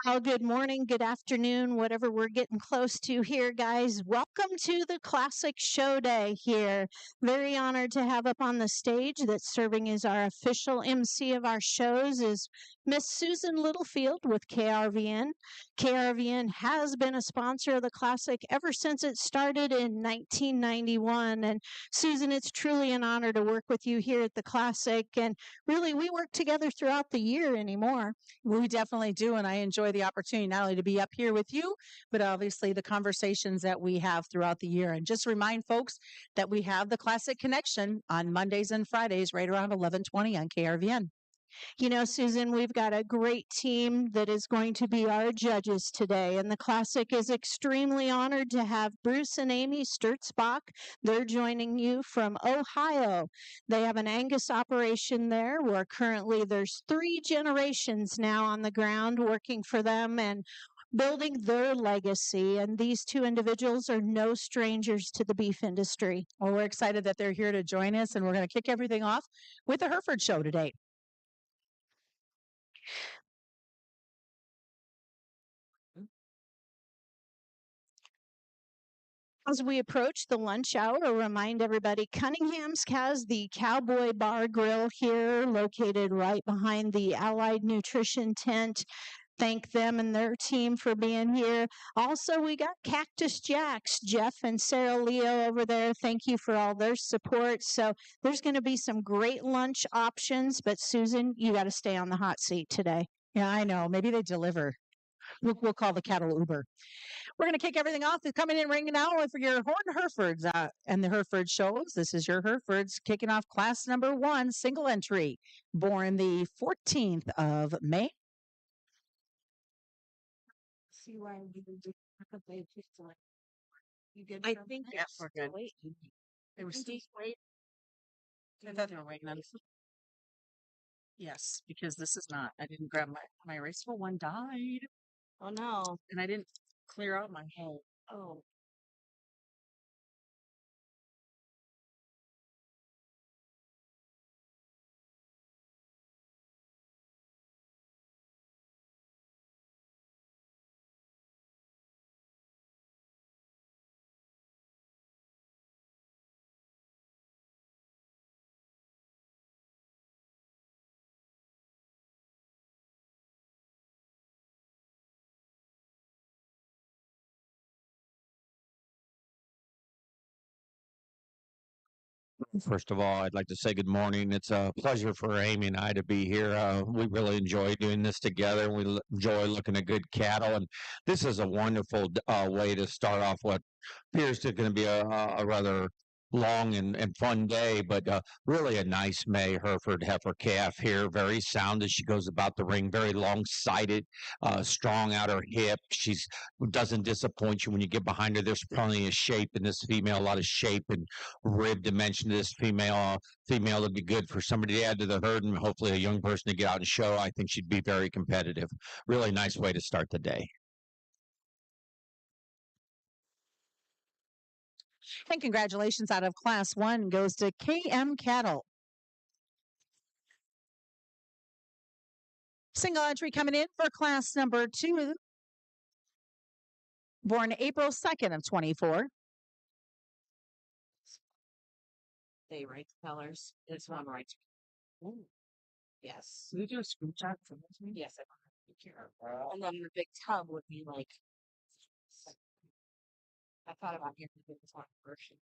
Well, good morning, good afternoon, whatever we're getting close to here, guys. Welcome to the Classic Show Day here. Very honored to have up on the stage that's serving as our official MC of our shows is Miss Susan Littlefield with KRVN. KRVN has been a sponsor of the Classic ever since it started in 1991. And Susan, it's truly an honor to work with you here at the Classic. And really, we work together throughout the year anymore. We definitely do. And I enjoy the opportunity not only to be up here with you, but obviously the conversations that we have throughout the year. And just remind folks that we have the Classic Connection on Mondays and Fridays right around 11:20 on KRVN. You know, Susan, we've got a great team that is going to be our judges today. And the Classic is extremely honored to have Bruce and Amy Sturtzbach. They're joining you from Ohio. They have an Angus operation there where currently there's 3 generations now on the ground working for them and building their legacy. And these 2 individuals are no strangers to the beef industry. Well, we're excited that they're here to join us, and we're going to kick everything off with the Hereford show today. As we approach the lunch hour, I'll remind everybody Cunningham's has the Cowboy Bar Grill here, located right behind the Allied Nutrition tent. Thank them and their team for being here. Also, we got Cactus Jacks, Jeff and Sarah Leo over there. Thank you for all their support. So there's going to be some great lunch options, but Susan, you got to stay on the hot seat today. Yeah, I know. Maybe they deliver. We'll call the cattle Uber. We're going to kick everything off. They're coming in ring now for your Horn Herefords and the Hereford shows. This is your Herefords kicking off class number 1, single entry, born the 14th of May. See why we didn't do you good? I think yes, we're good. They were still wait. I thought they were waiting on. Yes, because this is not. I didn't grab my erasable one died. Oh no. And I didn't clear out my head. Oh. First of all, I'd like to say good morning. It's a pleasure for Amy and I to be here. We really enjoy doing this together. We enjoy looking at good cattle, and this is a wonderful way to start off what appears to going to be a rather long and fun day, but really a nice May Hereford heifer calf here. Very sound as she goes about the ring, very long-sided, strong out her hip. She's doesn't disappoint you when you get behind her. There's plenty of shape in this female, a lot of shape and rib dimension to this female. Female would be good for somebody to add to the herd and hopefully a young person to get out and show. I think she'd be very competitive. Really nice way to start the day. And congratulations out of class 1 goes to KM Cattle. Single entry coming in for class number 2, born April 2nd of 24. They write the colors. This one writes. Ooh. Yes. Can you do a screenshot for this? Yes, I don't have to. And then the big tub would be like. I thought about getting the biggest one version.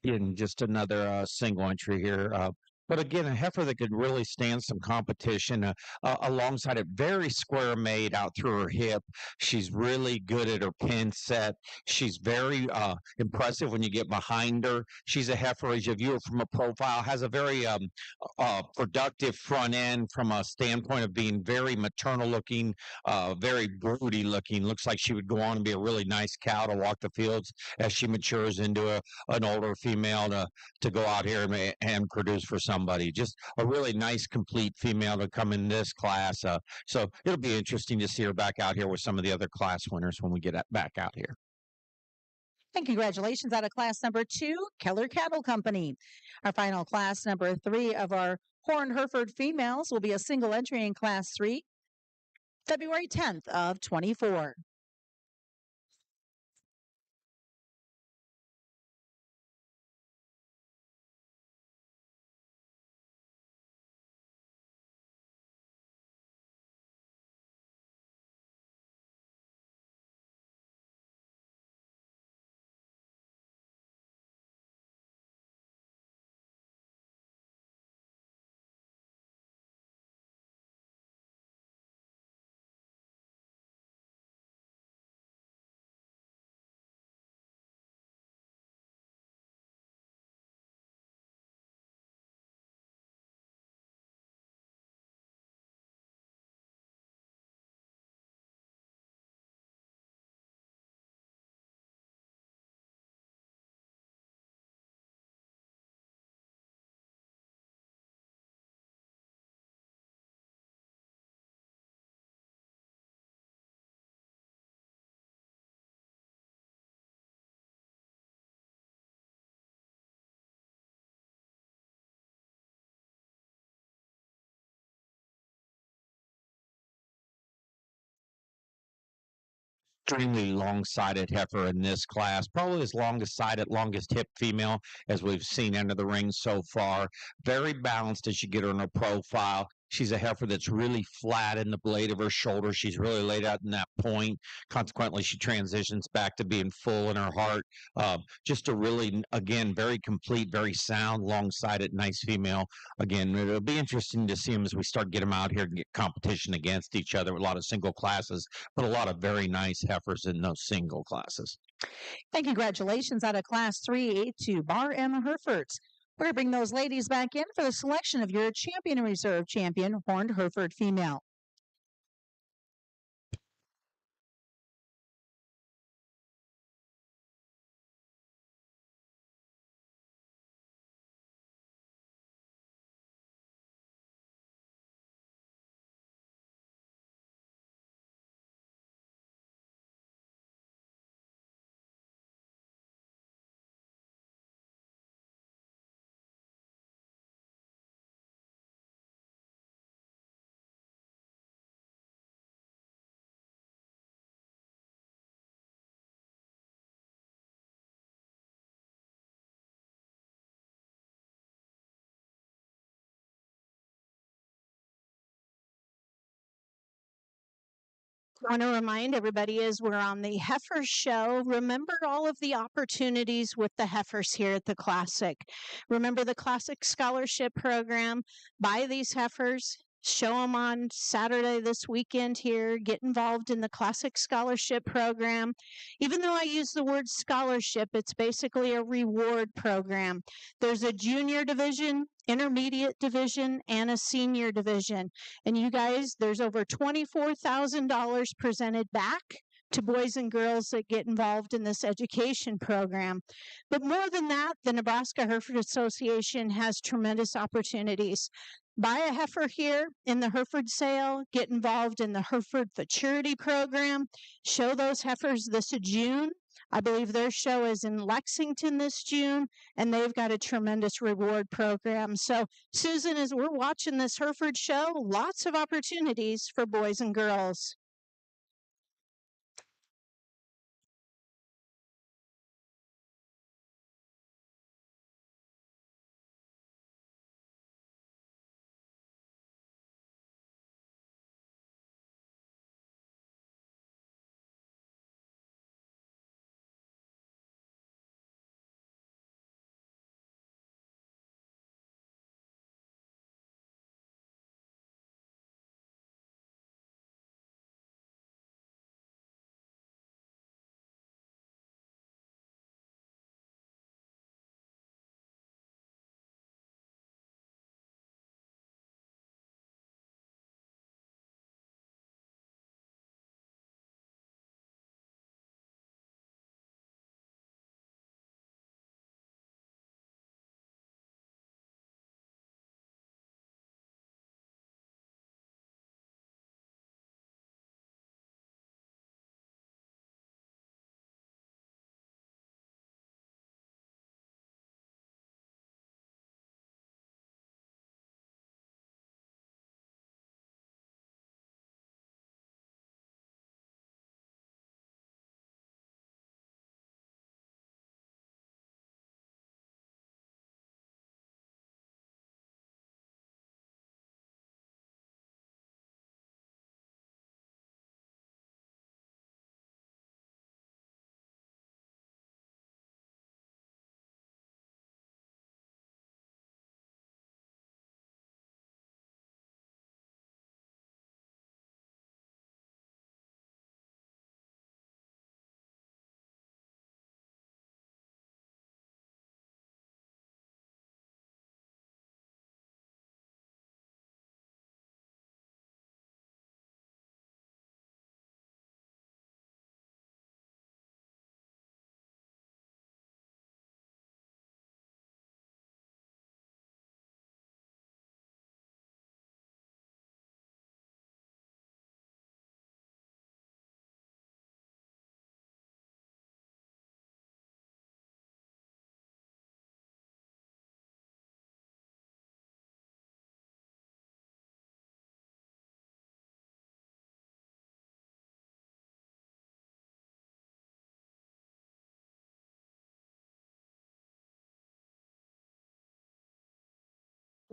in just another single entry here. But again, a heifer that could really stand some competition alongside it. Very square made out through her hip. She's really good at her pin set. She's very impressive when you get behind her. She's a heifer, as you view her from a profile, has a very productive front end from a standpoint of being very maternal looking, very broody looking. Looks like she would go on and be a really nice cow to walk the fields as she matures into an older female to go out here and produce for somebody. Just a really nice, complete female to come in this class. So it'll be interesting to see her back out here with some of the other class winners when we get back out here. And congratulations out of class number 2, Keller Cattle Company. Our final class number 3 of our Horned Hereford females will be a single entry in class 3, February 10th of 24. Extremely long-sided heifer in this class, probably as longest-sided, longest-hip female as we've seen enter the ring so far. Very balanced as you get her in her profile. She's a heifer that's really flat in the blade of her shoulder. She's really laid out in that point. Consequently, she transitions back to being full in her heart. Just a really, again, very complete, very sound, long-sided, nice female. Again, it'll be interesting to see them as we start getting them out here and get competition against each other. A lot of single classes, but a lot of very nice heifers in those single classes. And congratulations out of class 3 to Bar M Herefords. We're going to bring those ladies back in for the selection of your champion and reserve champion, Horned Hereford female. I want to remind everybody as we're on the heifer show, remember all of the opportunities with the heifers here at the Classic. Remember the Classic Scholarship Program. Buy these heifers, show them on Saturday this weekend here, get involved in the Classic Scholarship Program. Even though I use the word scholarship, it's basically a reward program. There's a junior division, intermediate division, and a senior division. And you guys, there's over $24,000 presented back to boys and girls that get involved in this education program. But more than that, the Nebraska Hereford Association has tremendous opportunities. Buy a heifer here in the Hereford sale, get involved in the Hereford Futurity program, show those heifers this June. I believe their show is in Lexington this June, and they've got a tremendous reward program. So, Susan, as we're watching this Hereford show, lots of opportunities for boys and girls.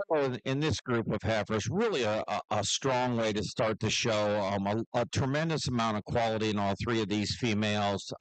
Well, in this group of heifers, really a strong way to start the show. A tremendous amount of quality in all three of these females.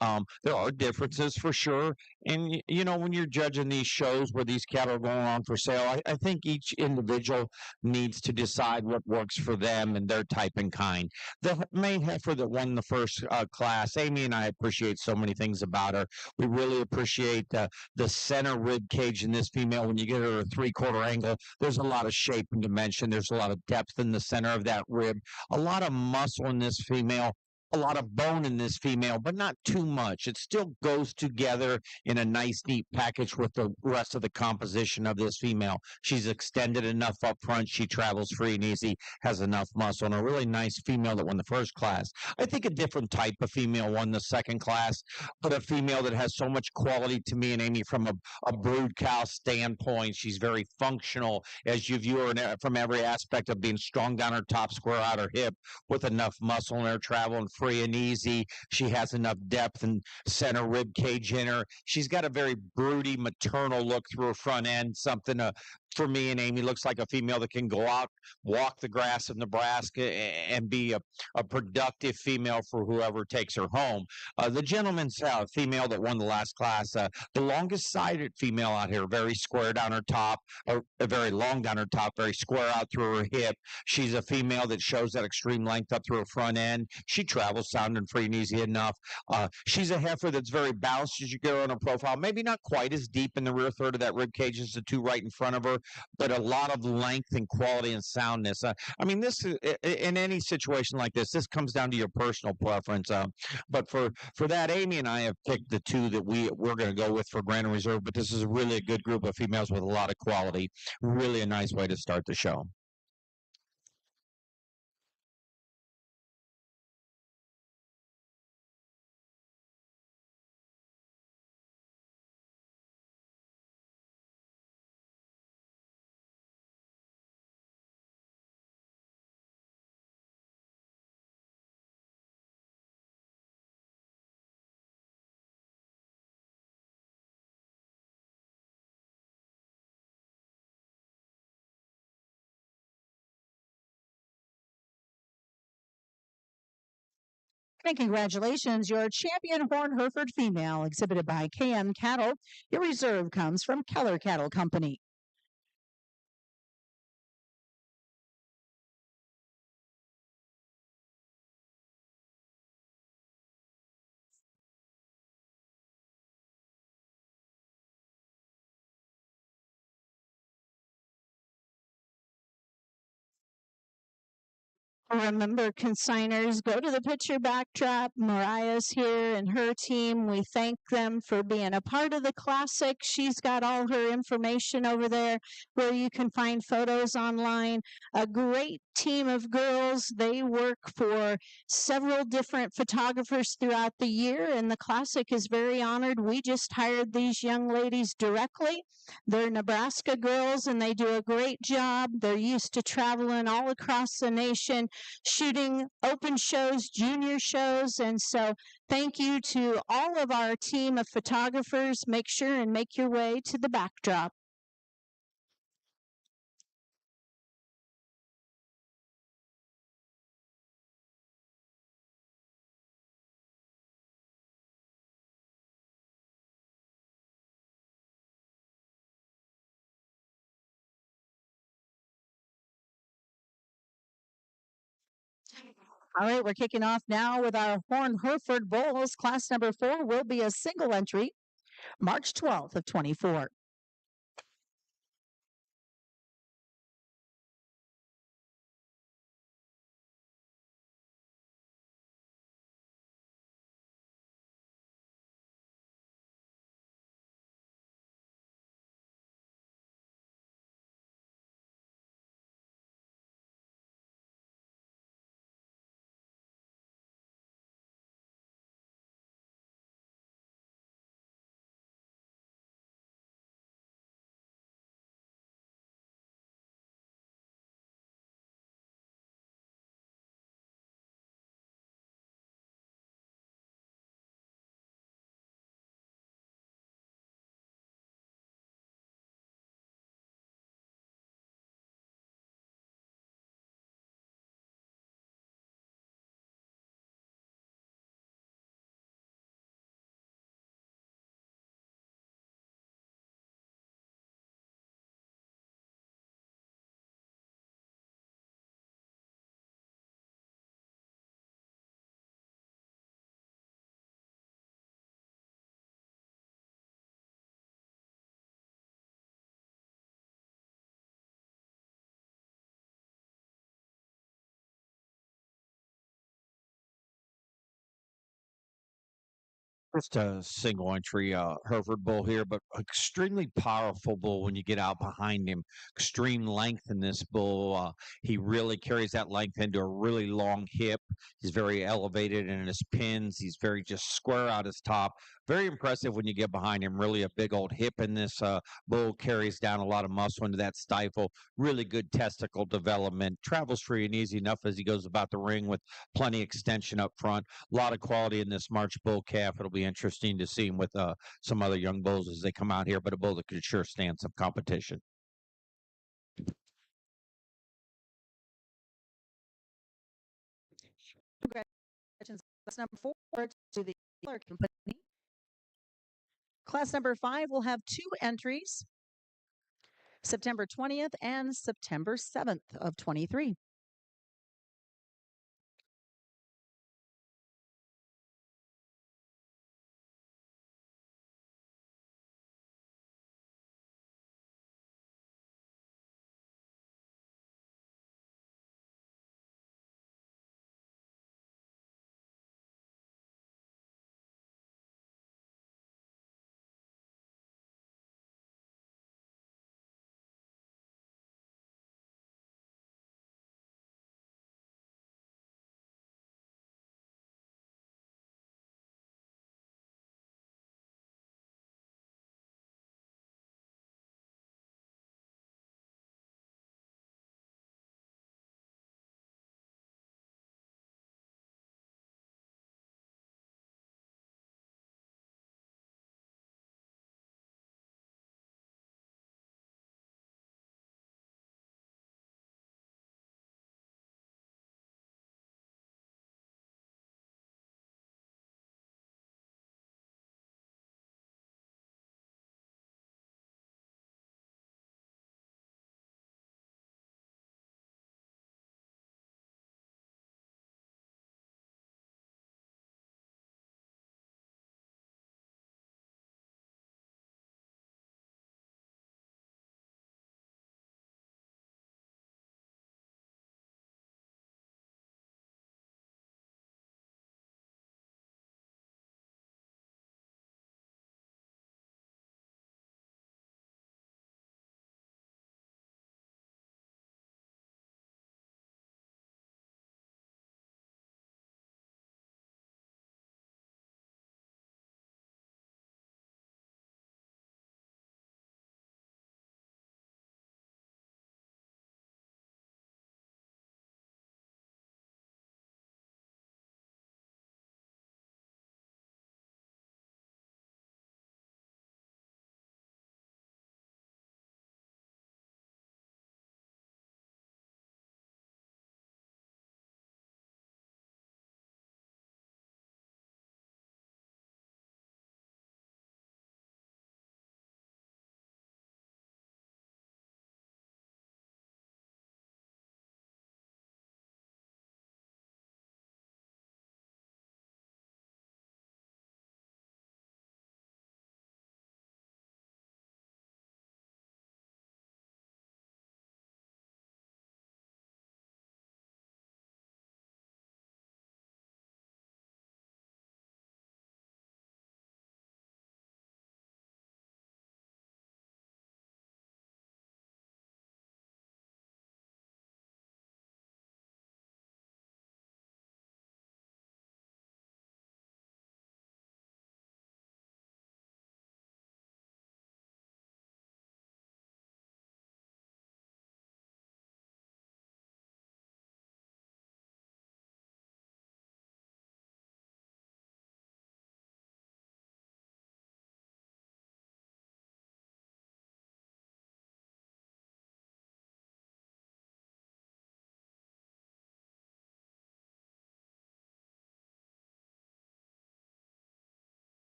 There are differences for sure. And, when you're judging these shows where these cattle are going on for sale, I think each individual needs to decide what works for them and their type and kind. The main heifer that won the first class, Amy and I appreciate so many things about her. We really appreciate the center rib cage in this female. When you get her a 3/4 angle, there's a lot of shape and dimension. There's a lot of depth in the center of that rib, a lot of muscle in this female, a lot of bone in this female, but not too much. It still goes together in a nice, neat package with the rest of the composition of this female. She's extended enough up front. She travels free and easy, has enough muscle, and a really nice female that won the first class. I think a different type of female won the second class, but a female that has so much quality to me and Amy from a brood cow standpoint. She's very functional as you view her from every aspect of being strong down her top, square out her hip, with enough muscle in her, traveling free and easy. She has enough depth and center rib cage in her. She's got a very broody, maternal look through her front end, something for me and Amy looks like a female that can go out, walk the grass of Nebraska, and be a productive female for whoever takes her home. The gentleman's female that won the last class, the longest sided female out here, very square down her top, or very long down her top, very square out through her hip. She's a female that shows that extreme length up through her front end. She travels sound and free and easy enough. She's a heifer that's very balanced as you get her on her profile. Maybe not quite as deep in the rear third of that rib cage as the two right in front of her, but a lot of length and quality and soundness. This in any situation like this comes down to your personal preference. But for that, Amy and I have picked the two that we're going to go with for Grand Reserve. But this is really a good group of females with a lot of quality. Really a nice way to start the show. And congratulations, your champion horn Hereford female, exhibited by KM Cattle. Your reserve comes from Keller Cattle Company. Remember, consigners, go to the picture backdrop. Mariah's here and her team. We thank them for being a part of the classic. She's got all her information over there where you can find photos online. A great team of girls. They work for several different photographers throughout the year, and the classic is very honored. We just hired these young ladies directly. They're Nebraska girls, and they do a great job. They're used to traveling all across the nation, shooting open shows, junior shows. And so thank you to all of our team of photographers. Make sure and make your way to the backdrop. All right, we're kicking off now with our Horn Hereford Bulls. Class number 4 will be a single entry, March 12th of 24. Just a single entry Hereford bull here, but extremely powerful bull when you get out behind him. Extreme length in this bull. He really carries that length into a really long hip. He's very elevated in his pins. He's very just square out his top. Very impressive when you get behind him. Really a big old hip in this bull. Carries down a lot of muscle into that stifle. Really good testicle development. Travels free and easy enough as he goes about the ring with plenty extension up front. A lot of quality in this March bull calf. It'll be interesting to see him with some other young bulls as they come out here, but a bull that could sure stand some competition. Congratulations. Class number 4 to the Clark Company. Class number 5 will have 2 entries, September 20th and September 7th of 23.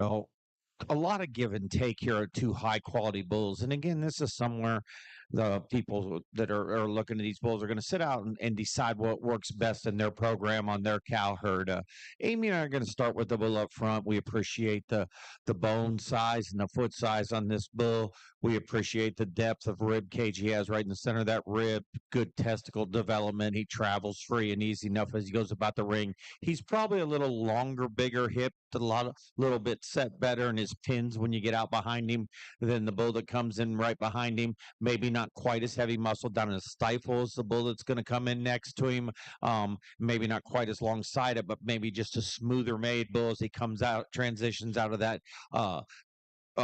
Oh, a lot of give and take here at two high quality bulls. And again, this is somewhere the people that are looking at these bulls are going to sit out and decide what works best in their program on their cow herd. Amy and I are going to start with the bull up front. We appreciate the bone size and the foot size on this bull. We appreciate the depth of rib cage he has right in the center of that rib. Good testicle development. He travels free and easy enough as he goes about the ring. He's probably a little longer, bigger hip, a little bit set better in his pins when you get out behind him than the bull that comes in right behind him. Maybe not quite as heavy muscle down in his stifle as the bull that's going to come in next to him. Maybe not quite as long sided, but maybe just a smoother made bull as he comes out, transitions out of that uh,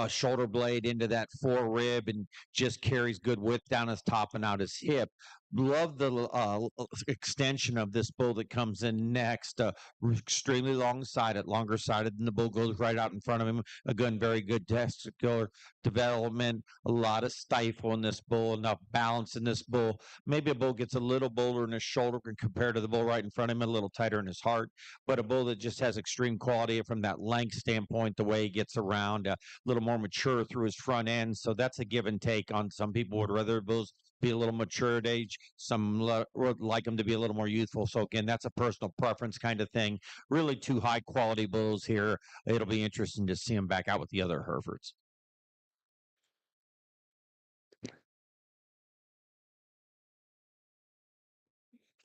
shoulder blade into that fore rib and just carries good width down his top and out his hip. Love the extension of this bull that comes in next. Extremely long-sided, longer-sided than the bull goes right out in front of him. Again, very good testicular development. A lot of stifle in this bull, enough balance in this bull. Maybe a bull gets a little bolder in his shoulder compared to the bull right in front of him, a little tighter in his heart. But a bull that just has extreme quality from that length standpoint, the way he gets around. Little more mature through his front end. So that's a give and take on some people would rather bulls be a little mature at age. Some would like them to be a little more youthful. So again, that's a personal preference kind of thing. Really two high quality bulls here. It'll be interesting to see them back out with the other Herefords.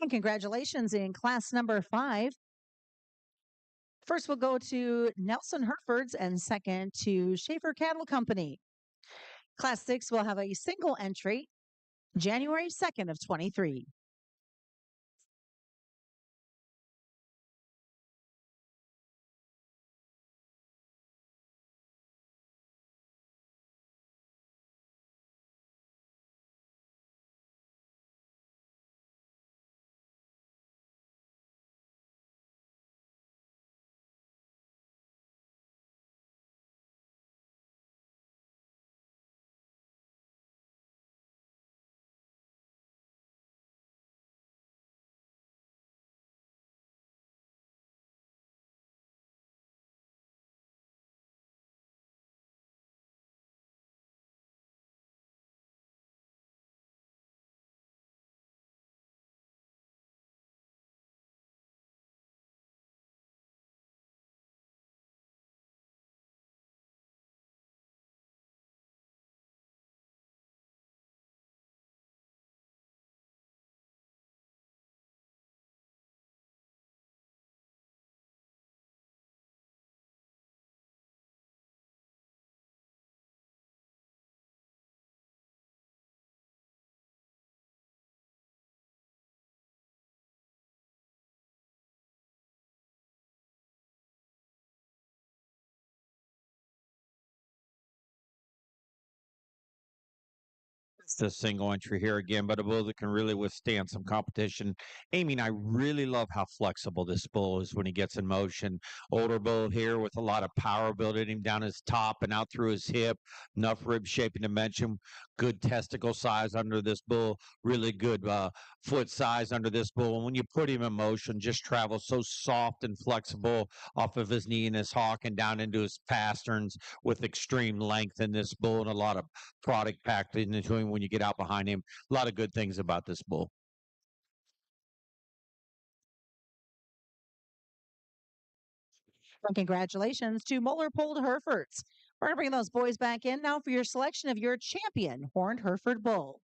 And congratulations in class number 5. First, we'll go to Nelson Herefords and second to Schaefer Cattle Company. Class 6 will have a single entry January 2nd of 23. It's the single entry here again, but a bull that can really withstand some competition. Amy and I really love how flexible this bull is when he gets in motion. Older bull here with a lot of power building him down his top and out through his hip. Enough rib shape and dimension. Good testicle size under this bull. Really good foot size under this bull. And when you put him in motion, just travels so soft and flexible off of his knee and his hock and down into his pasterns with extreme length in this bull and a lot of product packed into him when you get out behind him. A lot of good things about this bull. And congratulations to Moeller Polled Herefords. We're going to bring those boys back in now for your selection of your champion horned Hereford bull.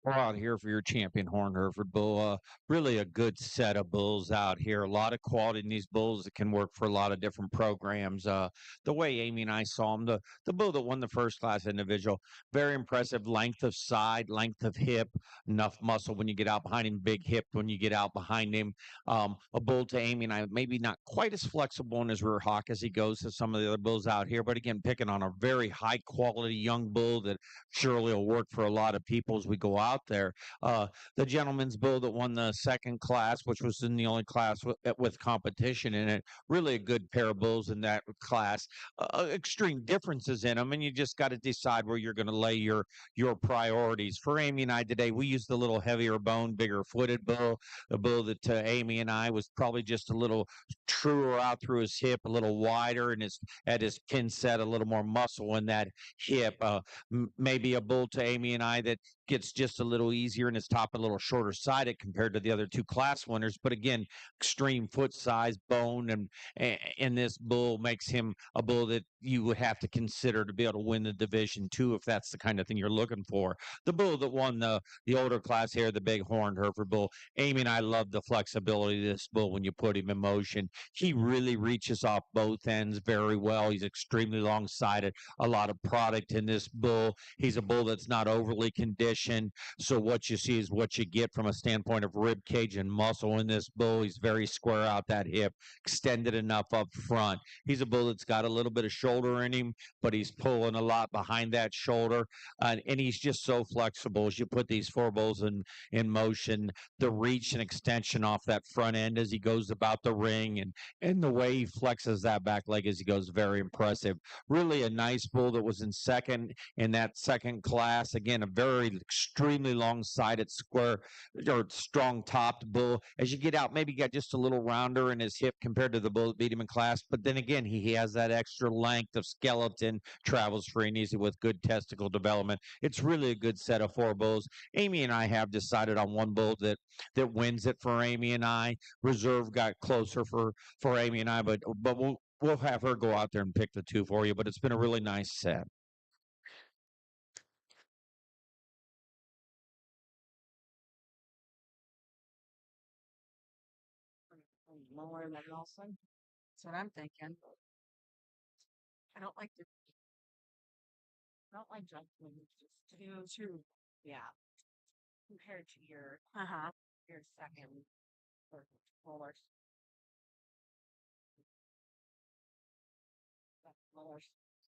We're out here for your champion Horn Hereford bull. Really a good set of bulls out here. A lot of quality in these bulls that can work for a lot of different programs. The way Amy and I saw him, the bull that won the first class individual, very impressive length of side, length of hip, enough muscle when you get out behind him, big hip when you get out behind him. A bull to Amy and I, maybe not quite as flexible in his rear hock as he goes to some of the other bulls out here, but again, picking on a very high quality young bull that surely will work for a lot of people as we go out there. The gentleman's bull that won the second class, which was in the only class with competition in it, really a good pair of bulls in that class. Extreme differences in them, and you just got to decide where you're going to lay your priorities. For Amy and I today, we used a little heavier bone, bigger footed bull. The bull that Amy and I was probably just a little truer out through his hip, a little wider, and at his pin set, a little more muscle in that hip. Maybe a bull to Amy and I that gets just a little easier in his top, a little shorter sided compared to the other two class winners. But again, extreme foot size, bone, and this bull makes him a bull that you would have to consider to be able to win the division too, if that's the kind of thing you're looking for. The bull that won the older class here, the big horned Hereford bull, Amy and I love the flexibility of this bull when you put him in motion. He really reaches off both ends very well. He's extremely long sided, a lot of product in this bull. He's a bull that's not overly conditioned. So what you see is what you get from a standpoint of rib cage and muscle in this bull. He's very square out that hip, extended enough up front. He's a bull that's got a little bit of shoulder in him, but he's pulling a lot behind that shoulder. And he's just so flexible as you put these four bulls in motion. The reach and extension off that front end as he goes about the ring, and the way he flexes that back leg as he goes, very impressive. Really a nice bull that was in second in that second class. Again, a very extremely long-sided square or strong topped bull. As you get out, maybe got just a little rounder in his hip compared to the bull that beat him in class. But then again, he has that extra length of skeleton, travels free and easy with good testicle development. It's really a good set of four bulls. Amy and I have decided on one bull that wins it for Amy and I. Reserve got closer for Amy and I, but we'll have her go out there and pick the two for you. But it's been a really nice set. Lower than Nelson. That's what I'm thinking. I don't like jumping. Just too. Yeah. Compared to your second or rollers.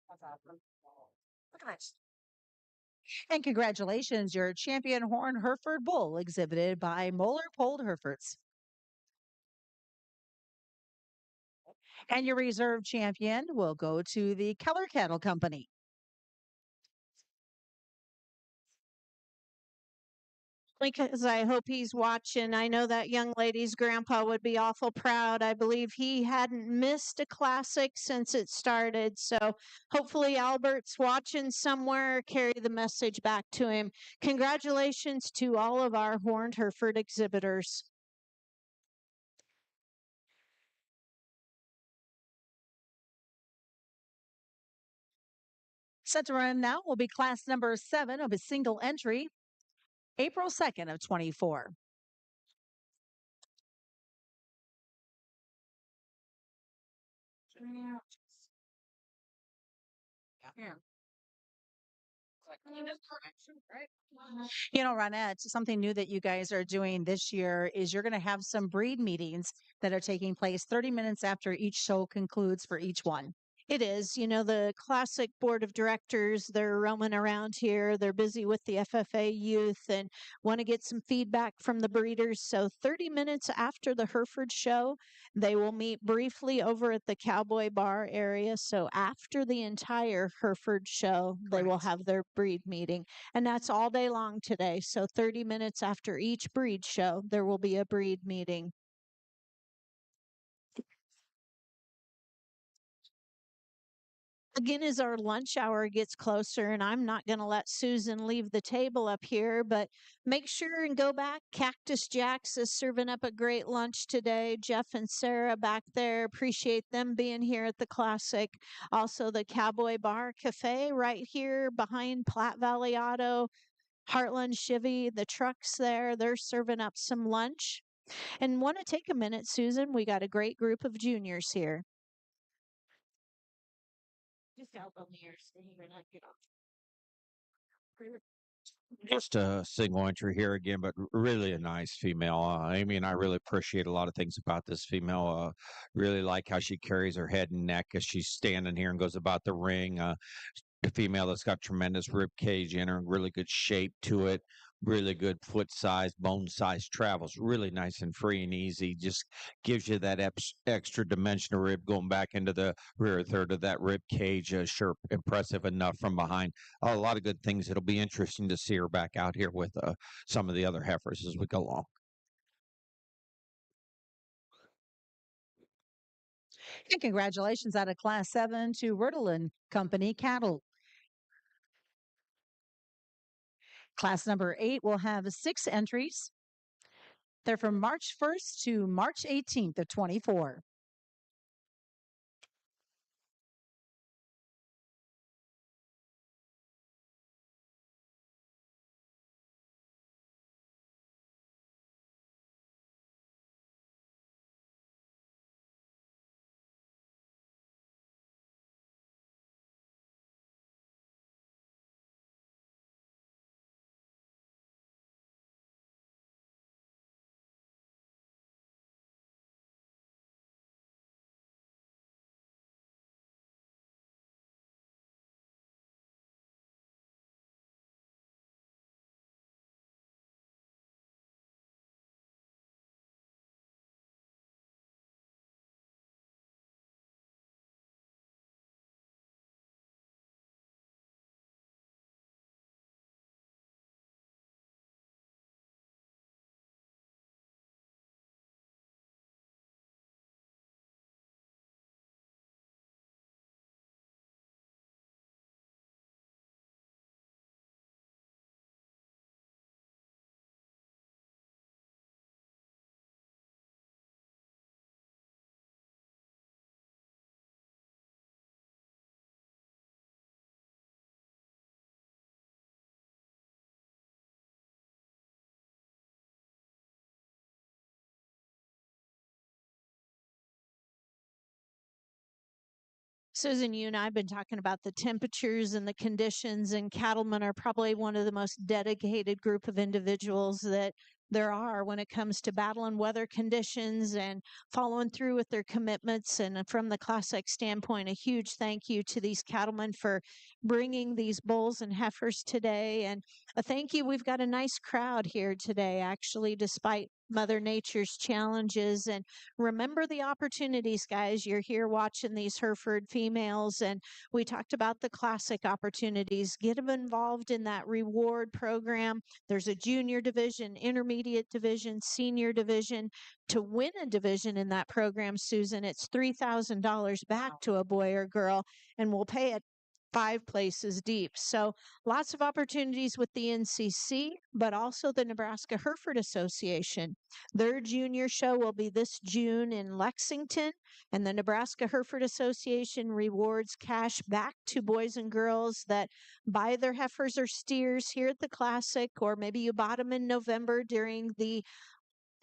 That's awesome. Look at that. And congratulations, your champion Horn Hereford bull exhibited by Moeller Polled Herefords. And your reserve champion will go to the Keller Cattle Company. Because I hope he's watching. I know that young lady's grandpa would be awful proud. I believe he hadn't missed a classic since it started. So hopefully Albert's watching somewhere. Carry the message back to him. Congratulations to all of our Horned Hereford exhibitors. Set to run now will be class number 7 of a single entry, April 2nd of 24. Yeah. You know, Ronette, something new that you guys are doing this year is you're going to have some breed meetings that are taking place 30 minutes after each show concludes for each one. It is. You know, the classic board of directors, they're roaming around here. They're busy with the FFA youth and want to get some feedback from the breeders. So 30 minutes after the Hereford show, they will meet briefly over at the Cowboy Bar area. So after the entire Hereford show, they will have their breed meeting. And that's all day long today. So 30 minutes after each breed show, there will be a breed meeting. Again, as our lunch hour gets closer, and I'm not going to let Susan leave the table up here, but make sure and go back. Cactus Jack's is serving up a great lunch today. Jeff and Sarah back there, appreciate them being here at the Classic. Also, the Cowboy Bar Cafe right here behind Platte Valley Auto. Heartland Chivy, the trucks there, they're serving up some lunch. And want to take a minute, Susan? We got a great group of juniors here. Just out on the air, so you're not get off. Just a single entry here again, but really a nice female. Amy and I really appreciate a lot of things about this female. Really like how she carries her head and neck as she's standing here and goes about the ring. A female that's got tremendous rib cage in her, really good shape to it, really good foot size, bone size, travels really nice and free and easy. Just gives you that extra dimension of rib going back into the rear third of that rib cage. Sure, impressive enough from behind. A lot of good things. It'll be interesting to see her back out here with some of the other heifers as we go along. And congratulations out of Class 7 to Rutland Company Cattle. Class number 8 will have 6 entries. They're from March 1st to March 18th of 24. Susan, you and I have been talking about the temperatures and the conditions, and cattlemen are probably one of the most dedicated group of individuals that there are when it comes to battling weather conditions and following through with their commitments. And from the classic standpoint, a huge thank you to these cattlemen for bringing these bulls and heifers today. And a thank you. We've got a nice crowd here today, actually, despite Mother Nature's challenges. And remember the opportunities, guys. You're here watching these Hereford females, and we talked about the classic opportunities. Get them involved in that reward program. There's a junior division, intermediate division, senior division. To win a division in that program, Susan, it's $3,000 back to a boy or girl, and we'll pay it 5 places deep. So lots of opportunities with the NCC, but also the Nebraska Hereford Association. Their junior show will be this June in Lexington, and the Nebraska Hereford Association rewards cash back to boys and girls that buy their heifers or steers here at the Classic, or maybe you bought them in November during the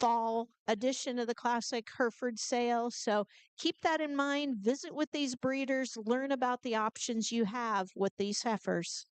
fall edition of the Classic Hereford sale. So keep that in mind. Visit with these breeders, learn about the options you have with these heifers.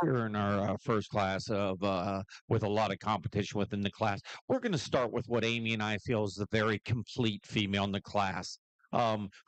Here in our first class of with a lot of competition within the class. We're going to start with what Amy and I feel is the very complete female in the class.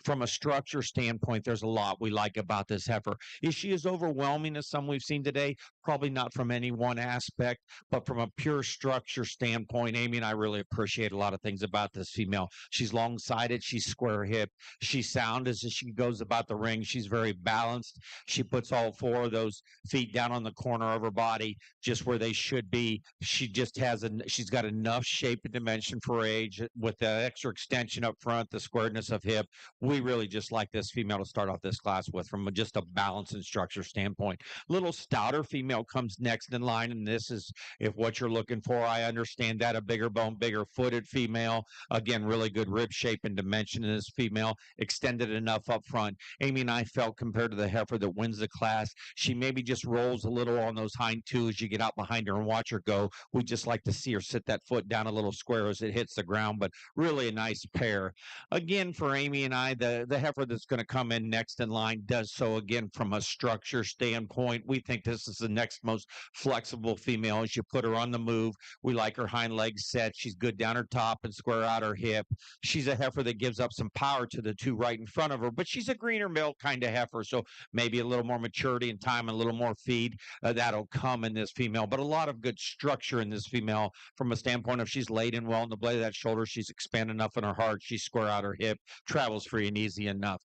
From a structure standpoint, there's a lot we like about this heifer. Is she as overwhelming as some we've seen today? Probably not from any one aspect, but from a pure structure standpoint, Amy and I really appreciate a lot of things about this female. She's long-sided, she's square-hipped, she's sound as she goes about the ring. She's very balanced. She puts all four of those feet down on the corner of her body, just where they should be. She just she's got enough shape and dimension for her age with the extra extension up front, the squareness of hip. We really just like this female to start off this class with from just a balance and structure standpoint. Little stouter female comes next in line, and this is if what you're looking for. I understand that. A bigger bone, bigger footed female. Again, really good rib shape and dimension in this female. Extended enough up front. Amy and I felt compared to the heifer that wins the class, she maybe just rolls a little on those hind two as you get out behind her and watch her go. We just like to see her sit that foot down a little square as it hits the ground, but really a nice pair. Again, for Amy and I, the heifer that's going to come in next in line does so again from a structure standpoint. We think this is the next most flexible female as you put her on the move. We like her hind legs set. She's good down her top and square out her hip. She's a heifer that gives up some power to the two right in front of her, but she's a greener milk kind of heifer, so maybe a little more maturity and time and a little more feed that'll come in this female, but a lot of good structure in this female from a standpoint of she's laid in well in the blade of that shoulder. She's expanded enough in her heart. She's square out her hip, travels free and easy enough.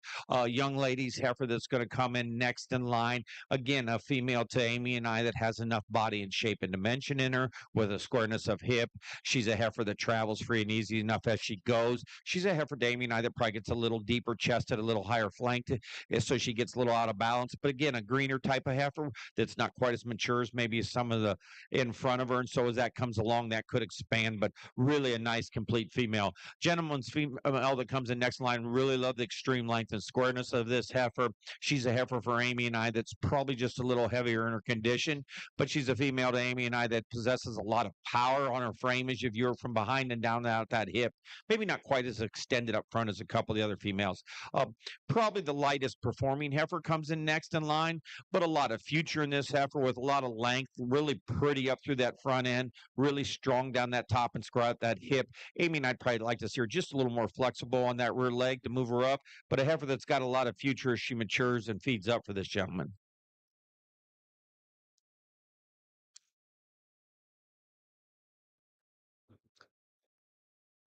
Young ladies heifer that's going to come in next in line. Again, a female to Amy and I that has enough body and shape and dimension in her with a squareness of hip. She's a heifer that travels free and easy enough as she goes. She's a heifer to Amy and I that probably gets a little deeper chested, a little higher flanked, so she gets a little out of balance. But again, a greener type of heifer that's not quite as mature as maybe some of the in front of her. And so as that comes along, that could expand, but really a nice complete female. Gentleman's female that comes in next in line, really love the extreme length and squareness of this heifer. She's a heifer for Amy and I that's probably just a little heavier in her condition, but she's a female to Amy and I that possesses a lot of power on her frame as you view her from behind and down out that hip. Maybe not quite as extended up front as a couple of the other females. Probably the lightest performing heifer comes in next in line, but a lot of future in this heifer with a lot of length, really pretty up through that front end, really strong down that top and square out that hip. Amy and I'd probably like to see her just a little more flexible on that rear leg to move her up, but a heifer that's got a lot of future as she matures and feeds up for this gentleman.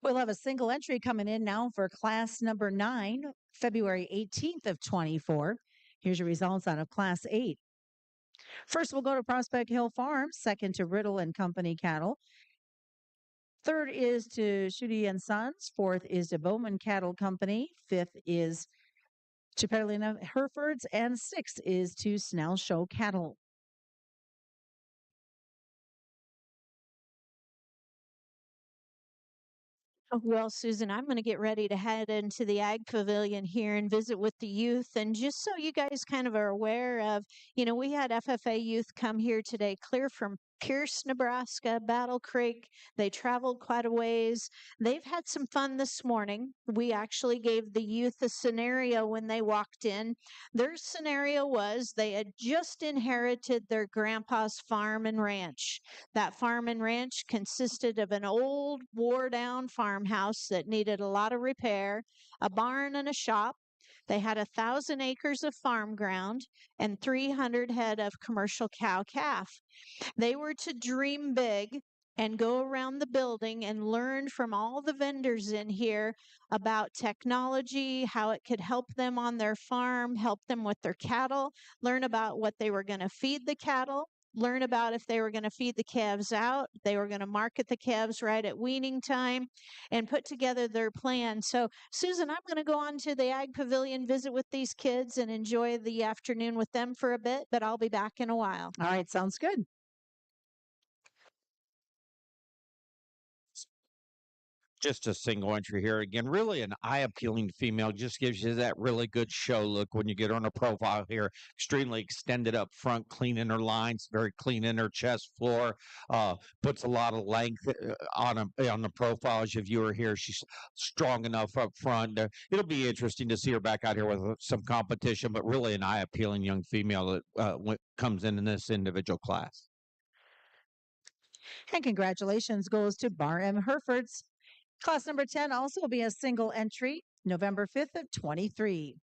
We'll have a single entry coming in now for class number 9, February 18th of 24. Here's your results out of class 8. First, we'll go to Prospect Hill Farm. Second to Riddle and Company Cattle. Third is to Schutte and Sons. Fourth is to Bowman Cattle Company. Fifth is to Petalina Herefords. And sixth is to Snell Show Cattle. Well, Susan, I'm going to get ready to head into the Ag Pavilion here and visit with the youth. And just so you guys kind of are aware of, we had FFA youth come here today, clear from Pierce, Nebraska, Battle Creek. They traveled quite a ways. They've had some fun this morning. We actually gave the youth a scenario when they walked in. Their scenario was they had just inherited their grandpa's farm and ranch. That farm and ranch consisted of an old, wore-down farmhouse that needed a lot of repair, a barn and a shop. They had 1,000 acres of farm ground and 300 head of commercial cow-calf. They were to dream big and go around the building and learn from all the vendors in here about technology, how it could help them on their farm, help them with their cattle, learn about what they were going to feed the cattle, learn about if they were going to feed the calves out, they were going to market the calves right at weaning time, and put together their plan. So, Susan, I'm going to go on to the Ag Pavilion, visit with these kids, and enjoy the afternoon with them for a bit, but I'll be back in a while. All right, sounds good. Just a single entry here. Again, really an eye-appealing female. Just gives you that really good show look when you get her on a profile here. Extremely extended up front, clean in her lines, very clean in her chest floor. Puts a lot of length on the profile as you view her here. She's strong enough up front. It'll be interesting to see her back out here with some competition, but really an eye-appealing young female that comes in this individual class. And congratulations goes to Bar M. Herefords. Class number 10 also will be a single entry, November 5th of 23.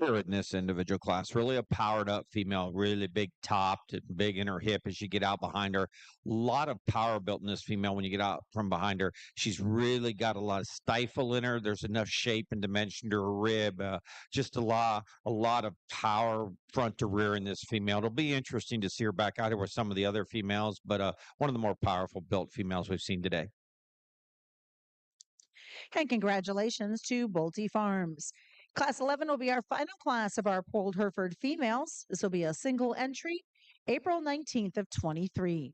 In this individual class. Really a powered up female, really big topped and big in her hip as you get out behind her. A lot of power built in this female when you get out from behind her. She's really got a lot of stifle in her. There's enough shape and dimension to her rib. Just a lot of power front to rear in this female. It'll be interesting to see her back out here with some of the other females, but one of the more powerful built females we've seen today. And congratulations to Bolte Farms. Class 11 will be our final class of our Polled Hereford females. This will be a single entry, April 19th of 23.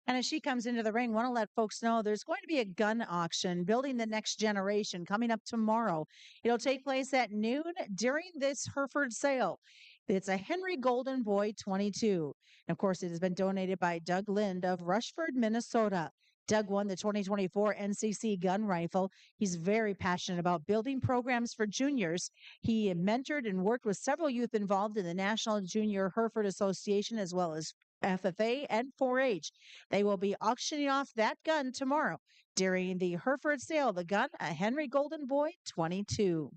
And as she comes into the ring, want to let folks know there's going to be a gun auction building the next generation coming up tomorrow. It'll take place at noon during this Hereford sale. It's a Henry Golden Boy 22. And of course, it has been donated by Doug Lind of Rushford, Minnesota. Doug won the 2024 NCC gun rifle. He's very passionate about building programs for juniors. He mentored and worked with several youth involved in the National Junior Hereford Association as well as FFA and 4-H. They will be auctioning off that gun tomorrow during the Hereford sale. The gun, a Henry Golden Boy 22.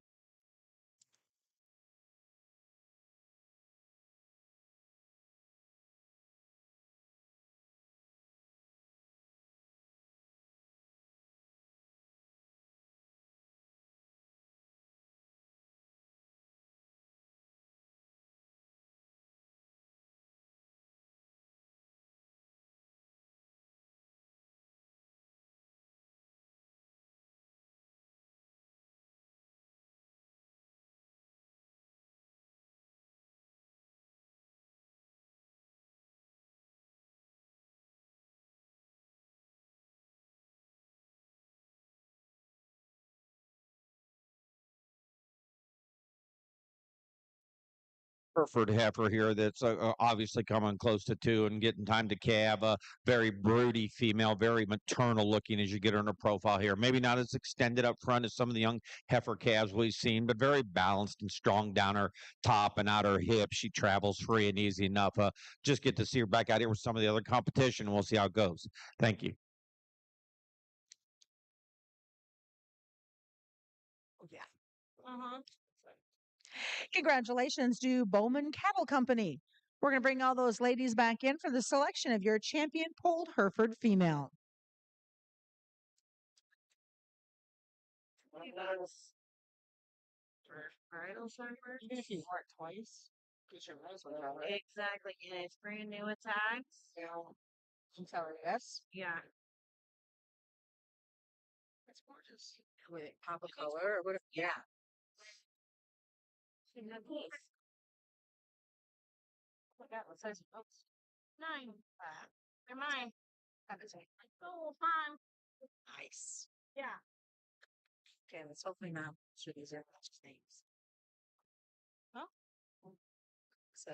Hereford heifer here that's obviously coming close to 2 and getting time to cab. Very broody female, very maternal looking as you get her in her profile here. Maybe not as extended up front as some of the young heifer calves we've seen, but very balanced and strong down her top and out her hip. She travels free and easy enough. Just get to see her back out here with some of the other competition, and we'll see how it goes. Thank you. Yeah. Uh-huh. Congratulations to Bowman Cattle Company. We're going to bring all those ladies back in for the selection of your champion Polled Hereford female. Bridal server. If you wore it twice, get your rose with it. Exactly. And it's brand new at times. I'm sorry, yes? Yeah. That's gorgeous. With it pop a color or what? Yeah. What that one says? 9. They're mine. Oh, fine. Nice. Yeah. Okay, let's hopefully not. Sure, these are names. Oh. So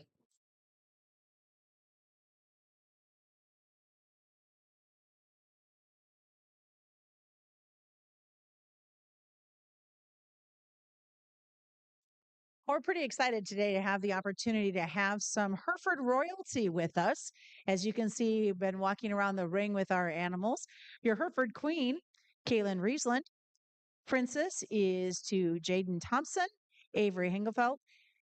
We're pretty excited today to have the opportunity to have some Hereford royalty with us. As you can see, we've been walking around the ring with our animals. Your Hereford Queen, Kaylin Riesland. Princess is to Jaden Thompson, Avery Hengefeld,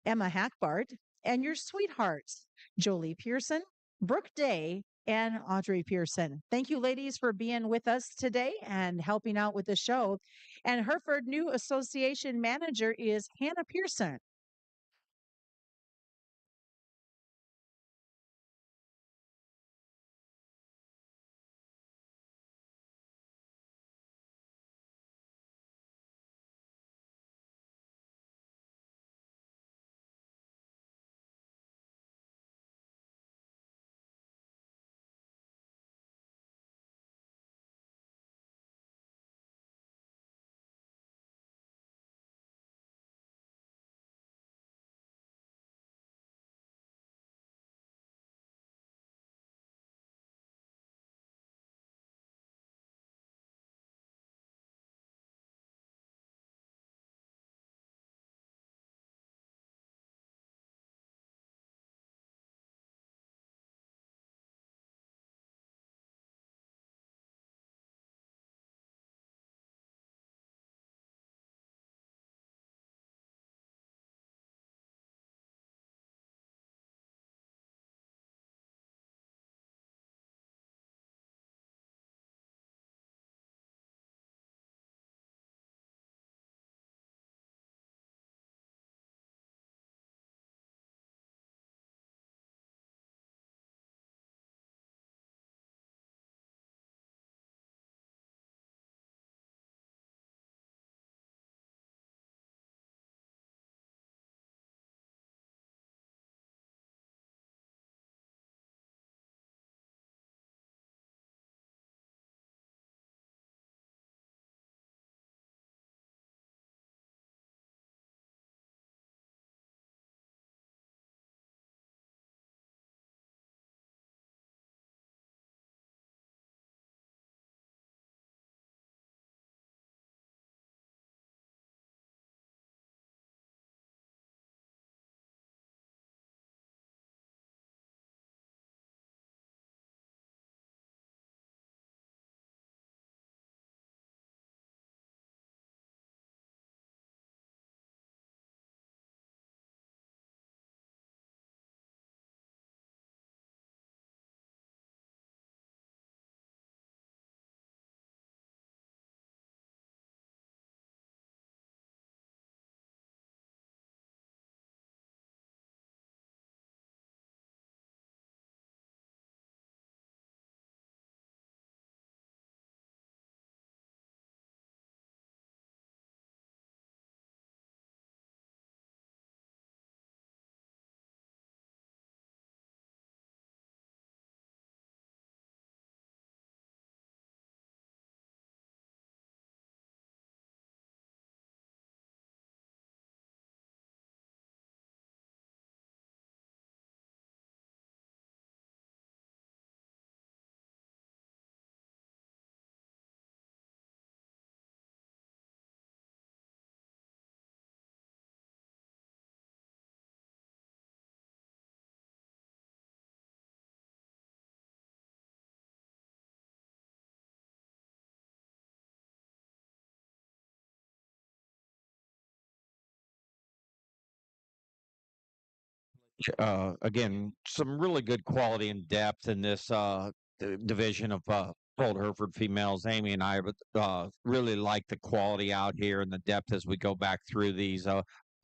Emma Hackbart, and your sweethearts, Jolie Pearson, Brooke Day, and Audrey Pearson. Thank you, ladies, for being with us today and helping out with the show. And Hereford new association manager is Hannah Pearson. Again, some really good quality and depth in this division of Old Hereford females. Amy and I really like the quality out here and the depth as we go back through these.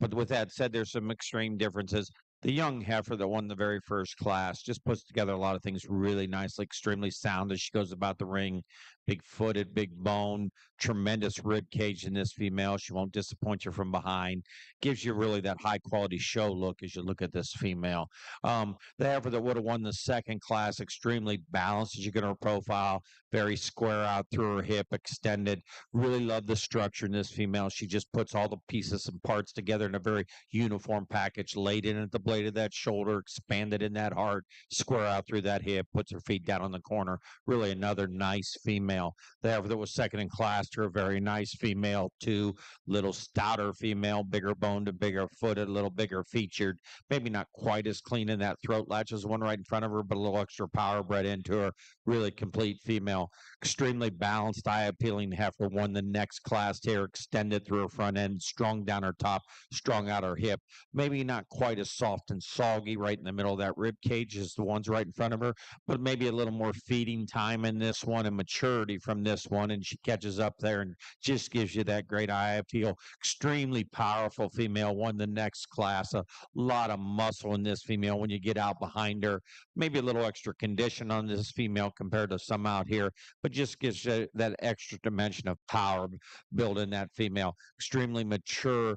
But with that said, there's some extreme differences. The young heifer that won the very first class just puts together a lot of things really nicely, extremely sound as she goes about the ring. Big footed, big bone, tremendous rib cage in this female. She won't disappoint you from behind. Gives you really that high quality show look as you look at this female. The heifer that would have won the second class, extremely balanced as you get her profile, very square out through her hip, extended. Really love the structure in this female. She just puts all the pieces and parts together in a very uniform package, laid in at the blade of that shoulder, expanded in that heart, square out through that hip, puts her feet down on the corner. Really another nice female female. The heifer that was second in class to a very nice female too, little stouter female, bigger boned and bigger footed, a little bigger featured, maybe not quite as clean in that throat latch as the one right in front of her, but a little extra power bred into her. Really complete female, extremely balanced, eye appealing heifer. Won the next class here, extended through her front end, strung down her top, strung out her hip. Maybe not quite as soft and soggy right in the middle of that rib cage as the ones right in front of her, but maybe a little more feeding time in this one and maturity from this one. And she catches up there and just gives you that great eye appeal. Extremely powerful female. Won the next class. A lot of muscle in this female when you get out behind her. Maybe a little extra condition on this female compared to some out here, but just gives you that extra dimension of power built in that female. Extremely mature,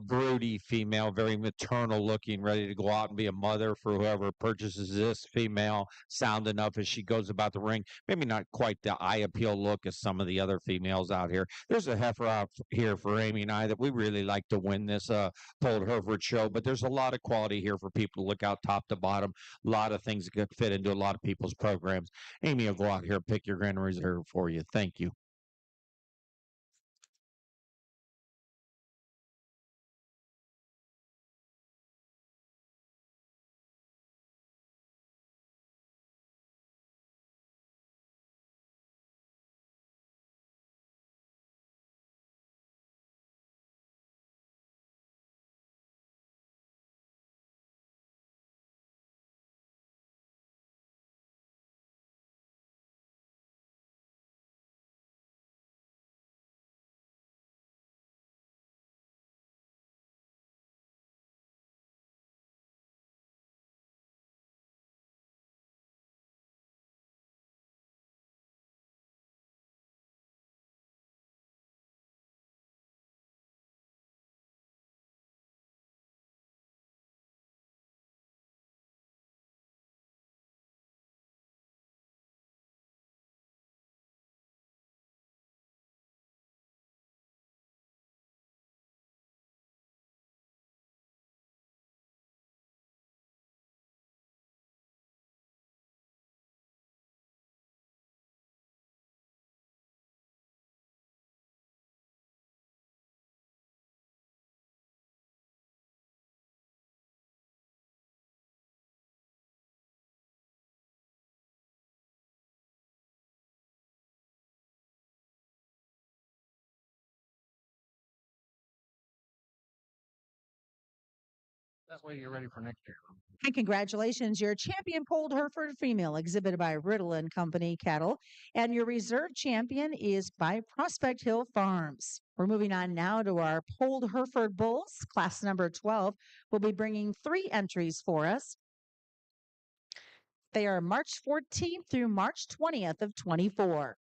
broody female, very maternal looking, ready to go out and be a mother for whoever purchases this female. Sound enough as she goes about the ring. Maybe not quite the eye appeal look as some of the other females out here. There's a heifer out here for Amy and I that we really like to win this Polled Hereford show, but there's a lot of quality here for people to look out top to bottom. A lot of things that could fit into a lot of people's programs. Amy will go out here, pick your grand reserve for you. Thank you. That way you're ready for next year. And congratulations, your champion Polled Hereford female exhibited by Riddle and Company Cattle. And your reserve champion is by Prospect Hill Farms. We're moving on now to our Polled Hereford Bulls. Class number 12 will be bringing 3 entries for us. They are March 14th through March 20th of 24.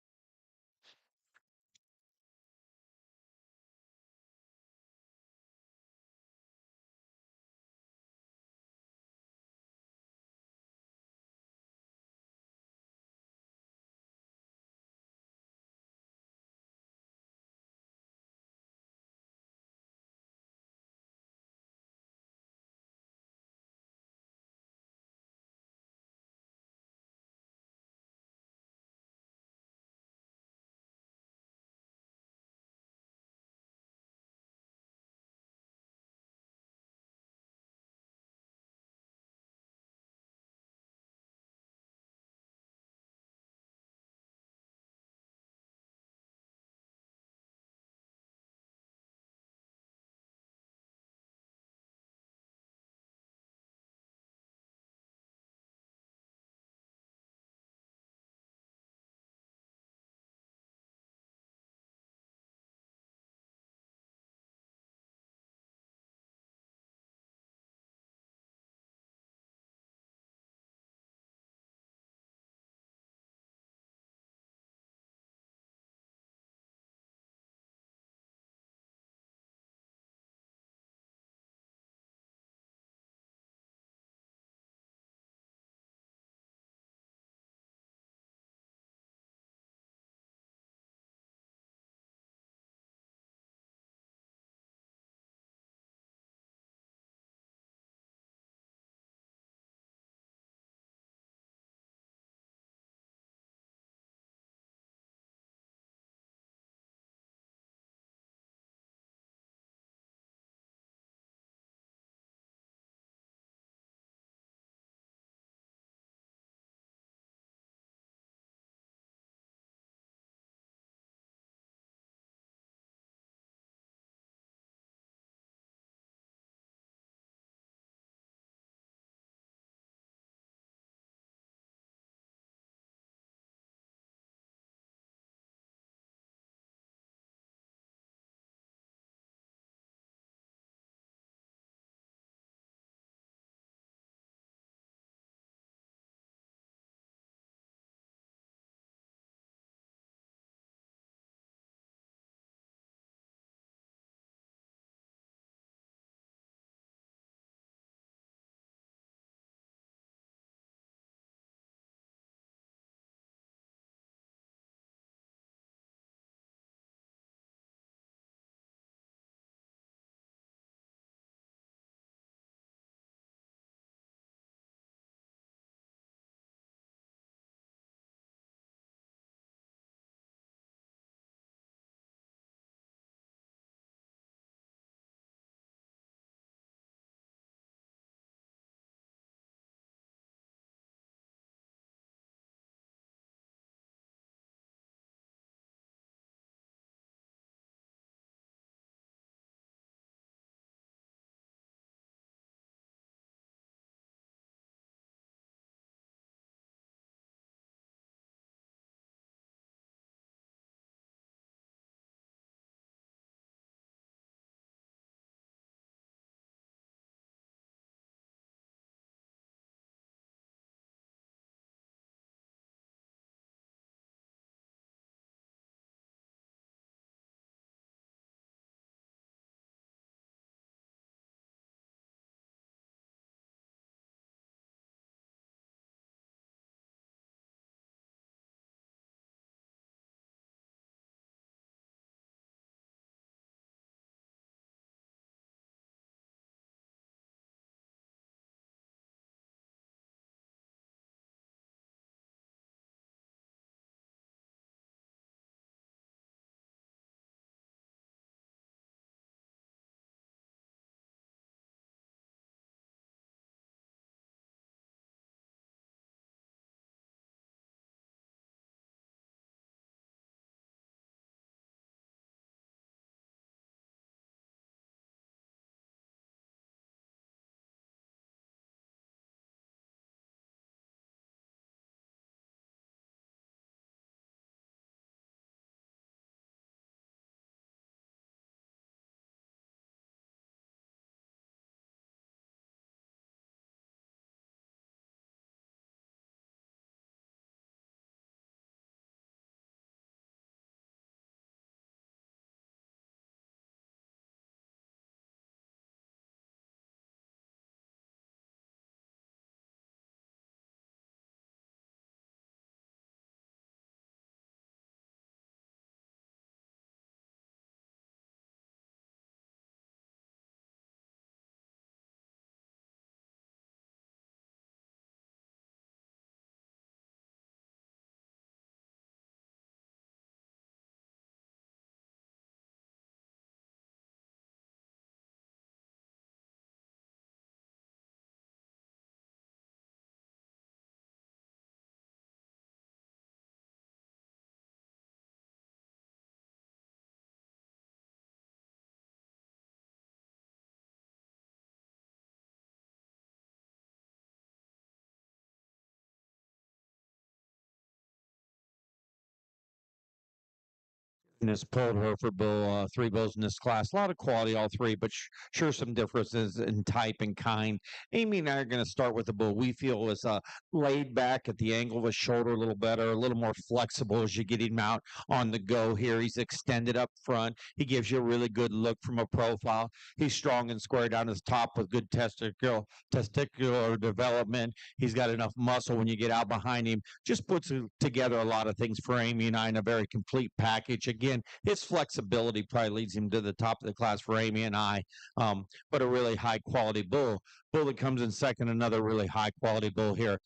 in this pulled Hereford bull, three bulls in this class. A lot of quality, all three, but sure some differences in type and kind. Amy and I are going to start with the bull we feel is laid back at the angle of his shoulder a little better, a little more flexible as you get him out on the go here. He's extended up front. He gives you a really good look from a profile. He's strong and square down his top with good testicular development. He's got enough muscle when you get out behind him. Just puts together a lot of things for Amy and I in a very complete package. Again, his flexibility probably leads him to the top of the class for Amy and I, but a really high quality bull. Bull that comes in second, another really high quality bull here.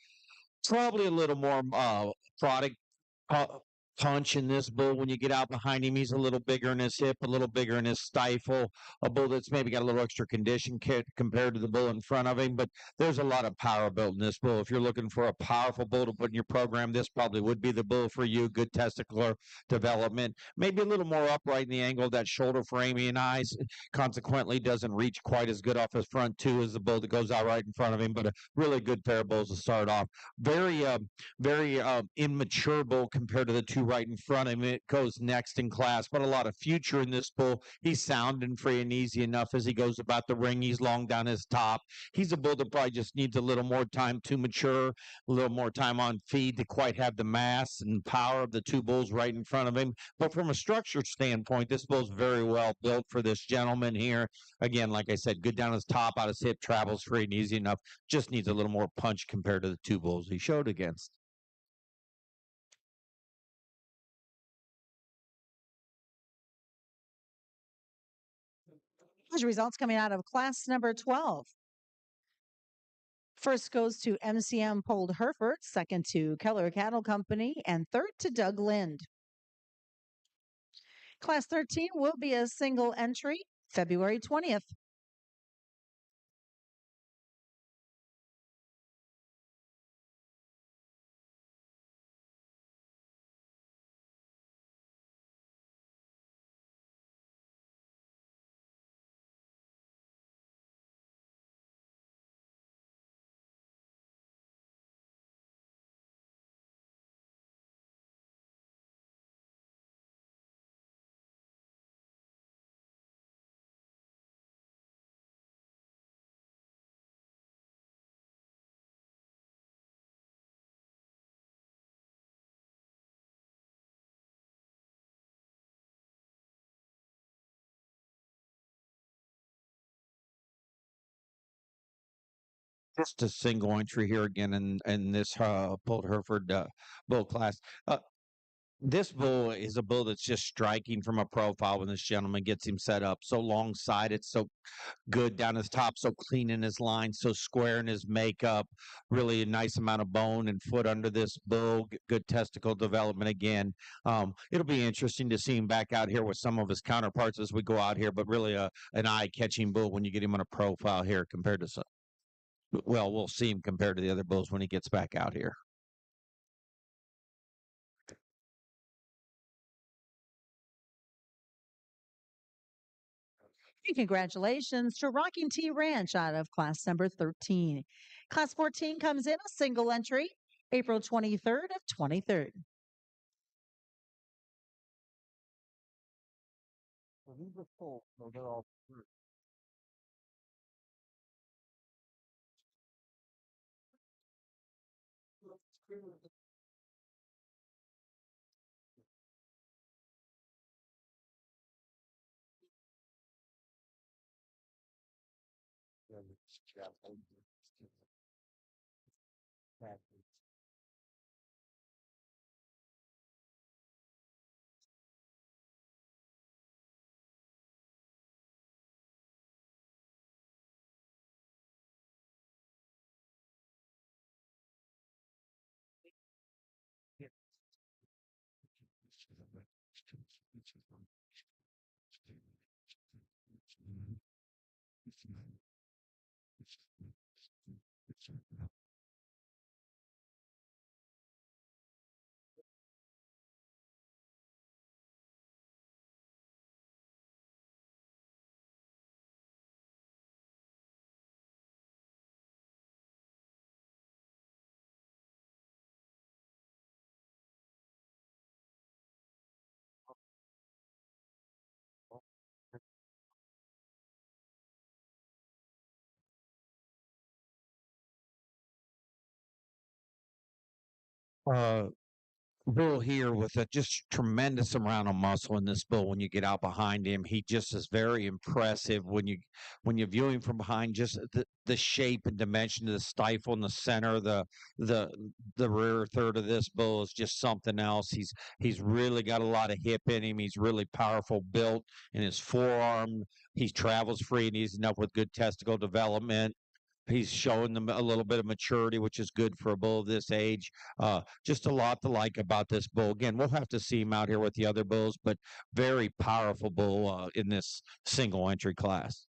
Probably a little more product punch in this bull when you get out behind him. He's a little bigger in his hip, a little bigger in his stifle. A bull that's maybe got a little extra condition compared to the bull in front of him, but there's a lot of power built in this bull. If you're looking for a powerful bull to put in your program, this probably would be the bull for you. Good testicular development, maybe a little more upright in the angle of that shoulder for Amy and I. Consequently, doesn't reach quite as good off his front too as the bull that goes out right in front of him, but a really good pair of bulls to start off. Very immature bull compared to the two right in front of him. It goes next in class, but a lot of future in this bull. He's sound and free and easy enough as he goes about the ring. He's long down his top. He's a bull that probably just needs a little more time to mature, a little more time on feed to quite have the mass and power of the two bulls right in front of him. But from a structure standpoint, this bull's very well built for this gentleman here. Again, like I said, good down his top, out his hip, travels free and easy enough. Just needs a little more punch compared to the two bulls he showed against. Those results coming out of class number 12. First goes to MCM Polled Hereford, second to Keller Cattle Company, and third to Doug Lind. Class 13 will be a single entry, February 20th. Just a single entry here again in this Pulled Hereford bull class. This bull is a bull that's just striking from a profile when this gentleman gets him set up. So long sided, so good down his top, so clean in his line, so square in his makeup. Really a nice amount of bone and foot under this bull. Good testicle development again. It'll be interesting to see him back out here with some of his counterparts as we go out here, but really an eye-catching bull when you get him on a profile here compared to some. Well, we'll see him compared to the other bulls when he gets back out here. And congratulations to Rocking T Ranch out of class number 13. Class 14 comes in a single entry, April 23rd of 23rd. bull here with a just tremendous amount of muscle in this bull. When you get out behind him, he just is very impressive when you view him from behind. Just the shape and dimension of the stifle in the center, the the rear third of this bull is just something else. He's really got a lot of hip in him. He's really powerful built in his forearm. He travels free and easy enough with good testicle development. He's showing them a little bit of maturity, which is good for a bull of this age. Just a lot to like about this bull. Again, we'll have to see him out here with the other bulls, but very powerful bull in this single entry class.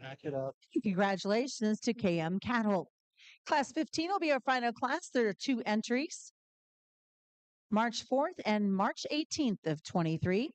Back it up. Congratulations to KM Cattle. Class 15 will be our final class. There are 2 entries, March 4th and March 18th of 23.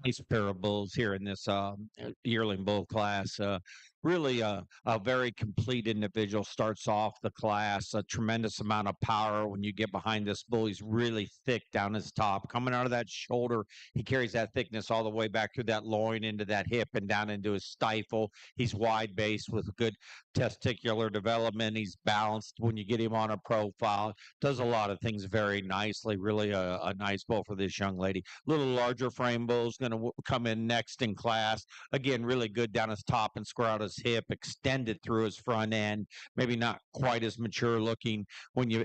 Nice pair of bulls here in this yearling bull class. Really a very complete individual. Starts off the class, a tremendous amount of power. When you get behind this bull, he's really thick down his top. Coming out of that shoulder, he carries that thickness all the way back through that loin into that hip and down into his stifle. He's wide based with good testicular development. He's balanced when you get him on a profile. Does a lot of things very nicely. Really a nice bull for this young lady. Little larger frame bull's going to come in next in class. Again, really good down his top and square out his hip, extended through his front end. Maybe not quite as mature looking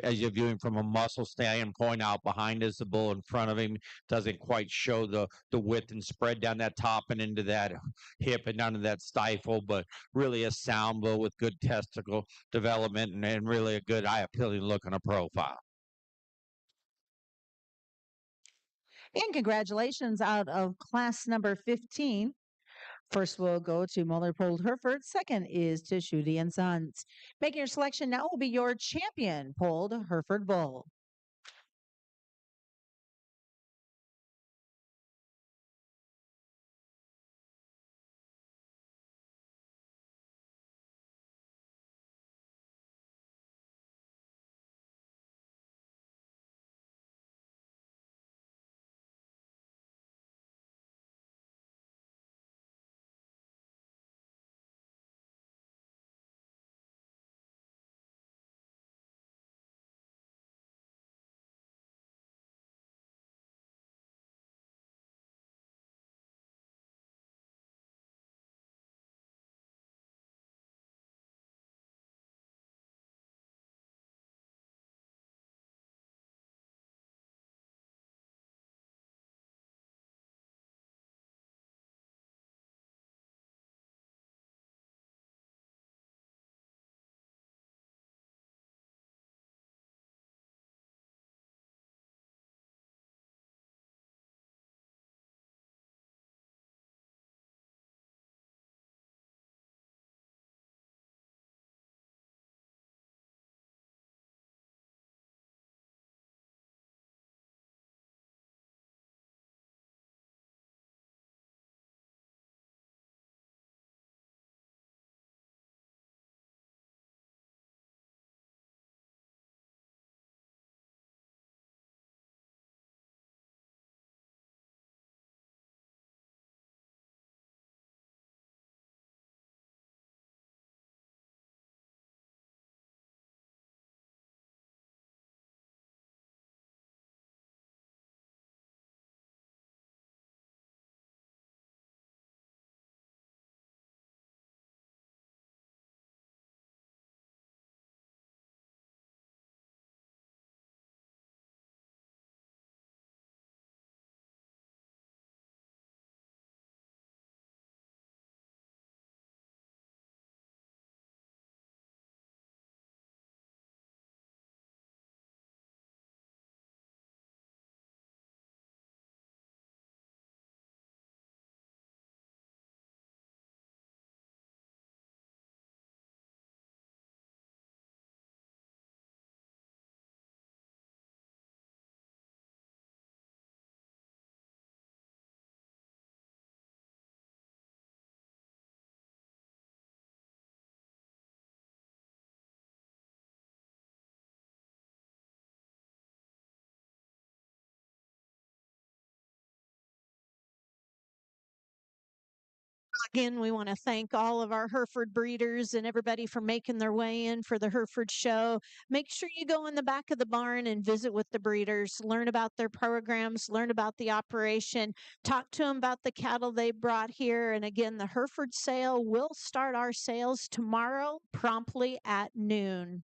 as you view him from a muscle standpoint. Out behind is the bull in front of him. Doesn't quite show the width and spread down that top and into that hip and down to that stifle, but really a sound bull with good testicle development and really a good eye appealing look on a profile. And congratulations out of class number 15. First, we'll go to Muller-Pold Hereford. Second is to Schutte and Sons. Making your selection now will be your champion, Pold Hereford Bull. Again, we want to thank all of our Hereford breeders and everybody for making their way in for the Hereford show. Make sure you go in the back of the barn and visit with the breeders, learn about their programs, learn about the operation, talk to them about the cattle they brought here. And again, the Hereford sale will start our sales tomorrow promptly at noon.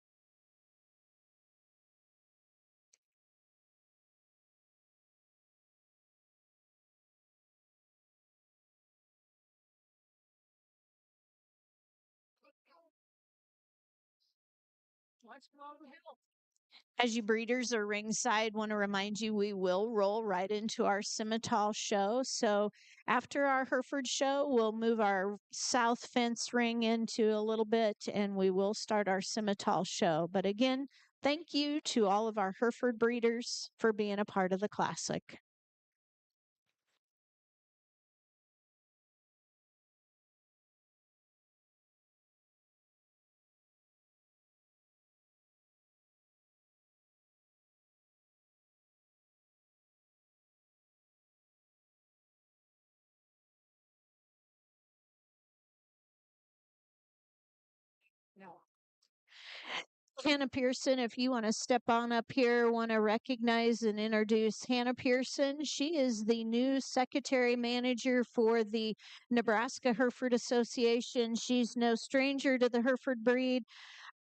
Let's go over the hill. As you breeders are ringside, want to remind you we will roll right into our Simmental show. So after our Hereford show, we'll move our south fence ring into a little bit and we will start our Simmental show. But again, thank you to all of our Hereford breeders for being a part of the classic. No. Hannah Pearson, if you want to step on up here, want to recognize and introduce Hannah Pearson. She is the new secretary manager for the Nebraska Hereford Association. She's no stranger to the Hereford breed.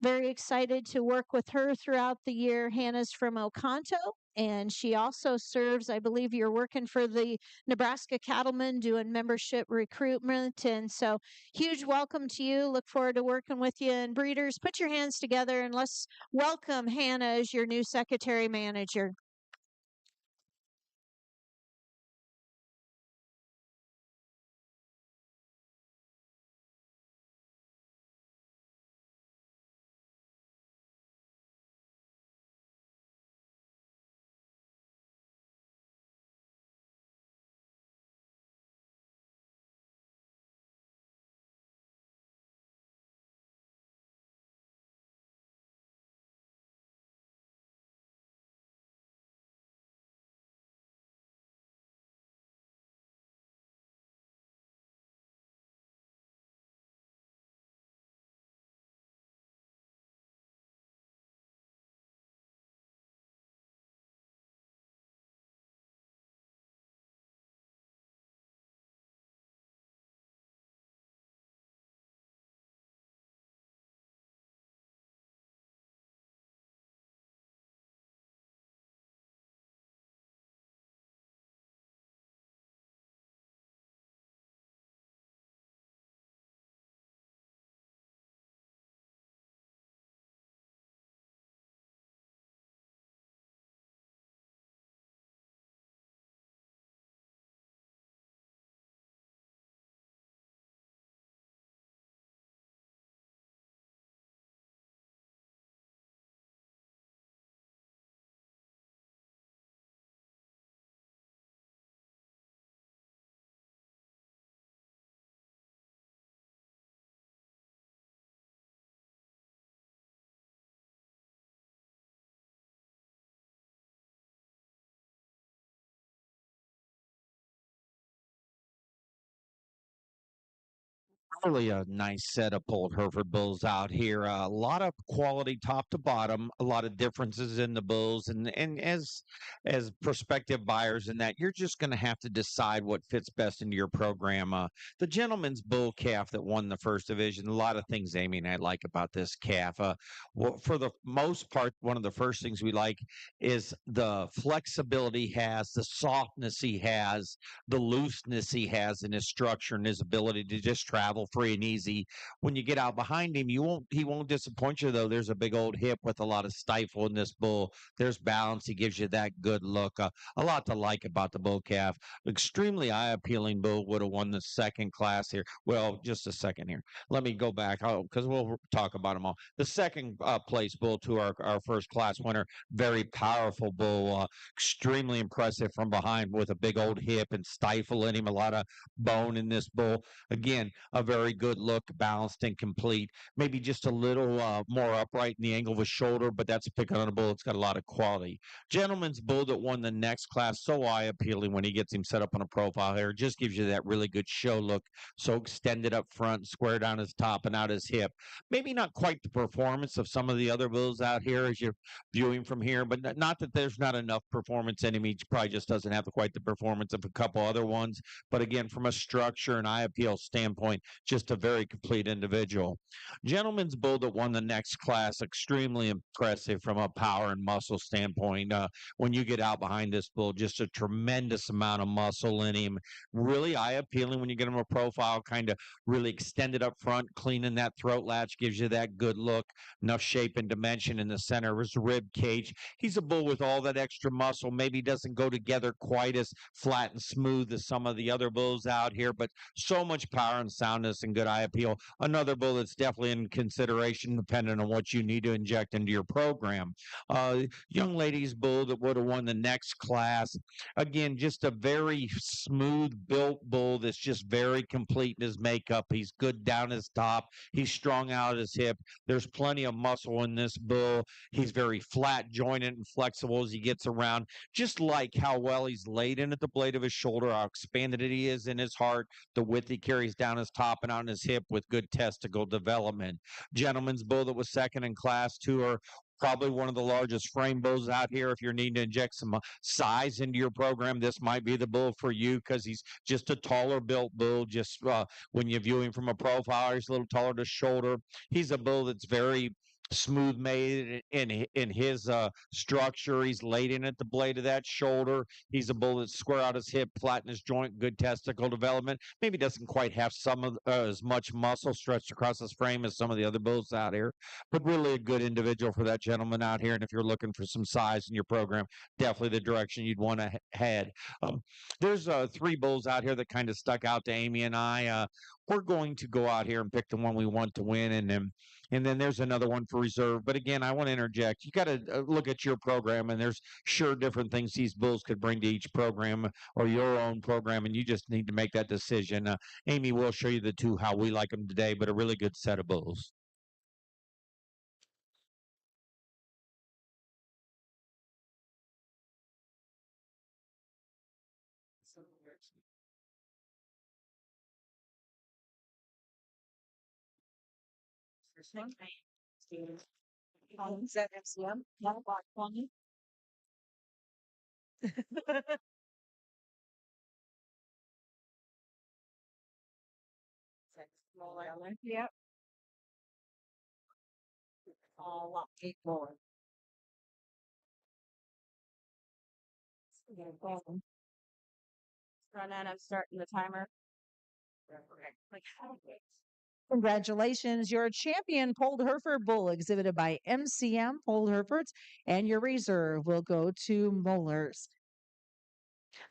Very excited to work with her throughout the year. Hannah's from Oconto, and she also serves, I believe you're working for the Nebraska Cattlemen doing membership recruitment. And so, huge welcome to you. Look forward to working with you. And breeders, put your hands together and let's welcome Hannah as your new secretary manager. Really a nice set of pulled Hereford bulls out here. A lot of quality top to bottom, a lot of differences in the bulls, and as prospective buyers in that, you're just going to have to decide what fits best into your program. The gentleman's bull calf that won the first division, a lot of things, Amy, and I like about this calf. Well, for the most part, one of the first things we like is the flexibility he has, the softness he has, the looseness he has in his structure and his ability to just travel free and easy. When you get out behind him, he won't disappoint you though. There's a big old hip with a lot of stifle in this bull. There's balance. He gives you that good look. A lot to like about the bull calf. Extremely eye appealing bull. Would have won the second class here. Well, just a second here. Let me go back because we'll talk about them all. The second place bull to our first class winner. Very powerful bull. Extremely impressive from behind with a big old hip and stifle in him. A lot of bone in this bull. Again, a very good look, balanced and complete. Maybe just a little more upright in the angle of his shoulder, but that's a pick on a bull. It's got a lot of quality. Gentleman's bull that won the next class, so eye appealing when he gets him set up on a profile here. Just gives you that really good show look. So extended up front, square down his top and out his hip. Maybe not quite the performance of some of the other bulls out here as you're viewing from here, but not that there's not enough performance in him. He probably just doesn't have quite the performance of a couple other ones. But again, from a structure and eye appeal standpoint, just a very complete individual. Gentleman's bull that won the next class, extremely impressive from a power and muscle standpoint. When you get out behind this bull, just a tremendous amount of muscle in him. Really eye appealing when you get him a profile, kind of really extended up front, cleaning that throat latch, gives you that good look. Enough shape and dimension in the center of his rib cage. He's a bull with all that extra muscle. Maybe doesn't go together quite as flat and smooth as some of the other bulls out here, but so much power and soundness and good eye appeal. Another bull that's definitely in consideration depending on what you need to inject into your program. Young lady's bull that would have won the next class. Again, just a very smooth built bull that's just very complete in his makeup. He's good down his top. He's strong out his hip. There's plenty of muscle in this bull. He's very flat jointed and flexible as he gets around. Just like how well he's laid in at the blade of his shoulder, how expanded he is in his heart, the width he carries down his top and on his hip with good testicle development. Gentleman's bull that was second in class two are probably one of the largest frame bulls out here. If you're needing to inject some size into your program, this might be the bull for you because he's just a taller built bull. Just when you view him from a profile, he's a little taller to shoulder. He's a bull that's very smooth made in his structure. He's laid in at the blade of that shoulder. He's a bull that's square out his hip, flatten his joint, good testicle development. Maybe doesn't quite have some of as much muscle stretched across his frame as some of the other bulls out here, but really a good individual for that gentleman out here. And if you're looking for some size in your program, definitely the direction you'd want to head. There's three bulls out here that kind of stuck out to Amy and I. We're going to go out here and pick the one we want to win, and then there's another one for reserve. But again, I want to interject. You got to look at your program, and there's sure different things these bulls could bring to each program or your own program, and you just need to make that decision. Amy will show you the two how we like them today, but a really good set of bulls. Is that MCM? Not black one. Yep. All up people. Run in, I'm starting the timer. Congratulations, your champion Polled Hereford bull exhibited by MCM Polled Herefords, and your reserve will go to Moeller's.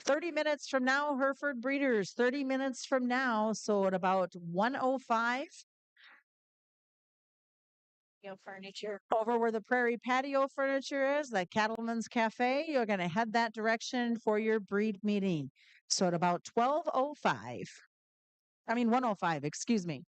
30 minutes from now, Hereford breeders, 30 minutes from now. So at about 1:05, Furniture. over where the Prairie Patio Furniture is, the Cattlemen's Cafe, you're going to head that direction for your breed meeting. So at about 12:05, 1:05, excuse me.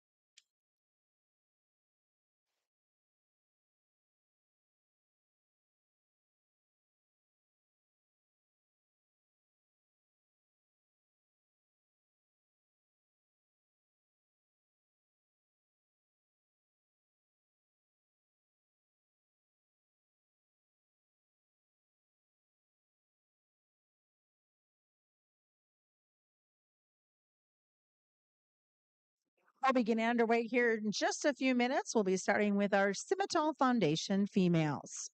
I'll be getting underway here in just a few minutes. We'll be starting with our Simmental Foundation females.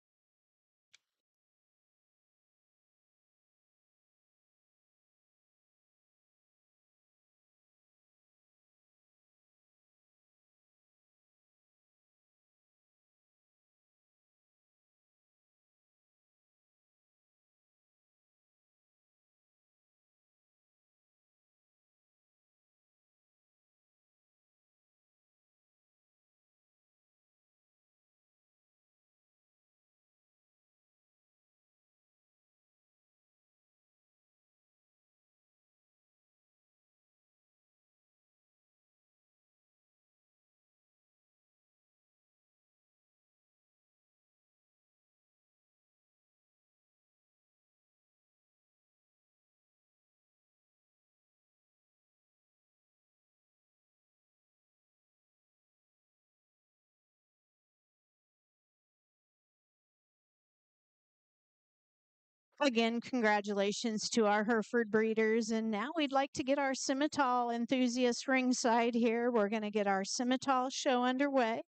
Again, congratulations to our Hereford breeders. And now we'd like to get our Simmental enthusiasts ringside here. We're going to get our Simmental show underway.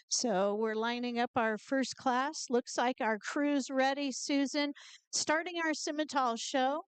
So we're lining up our first class. Looks like our crew's ready, Susan. Starting our Simmental show.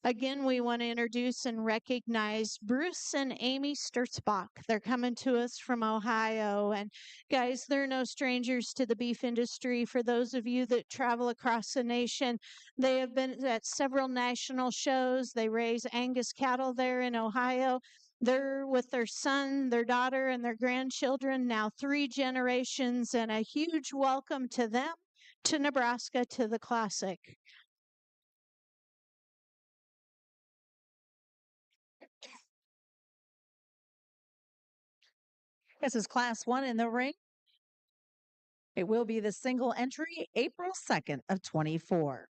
Again, we want to introduce and recognize Bruce and Amy Sturzbach. They're coming to us from Ohio. And guys, they're no strangers to the beef industry. For those of you that travel across the nation, they have been at several national shows. They raise Angus cattle there in Ohio. They're with their son, their daughter, and their grandchildren, now 3 generations, and a huge welcome to them to Nebraska to the Classic. This is Class 1 in the ring. It will be the single entry April 2nd of 24.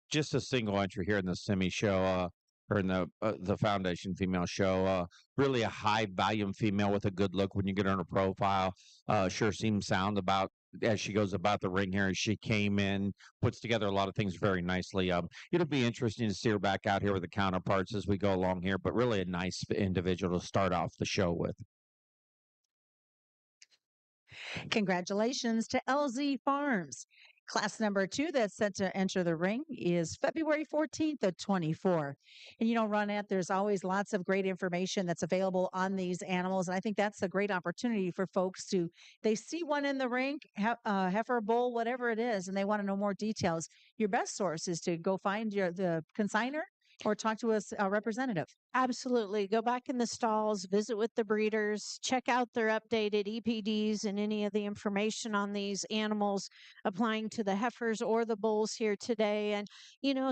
Just a single entry here in the semi show, or in the foundation female show. Really a high volume female with a good look when you get on her profile. Sure seems sound about as she goes about the ring here. As she came in, puts together a lot of things very nicely. It'll be interesting to see her back out here with the counterparts as we go along here. But really a nice individual to start off the show with. Congratulations to LZ Farms. Class number 2 that's set to enter the ring is February 14th of 24. And Ronette, there's always lots of great information that's available on these animals. And I think that's a great opportunity for folks to, they see one in the ring, heifer, bull, whatever it is, and they want to know more details. Your best source is to go find the consigner or talk to a representative. Absolutely. Go back in the stalls, visit with the breeders, check out their updated EPDs and any of the information on these animals applying to the heifers or the bulls here today. And,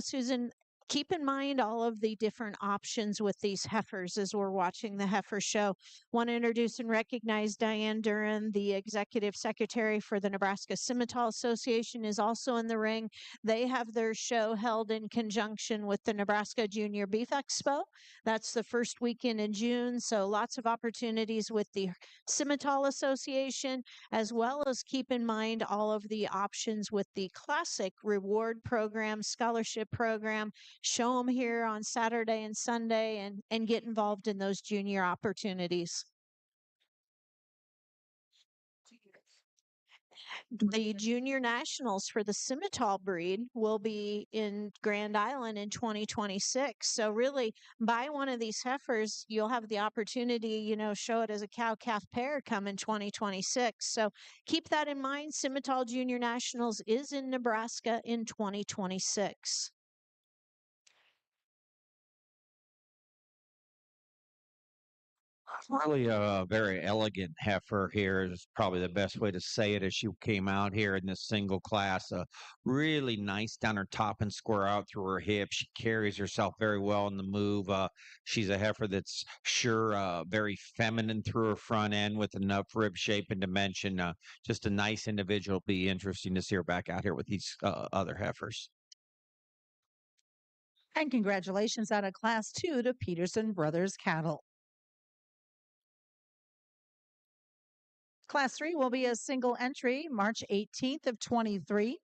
Susan, keep in mind all of the different options with these heifers as we're watching the heifer show. Want to introduce and recognize Diane Duran, the executive secretary for the Nebraska Simmental Association, is also in the ring. They have their show held in conjunction with the Nebraska Junior Beef Expo. That's the first weekend in June. So lots of opportunities with the Simmental Association, as well as keep in mind all of the options with the Classic Reward Program, Scholarship Program. Show them here on Saturday and Sunday and get involved in those junior opportunities. The junior nationals for the Simmental breed will be in Grand Island in 2026. So really, buy one of these heifers, you'll have the opportunity, show it as a cow-calf pair come in 2026. So keep that in mind. Simmental Junior Nationals is in Nebraska in 2026. Really a very elegant heifer here is probably the best way to say it as she came out here in this single class. Really nice down her top and square out through her hips. She carries herself very well in the move. She's a heifer that's sure very feminine through her front end with enough rib shape and dimension. Just a nice individual. Be interesting to see her back out here with these other heifers. And congratulations out of Class 2 to Peterson Brothers Cattle. Class 3 will be a single entry March 18th of 23.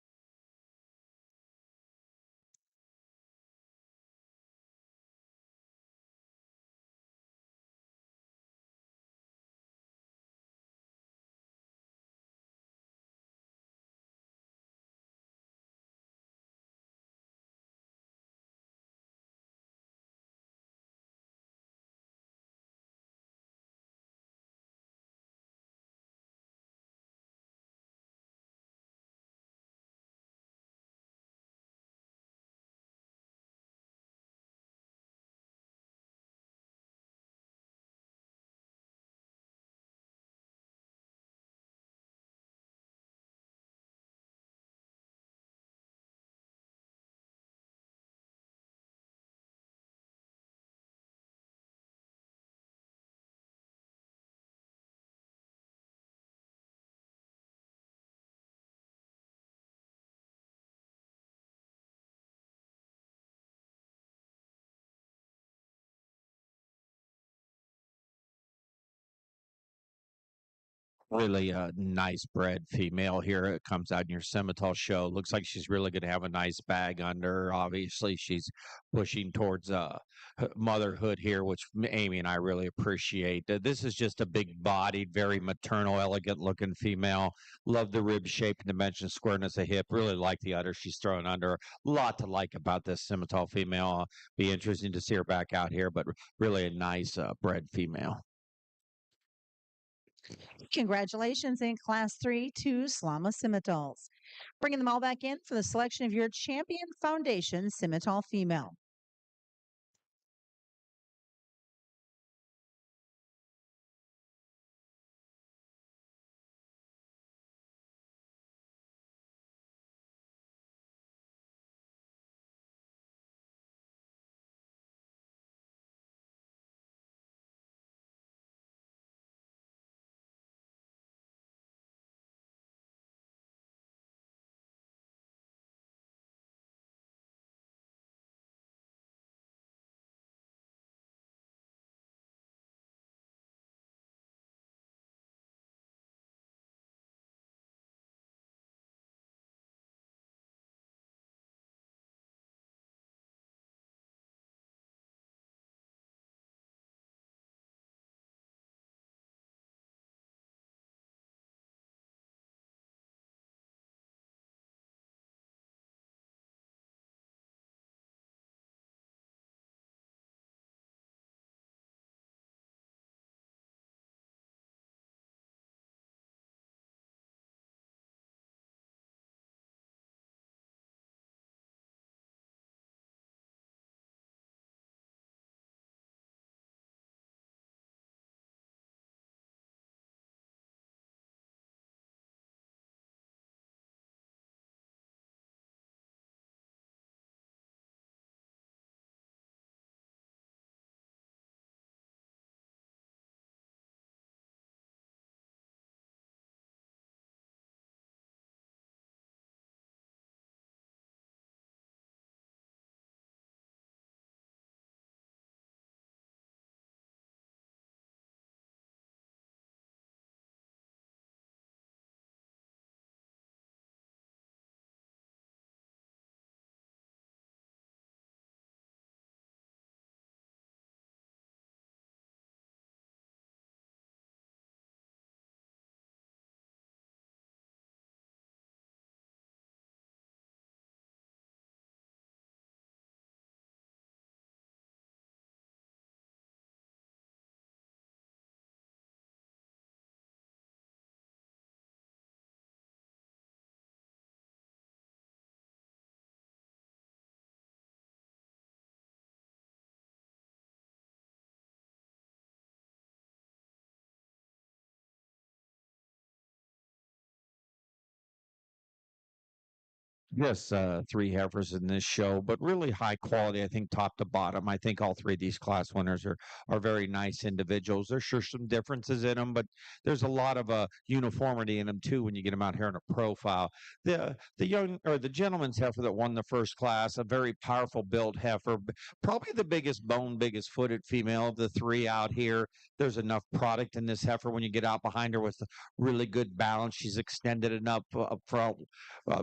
Really a nice bred female here. It comes out in your Simmental show. Looks like she's really going to have a nice bag under her. Obviously, she's pushing towards motherhood here, which Amy and I really appreciate. This is just a big bodied, very maternal, elegant looking female. Love the rib shape and dimension, squareness of hip. Really like the udder she's throwing under. A lot to like about this Simmental female. Be interesting to see her back out here, but really a nice bred female. Congratulations in Class 3 to Slama Simmentals. Bringing them all back in for the selection of your Champion Foundation Simmental female. Yes, three heifers in this show, but really high quality, I think, top to bottom. I think all three of these class winners are very nice individuals. There's sure some differences in them, but there's a lot of uniformity in them too when you get them out here in a profile. The young or the gentleman's heifer that won the first class, a very powerful built heifer, probably the biggest bone, biggest footed female of the three out here. There's enough product in this heifer when you get out behind her with really good balance. She's extended enough up front,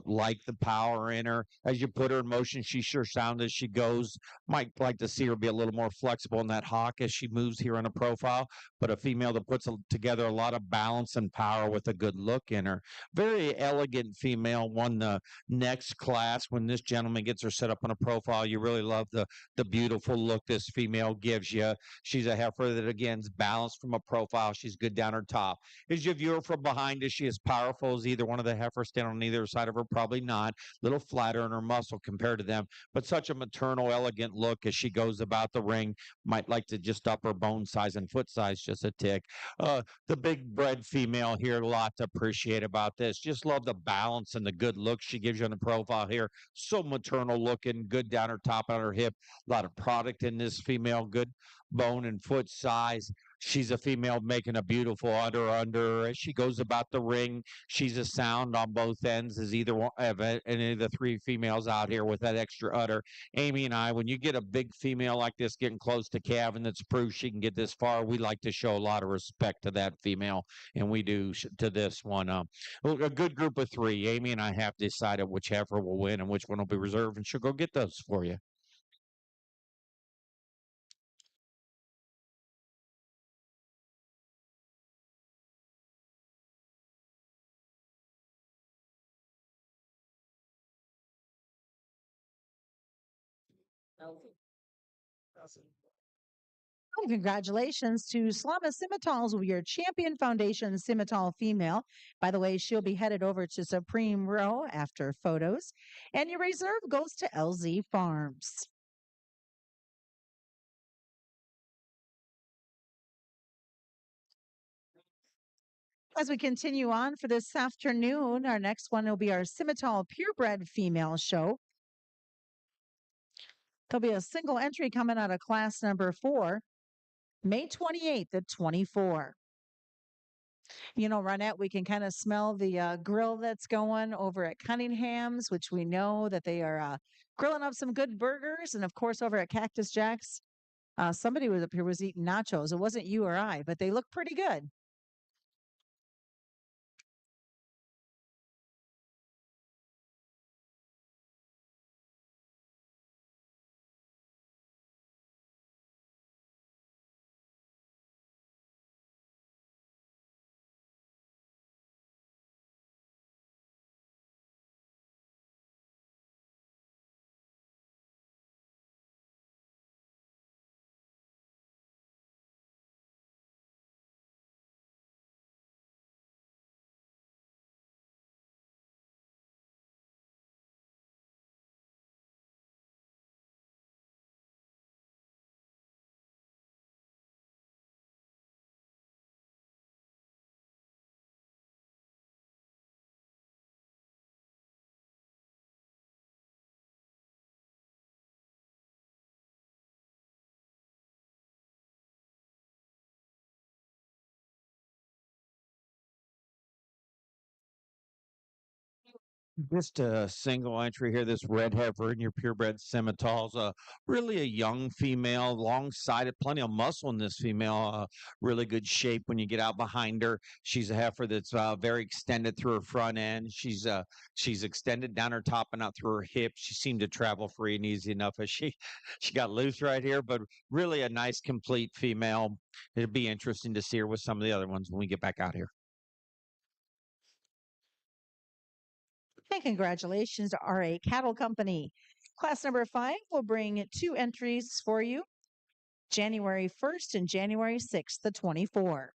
like the power in her. As you put her in motion, she sure sounds as she goes. Might like to see her be a little more flexible in that hock as she moves here on a profile, but a female that puts together a lot of balance and power with a good look in her. Very elegant female, won the next class. When this gentleman gets her set up on a profile, you really love the beautiful look this female gives you. She's a heifer that again is balanced from a profile. She's good down her top. As you view her from behind, is she as powerful as either one of the heifers standing on either side of her? Probably not. A little flatter in her muscle compared to them, but such a maternal, elegant look as she goes about the ring. Might like to just up her bone size and foot size just a tick. The big bred female here, a lot to appreciate about this. Just love the balance and the good look she gives you on the profile here. So maternal looking, good down her top, on her hip. A lot of product in this female, good bone and foot size. She's a female making a beautiful udder under her as she goes about the ring. She's a sound on both ends as either one of any of the three females out here with that extra udder. Amy and I, when you get a big female like this getting close to calving that's proof she can get this far, we like to show a lot of respect to that female, and we do to this one. A good group of three. Amy and I have decided which heifer will win and which one will be reserved, and she'll go get those for you. Well, congratulations to Slama Simmentals, your champion foundation Simmental female. By the way, she'll be headed over to Supreme Row after photos. And your reserve goes to LZ Farms. As we continue on for this afternoon, our next one will be our Simmental Purebred Female Show. There'll be a single entry coming out of class number 4, May 28th at 24. You know, Ronette, we can kind of smell the grill that's going over at Cunningham's, which we know that they are grilling up some good burgers. And of course, over at Cactus Jack's, somebody was up here was eating nachos. It wasn't you or I, but they look pretty good. Just a single entry here. This red heifer in your purebred Simmental's really a young female, long-sided, plenty of muscle in this female. Really good shape when you get out behind her. She's a heifer that's very extended through her front end. She's extended down her top and out through her hips. She seemed to travel free and easy enough as she got loose right here, but really a nice, complete female. It'll be interesting to see her with some of the other ones when we get back out here. And congratulations to RA Cattle Company. Class number 5 will bring 2 entries for you, January 1st and January 6th, the 24.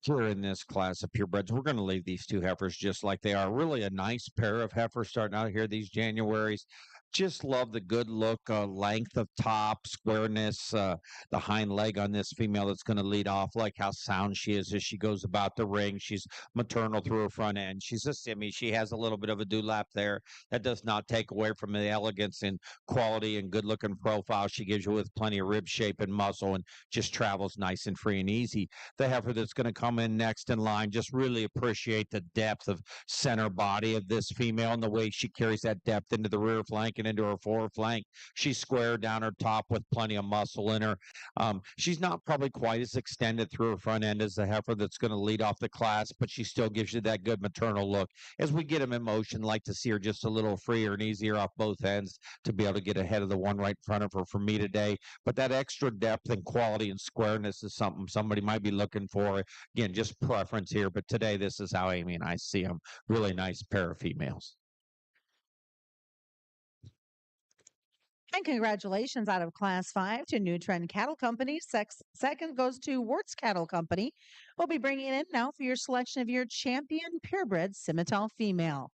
here in this class of purebreds, we're going to leave these two heifers just like they are. Really a nice pair of heifers starting out here these Januaries. Just love the good look, length of top, squareness, the hind leg on this female that's going to lead off, like how sound she is as she goes about the ring. She's maternal through her front end. She's a simi. She has a little bit of a dewlap there. That does not take away from the elegance and quality and good looking profile she gives you with plenty of rib shape and muscle, and just travels nice and free and easy. The heifer that's going to come in next in line, just really appreciate the depth of center body of this female and the way she carries that depth into the rear flank and into her forward flank. She's square down her top with plenty of muscle in her. She's not probably quite as extended through her front end as the heifer that's going to lead off the class, but she still gives you that good maternal look. As we get them in motion, like to see her just a little freer and easier off both ends to be able to get ahead of the one right in front of her for me today. But that extra depth and quality and squareness is something somebody might be looking for. Again, just preference here, but today this is how Amy and I see them. Really nice pair of females. And congratulations out of Class 5 to New Trend Cattle Company. Second goes to Wirtz Cattle Company. We'll be bringing in now for your selection of your champion purebred Simmental female.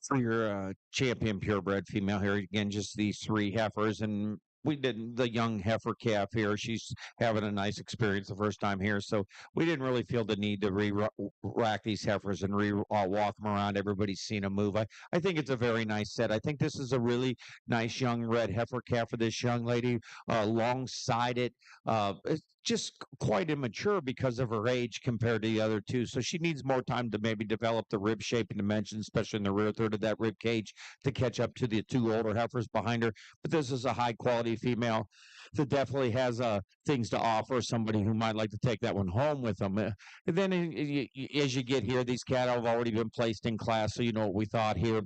For your champion purebred female here, again, just these three heifers. And we didn't, the young heifer calf here, she's having a nice experience the first time here. So we didn't really feel the need to rack these heifers and walk them around. Everybody's seen them move. I think it's a very nice set. I think this is a really nice young red heifer calf for this young lady. Alongside it, it's just quite immature because of her age compared to the other two. So she needs more time to maybe develop the rib shape and dimensions, especially in the rear third of that rib cage, to catch up to the two older heifers behind her. But this is a high quality female that definitely has things to offer somebody who might like to take that one home with them. And then as you get here, these cattle have already been placed in class, so you know what we thought here.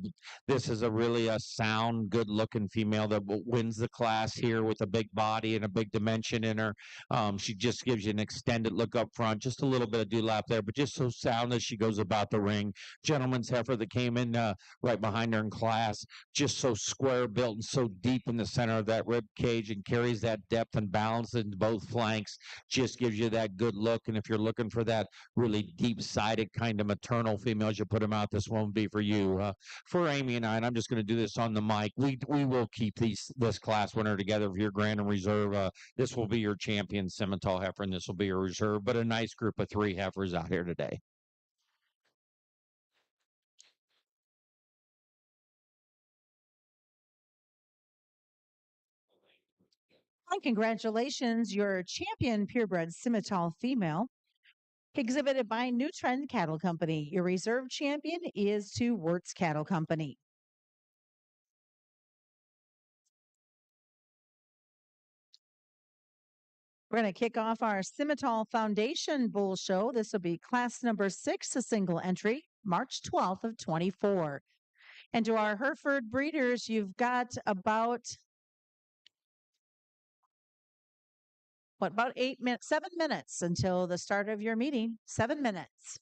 This is a really a sound, good looking female that wins the class here with a big body and a big dimension in her. She just gives you an extended look up front, just a little bit of dewlap there, but just so sound as she goes about the ring. Gentleman's heifer that came in right behind her in class, just so square built and so deep in the center of that rib cage, and carries that depth and balance in both flanks. Just gives you that good look. And if you're looking for that really deep-sided kind of maternal females, you put them out, this one would be for you. For Amy and I, and I'm just going to do this on the mic, we will keep this class winner together for your grand and reserve. This will be your champion Simmental heifer, and this will be your reserve, but a nice group of three heifers out here today. And congratulations, your champion purebred Simmental female, exhibited by New Trend Cattle Company. Your reserve champion is to Wirtz Cattle Company. We're going to kick off our Simmental Foundation Bull Show. This will be class number 6, a single entry, March 12th of 24. And to our Hereford breeders, you've got about 7 minutes until the start of your meeting. 7 minutes.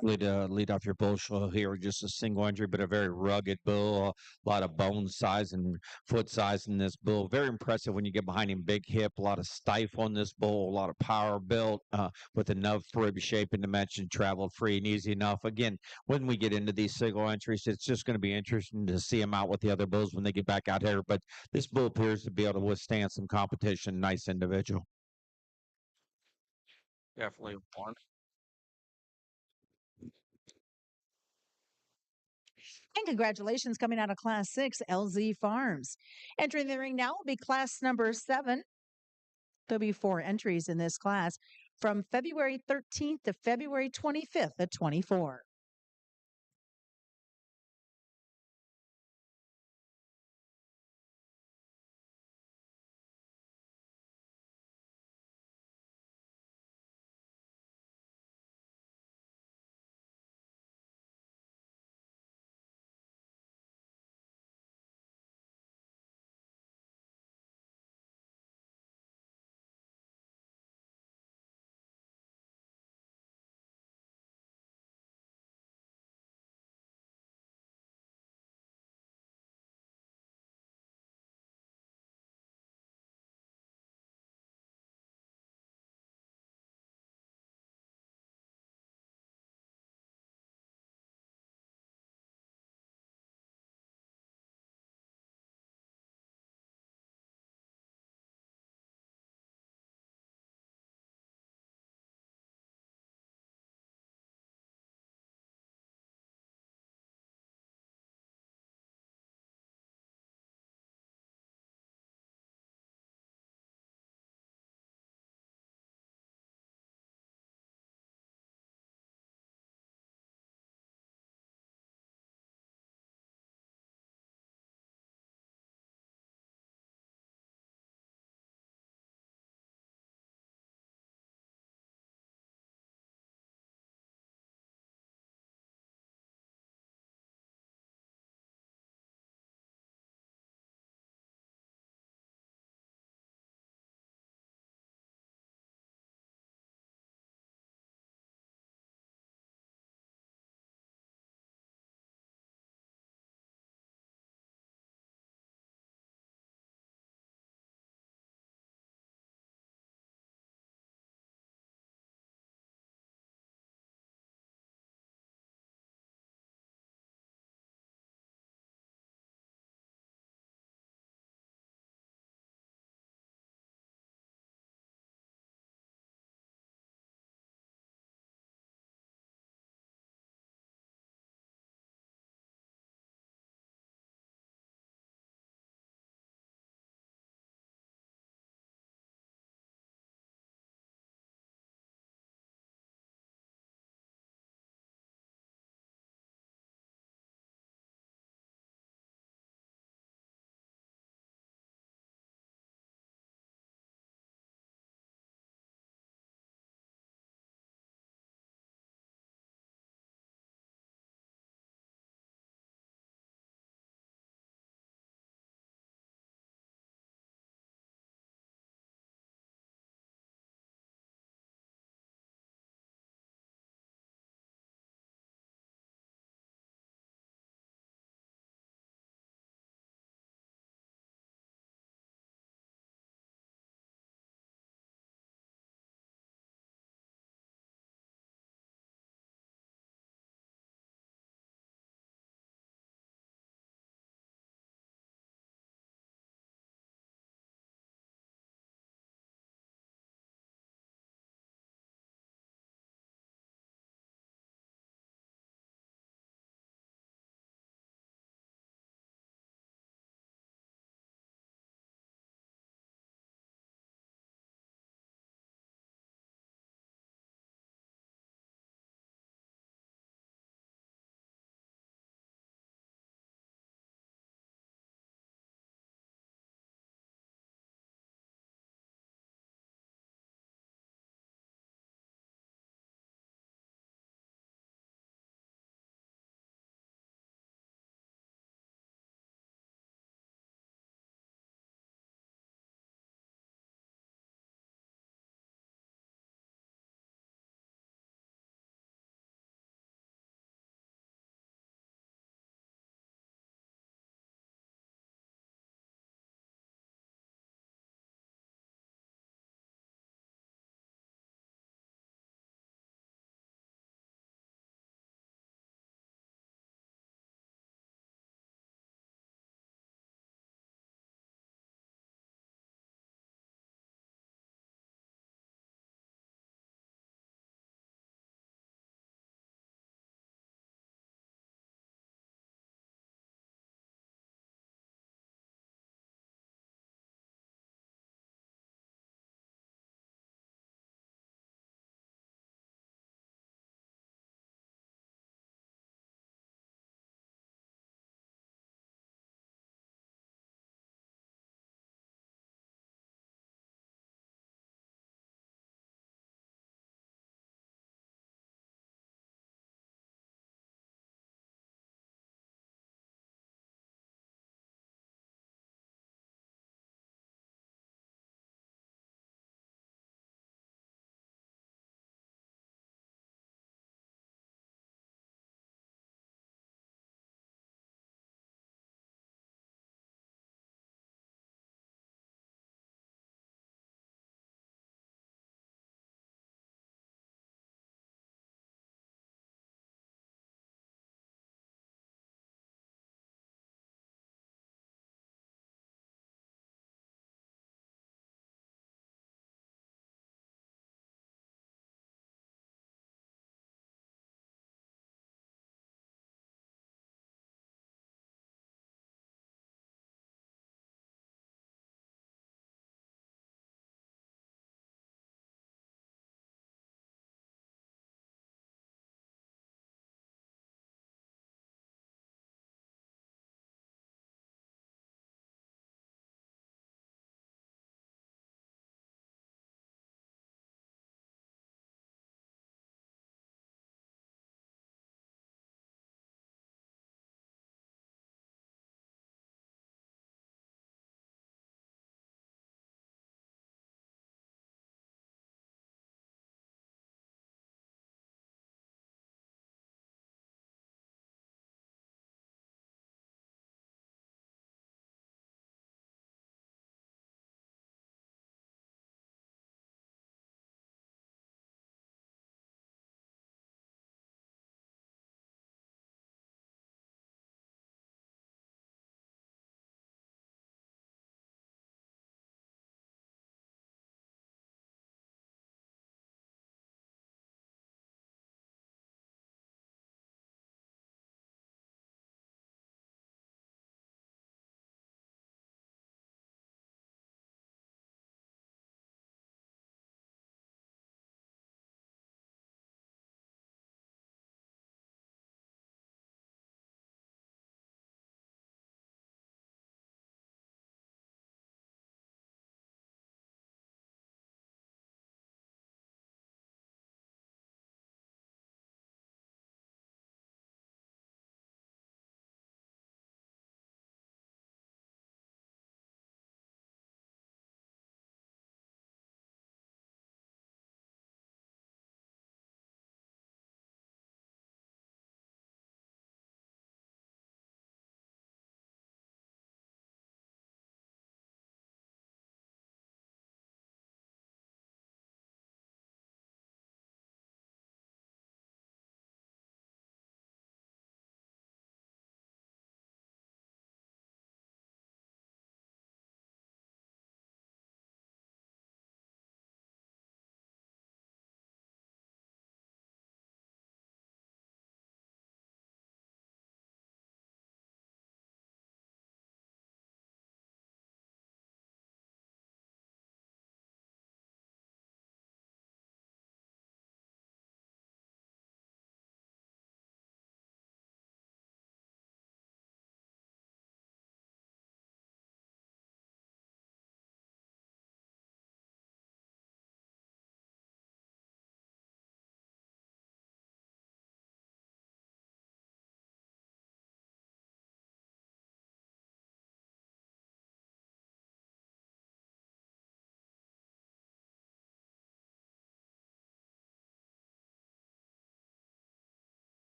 Lead off your bull show here, just a single entry, but a very rugged bull. A lot of bone size and foot size in this bull. Very impressive when you get behind him. Big hip, a lot of stifle in this bull, a lot of power built with enough rib shape and dimension, traveled free and easy enough. Again, when we get into these single entries, it's just going to be interesting to see him out with the other bulls when they get back out here. But this bull appears to be able to withstand some competition. Nice individual. Definitely one. And congratulations coming out of Class 6, LZ Farms. Entering the ring now will be class number 7. There'll be 4 entries in this class from February 13th to February 25th of 24.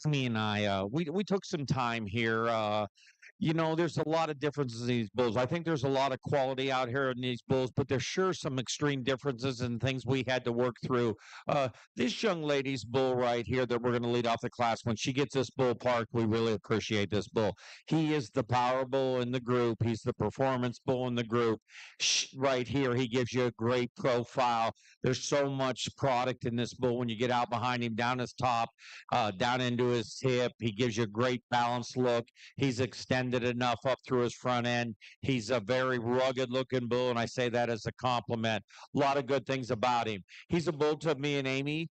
Me and I, we took some time here. There's a lot of differences in these bulls. I think there's a lot of quality out here in these bulls, but there's sure some extreme differences and things we had to work through. This young lady's bull right here that we're going to lead off the class, when she gets this bull parked, we really appreciate this bull. He is the power bull in the group. He's the performance bull in the group. Right here, he gives you a great profile. There's so much product in this bull when you get out behind him, down his top, down into his hip. He gives you a great balanced look. He's extended enough up through his front end. He's a very rugged looking bull, and I say that as a compliment. A lot of good things about him. He's a bull to me and Amy.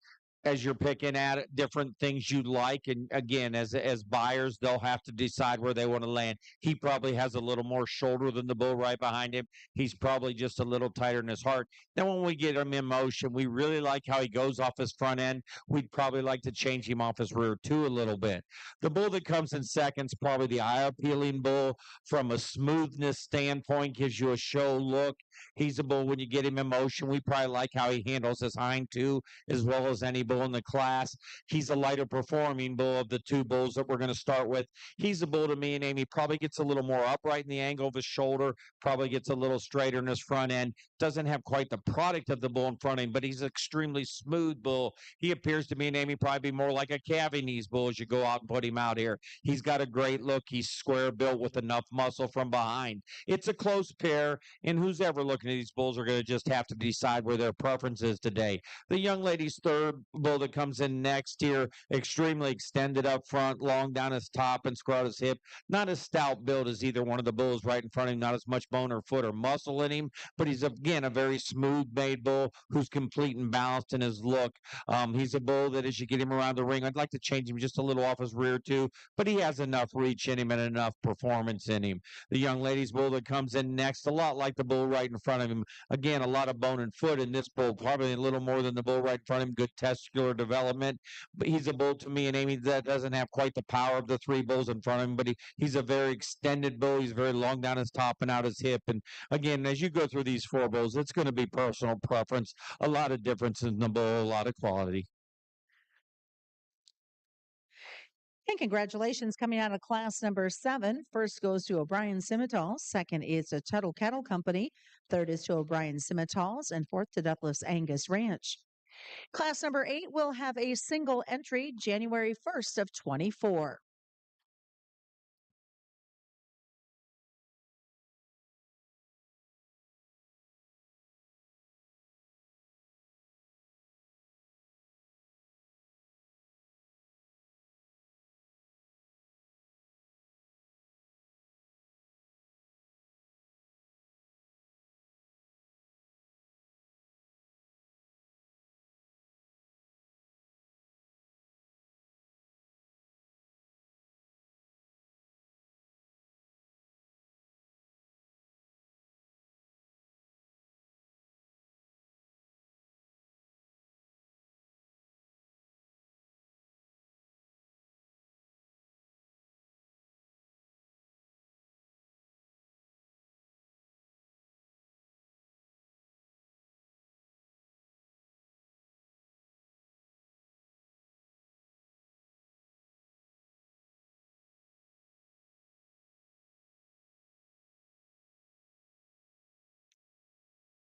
As you're picking at it, different things you like, and again, as buyers, they'll have to decide where they want to land. He probably has a little more shoulder than the bull right behind him. He's probably just a little tighter in his heart. Then when we get him in motion, we really like how he goes off his front end. We'd probably like to change him off his rear too a little bit. The bull that comes in second is probably the eye-appealing bull from a smoothness standpoint, gives you a show look. He's a bull when you get him in motion. We probably like how he handles his hind too, as well as any bull in the class. He's a lighter performing bull of the two bulls that we're going to start with. He's a bull to me and Amy, probably gets a little more upright in the angle of his shoulder, probably gets a little straighter in his front end. Doesn't have quite the product of the bull in front of him, but he's an extremely smooth bull. He appears to me and Amy probably be more like a calving knees bull as you go out and put him out here. He's got a great look. He's square built with enough muscle from behind. It's a close pair, and who's ever looking at these bulls are going to just have to decide where their preference is today. The young lady's third bull that comes in next here, extremely extended up front, long down his top and square out his hip. Not as stout build as either one of the bulls right in front of him, not as much bone or foot or muscle in him, but he's again a very smooth made bull who's complete and balanced in his look. He's a bull that as you get him around the ring, I'd like to change him just a little off his rear too, but he has enough reach in him and enough performance in him. The young lady's bull that comes in next, a lot like the bull right in front of him. Again, a lot of bone and foot in this bull, probably a little more than the bull right in front of him. Good testicular development, but he's a bull to me and Amy that doesn't have quite the power of the three bulls in front of him, but he's a very extended bull. He's very long down his top and out his hip. And again, as you go through these four bulls, it's going to be personal preference. A lot of difference in the bull, a lot of quality. And congratulations coming out of class number 7. First goes to O'Brien Simmental. Second is to Tuttle Cattle Company. Third is to O'Brien Simmentals. And fourth to Douglas Angus Ranch. Class number 8 will have a single entry January 1st of 24.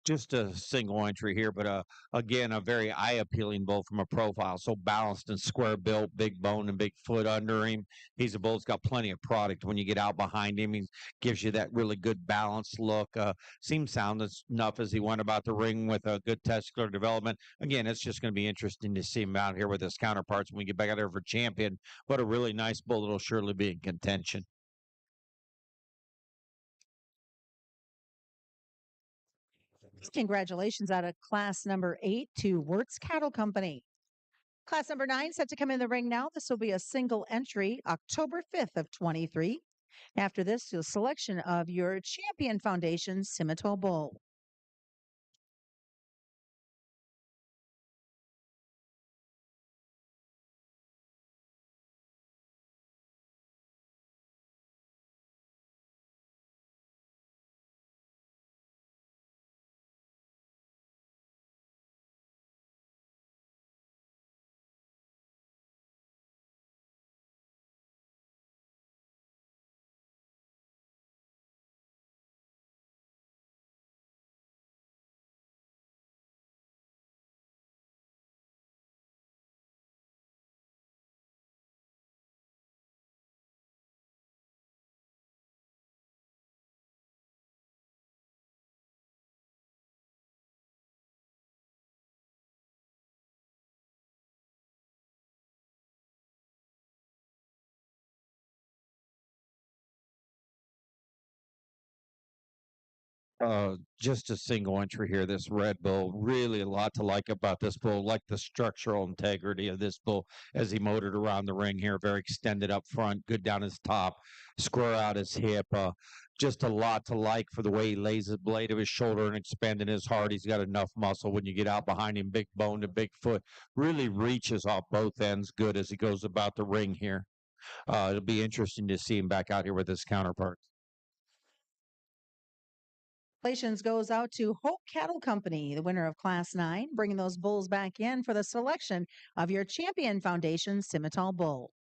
Just a single entry here, but again, a very eye appealing bull from a profile. So balanced and square built, big bone and big foot under him. He's a bull that's got plenty of product. When you get out behind him, he gives you that really good balanced look. Seems sound enough as he went about the ring with a good testicular development. Again, it's just going to be interesting to see him out here with his counterparts when we get back out there for champion. What a really nice bull that'll surely be in contention. Congratulations out of class number 8 to Wirtz Cattle Company. Class number 9 set to come in the ring now. This will be a single entry October 5th of 23. After this, the selection of your Champion Foundation Simmental Bull. just a single entry here. This red bull, really a lot to like about this bull. Like the structural integrity of this bull as he motored around the ring here, very extended up front, good down his top, square out his hip. Just a lot to like for the way he lays the blade of his shoulder and expanding his heart. He's got enough muscle when you get out behind him, big bone to big foot. Really reaches off both ends good as he goes about the ring here. It'll be interesting to see him back out here with his counterparts. Congratulations goes out to Hope Cattle Company, the winner of Class 9, bringing those bulls back in for the selection of your Champion Foundation Simmental Bull.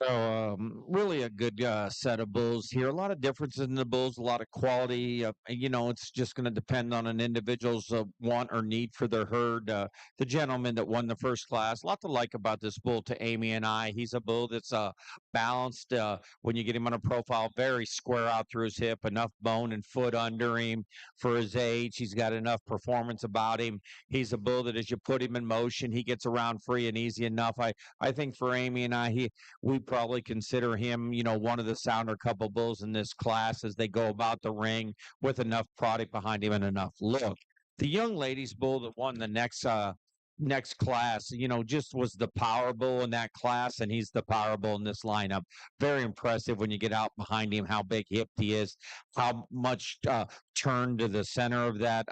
So, really a good set of bulls here. A lot of differences in the bulls, a lot of quality. It's just going to depend on an individual's want or need for their herd. The gentleman that won the first class, a lot to like about this bull to Amy and I. He's a bull that's balanced. When you get him on a profile, very square out through his hip, enough bone and foot under him for his age. He's got enough performance about him. He's a bull that as you put him in motion, he gets around free and easy enough. I think for Amy and I, we probably consider him, one of the sounder couple bulls in this class as they go about the ring with enough product behind him and enough look. The young ladies bull that won the next class, just was the power bull in that class, and he's the power bull in this lineup. Very impressive when you get out behind him, how big hipped he is, how much turn to the center of that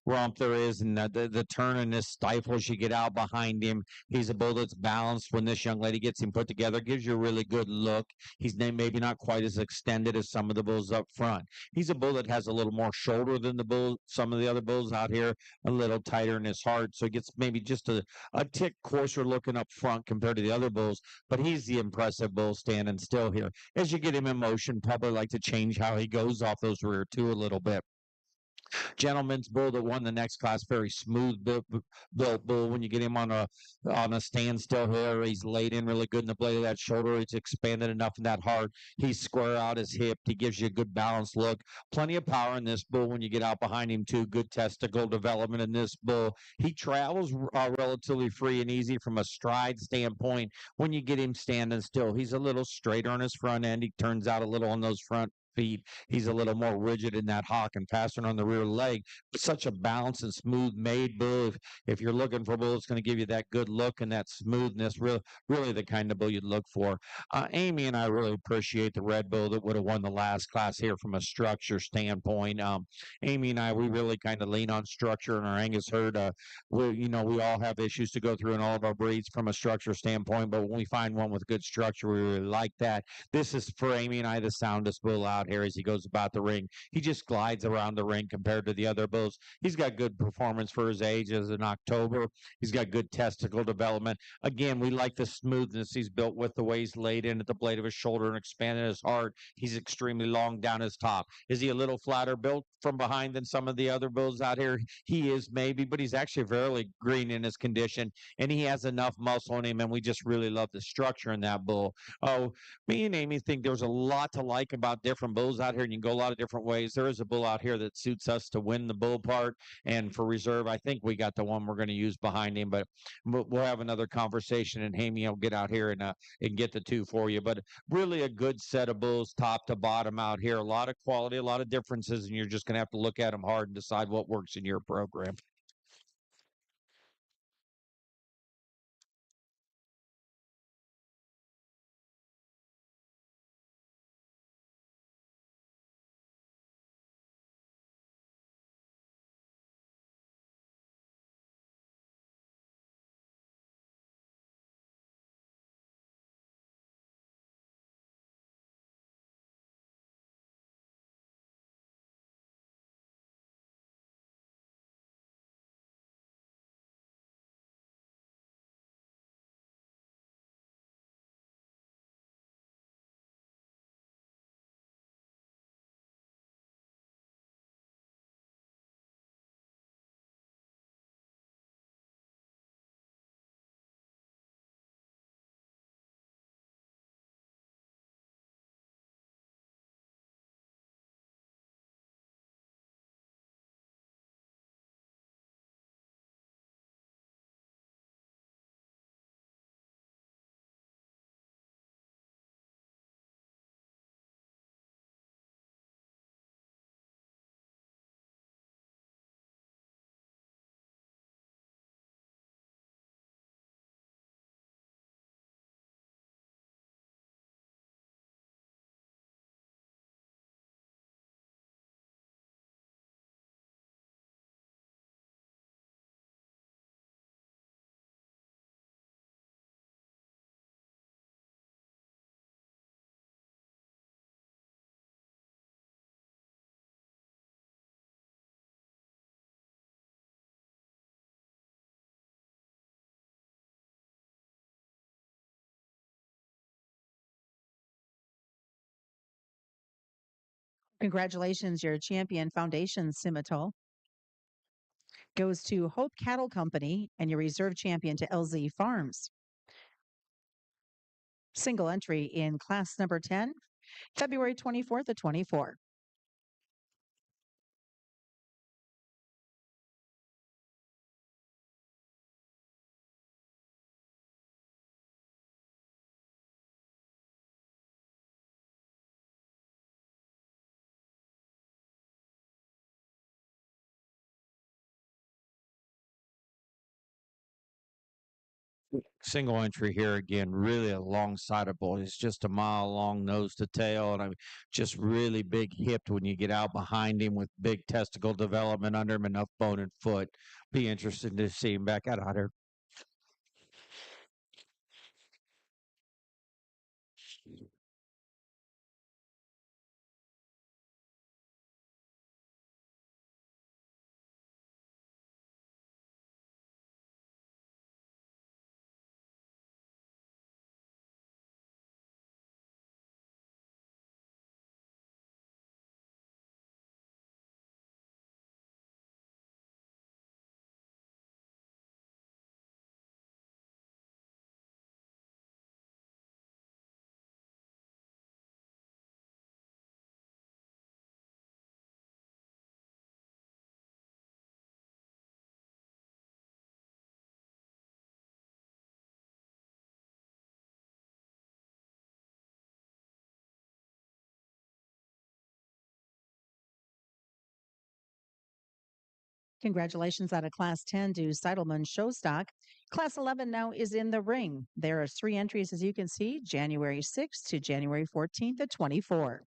rump there is, and the turn in this stifle as you get out behind him. He's a bull that's balanced. When this young lady gets him put together, gives you a really good look. He's maybe not quite as extended as some of the bulls up front. He's a bull that has a little more shoulder than some of the other bulls out here, a little tighter in his heart, so he gets maybe just a tick coarser looking up front compared to the other bulls, but he's the impressive bull standing still here. As you get him in motion, probably like to change how he goes off those rear two a little bit. Gentleman's bull that won the next class, very smooth built bull. When you get him on a standstill here, he's laid in really good in the blade of that shoulder. He's expanded enough in that heart. He's square out his hip. He gives you a good balanced look. Plenty of power in this bull when you get out behind him too. Good testicle development in this bull. He travels relatively free and easy from a stride standpoint. When you get him standing still, he's a little straighter on his front end. He turns out a little on those front feet. He's a little more rigid in that hock and faster on the rear leg. But such a balanced and smooth made bull. If you're looking for a bull, it's going to give you that good look and that smoothness. Really the kind of bull you'd look for. Amy and I really appreciate the red bull that would have won the last class here from a structure standpoint. Amy and I, we really kind of lean on structure in our Angus herd. We all have issues to go through in all of our breeds from a structure standpoint, but when we find one with good structure, we really like that. This is for Amy and I the soundest bull out here as he goes about the ring. He just glides around the ring compared to the other bulls. He's got good performance for his age as in October. He's got good testicle development. Again, we like the smoothness he's built with, the way he's laid in at the blade of his shoulder and expanded his heart. He's extremely long down his top. Is he a little flatter built from behind than some of the other bulls out here? He is maybe, but he's actually fairly green in his condition, and he has enough muscle in him, and we just really love the structure in that bull. Oh, me and Amy think there's a lot to like about different bulls out here, and you can go a lot of different ways. There is a bull out here that suits us to win the bull part, and for reserve, I think we got the one we're going to use behind him, but we'll have another conversation, and Amy will get out here and get the two for you. But really a good set of bulls top to bottom out here. A lot of quality, a lot of differences, and you're just going to have to look at them hard and decide what works in your program. Congratulations, your champion foundation Simmental goes to Hope Cattle Company and your reserve champion to LZ Farms. Single entry in class number 10, February 24th to 24. Single entry here again, really a long sided bull. It's just a mile long, nose to tail, and I'm just really big hipped when you get out behind him with big testicle development under him, enough bone and foot. Be interested to see him back out there. Congratulations out of Class 10 to Seidelman Showstock. Class 11 now is in the ring. There are 3 entries, as you can see, January 6th to January 14th at 24.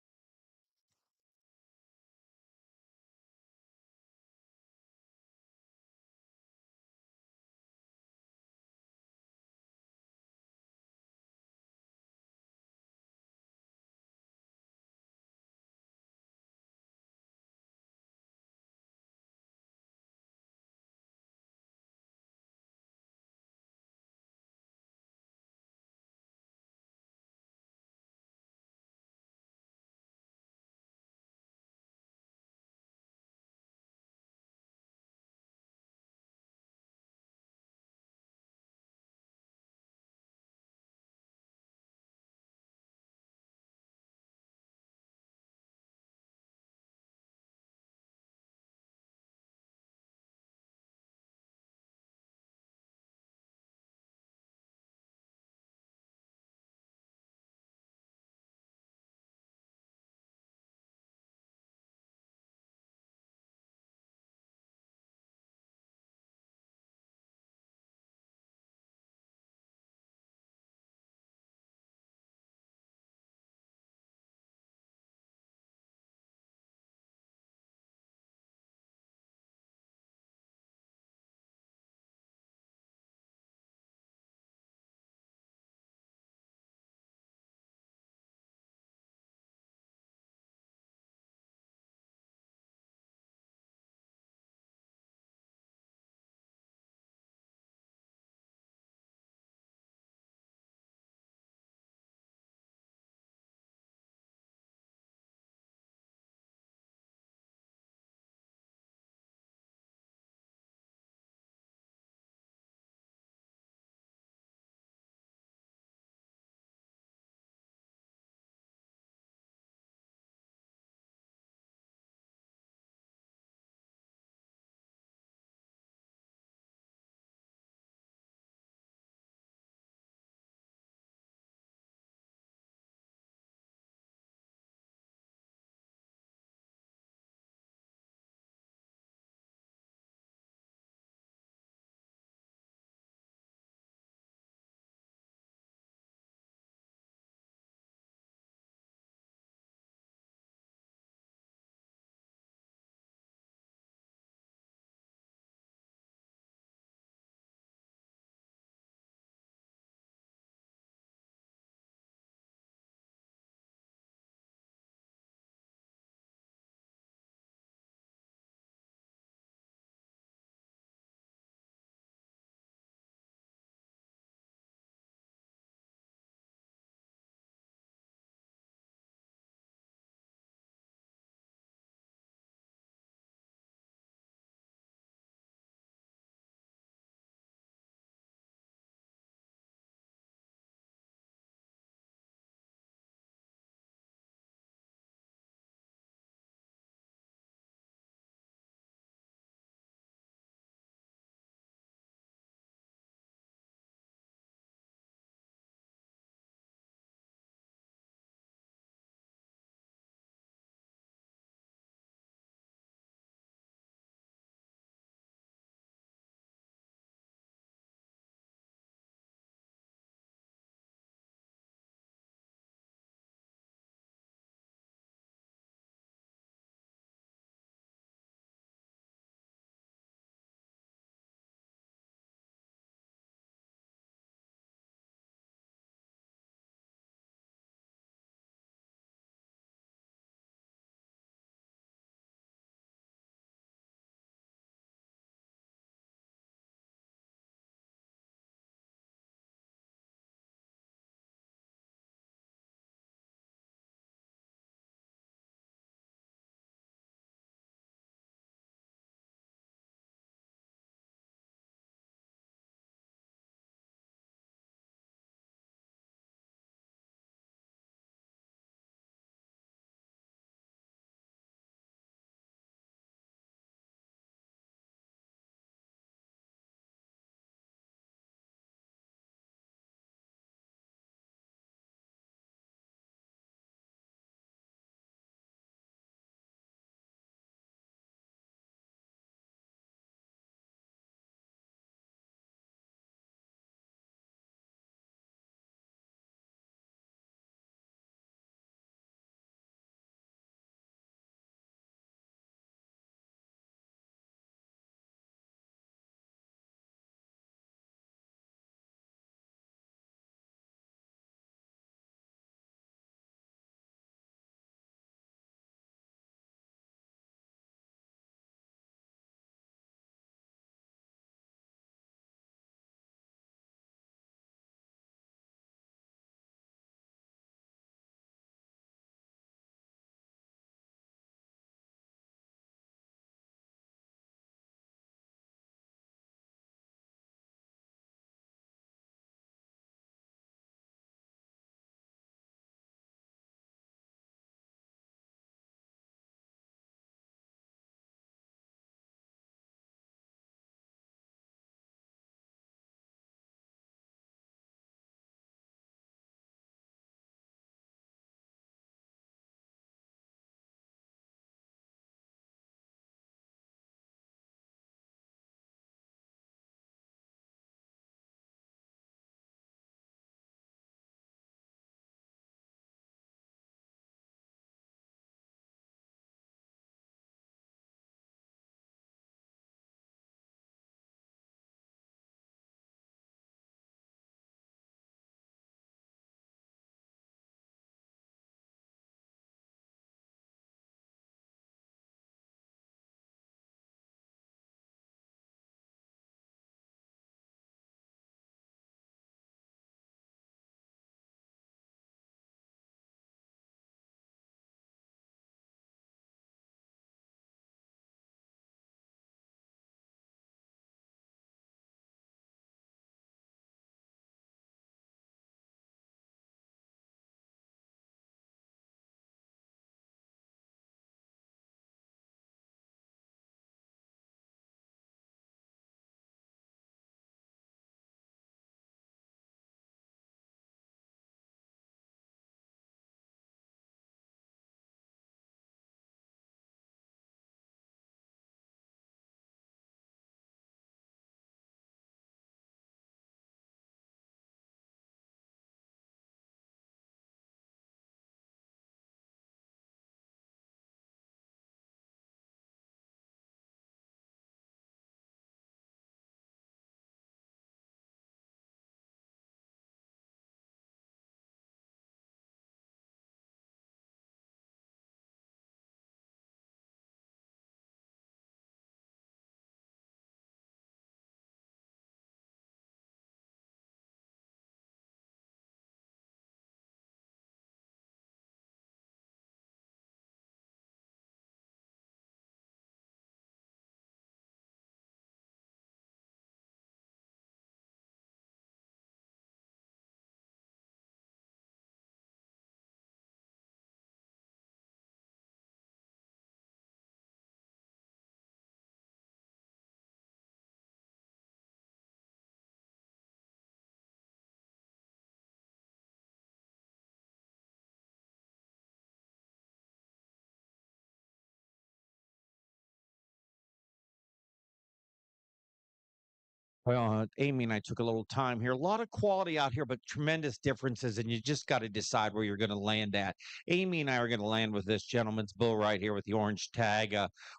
Well, Amy and I took a little time here. A lot of quality out here, but tremendous differences, and you just got to decide where you're going to land at. Amy and I are going to land with this gentleman's bull right here with the orange tag.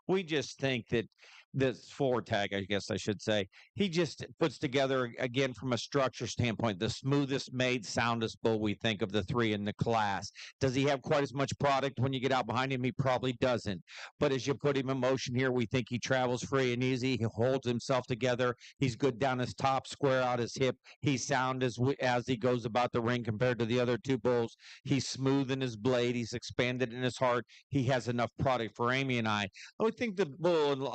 We just think that this forward tag, I guess I should say, he just puts together, again, from a structure standpoint, the smoothest made, soundest bull we think of the three in the class. Does he have quite as much product when you get out behind him? He probably doesn't. But as you put him in motion here, we think he travels free and easy. He holds himself together. He's good down his top, square out his hip. He's sound as he goes about the ring compared to the other two bulls. He's smooth in his blade. He's expanded in his heart. He has enough product for Amy and I. I would think the bull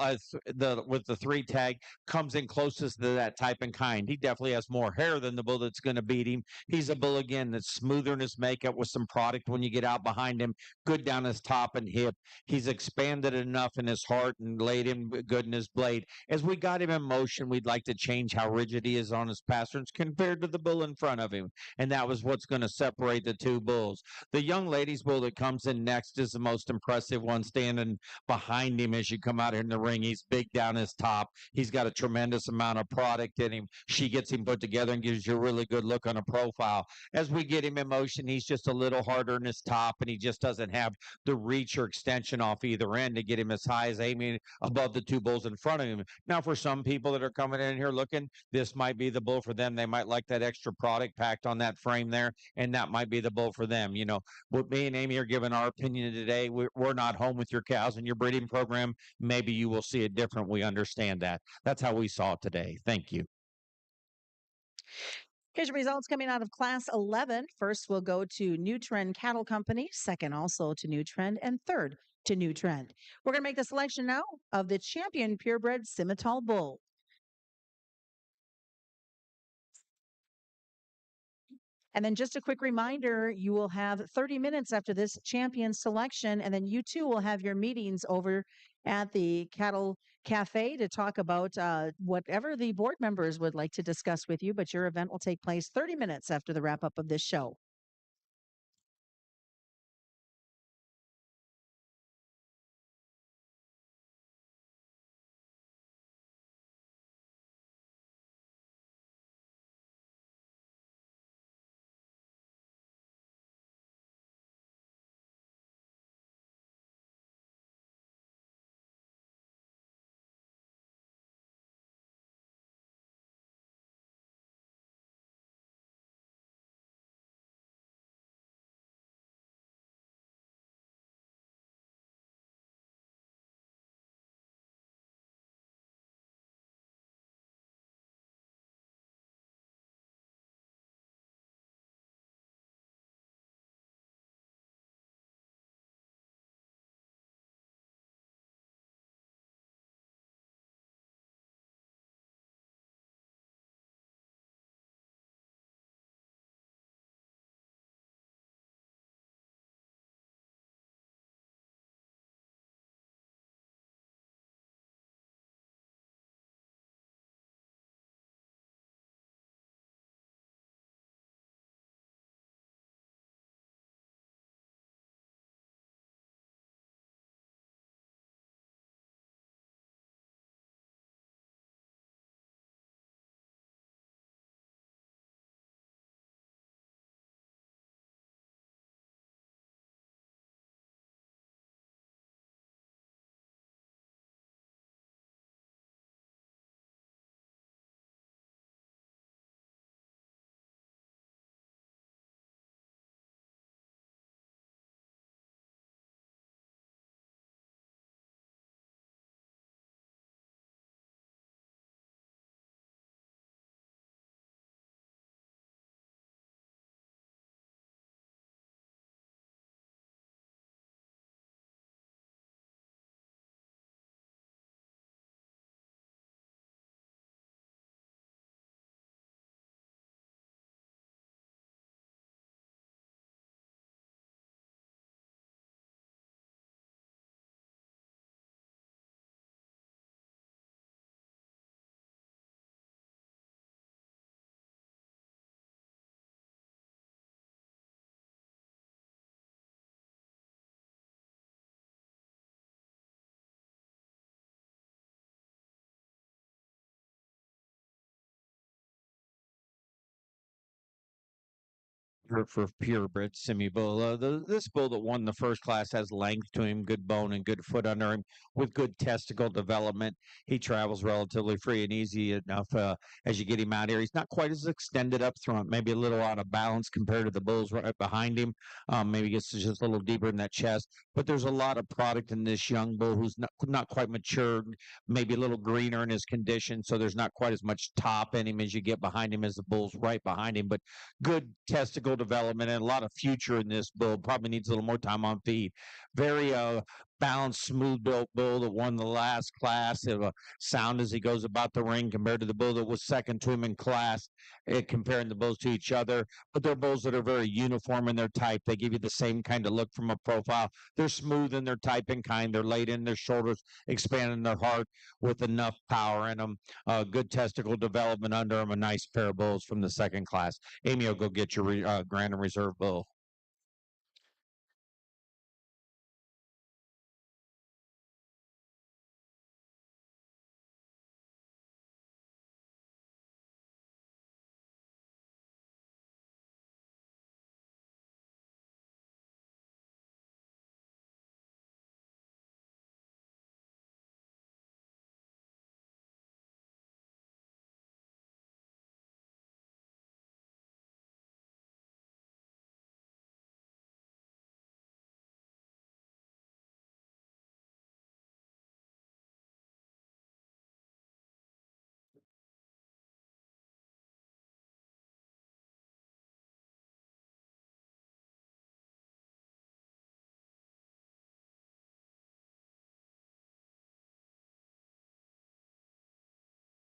with the three tag comes in closest to that type and kind. He definitely has more hair than the bull that's going to beat him. He's a bull again that's smoother in his makeup with some product when you get out behind him. Good down his top and hip. He's expanded enough in his heart and laid him good in his blade. As we got him in motion, we'd like to change how rigid he is on his pasterns compared to the bull in front of him. And that was what's going to separate the two bulls. The young lady's bull that comes in next is the most impressive one, standing behind him as you come out in the ring. He's big down his top. He's got a tremendous amount of product in him. She gets him put together and gives you a really good look on a profile. As we get him in motion, he's just a little harder in his top, and he just doesn't have the reach or extension off either end to get him as high as Amy above the two bulls in front of him. Now, for some people that are coming in here looking, this might be the bull for them. They might like that extra product packed on that frame there, and that might be the bull for them. You know, what me and Amy are giving our opinion today, we're not home with your cows in your breeding program. Maybe you will see it different. We understand that. That's how we saw it today. Thank you. Here's your results coming out of Class 11. First, we'll go to New Trend Cattle Company. Second, also to New Trend. And third, to New Trend. We're going to make the selection now of the champion Purebred Simmental Bull. And then just a quick reminder, you will have 30 minutes after this champion selection, and then you too will have your meetings over at the Cattle Cafe to talk about whatever the board members would like to discuss with you, but your event will take place 30 minutes after the wrap up of this show. for purebred semi bull. This bull that won the first class has length to him, good bone and good foot under him, with good testicle development. He travels relatively free and easy enough as you get him out here. He's not quite as extended up front, maybe a little out of balance compared to the bulls right behind him. Maybe gets just a little deeper in that chest. But there's a lot of product in this young bull who's not quite matured, maybe a little greener in his condition, so there's not quite as much top in him as you get behind him as the bull's right behind him. But good testicle development and a lot of future in this bull. Probably needs a little more time on feed. Very balanced, smooth built bull that won the last class. Sound as he goes about the ring compared to the bull that was second to him in class, comparing the bulls to each other. But they're bulls that are very uniform in their type. They give you the same kind of look from a profile. They're smooth in their type and kind. They're laid in their shoulders, expanding their heart with enough power in them. Good testicle development under them. A nice pair of bulls from the second class. Amy will go get your Grand and Reserve bull.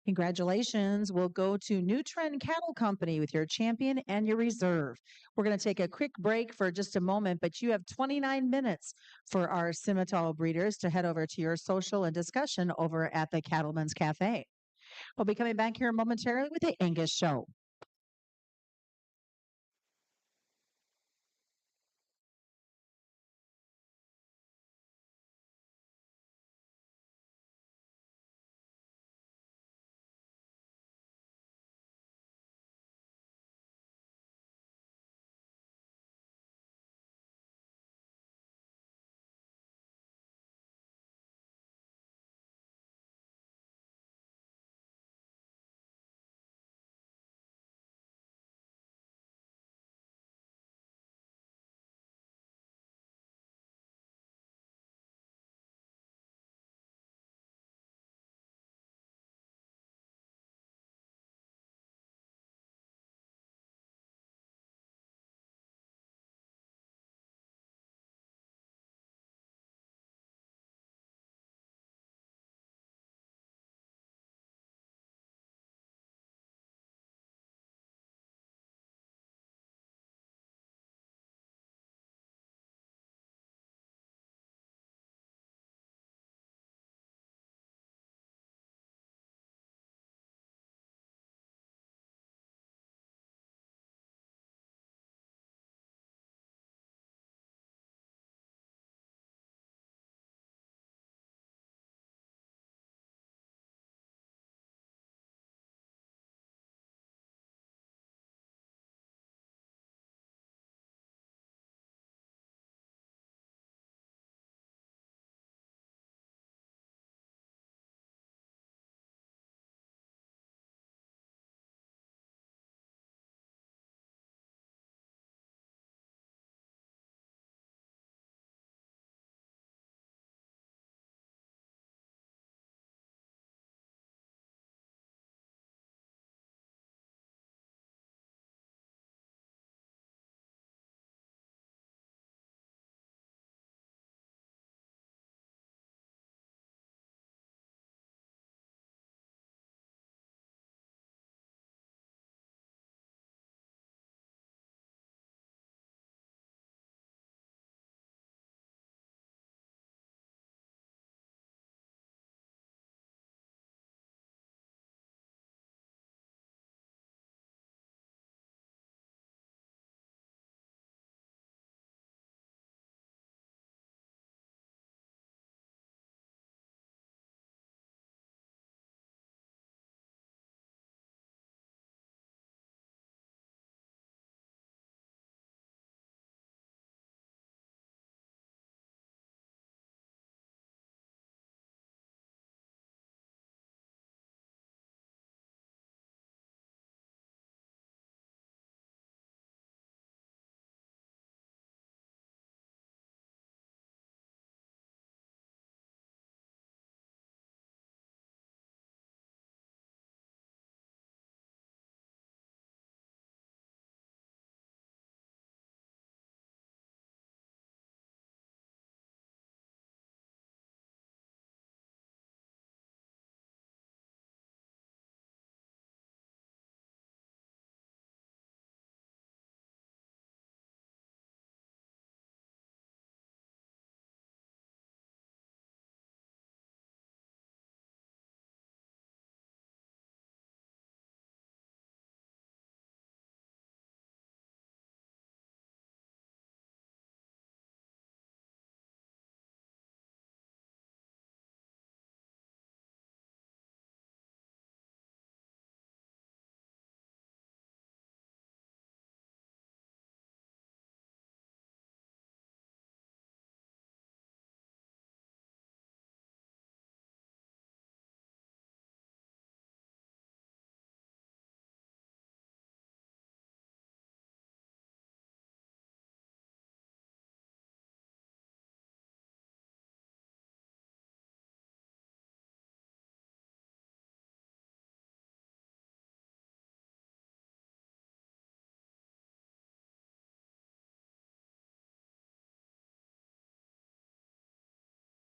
Congratulations. We'll go to New Trend Cattle Company with your champion and your reserve. We're going to take a quick break for just a moment, but you have 29 minutes for our Simmental breeders to head over to your social and discussion over at the Cattlemen's Cafe. We'll be coming back here momentarily with the Angus Show.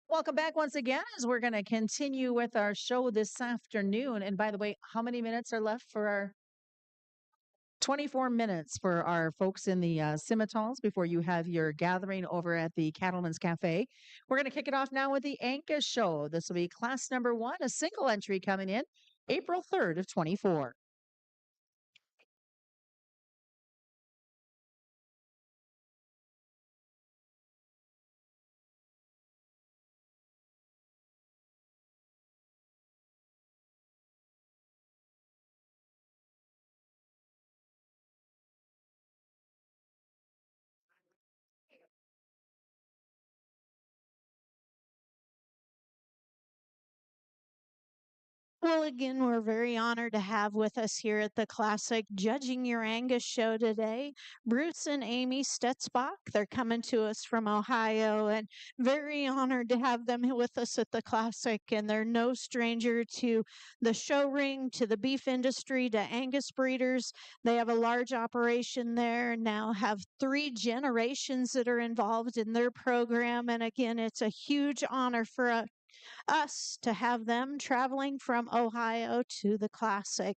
Welcome back once again as we're going to continue with our show this afternoon. And by the way, how many minutes are left for our 24 minutes for our folks in the Simmentals before you have your gathering over at the Cattlemen's Cafe? We're going to kick it off now with the Angus show. This will be class number 1, a single entry coming in April 3rd of 24. Well, again, we're very honored to have with us here at the Classic Judging Your Angus show today, Bruce and Amy Stetzbach. They're coming to us from Ohio, and very honored to have them with us at the Classic. And they're no stranger to the show ring, to the beef industry, to Angus breeders. They have a large operation there, now have 3 generations that are involved in their program. And again, it's a huge honor for us to have them traveling from Ohio to the Classic.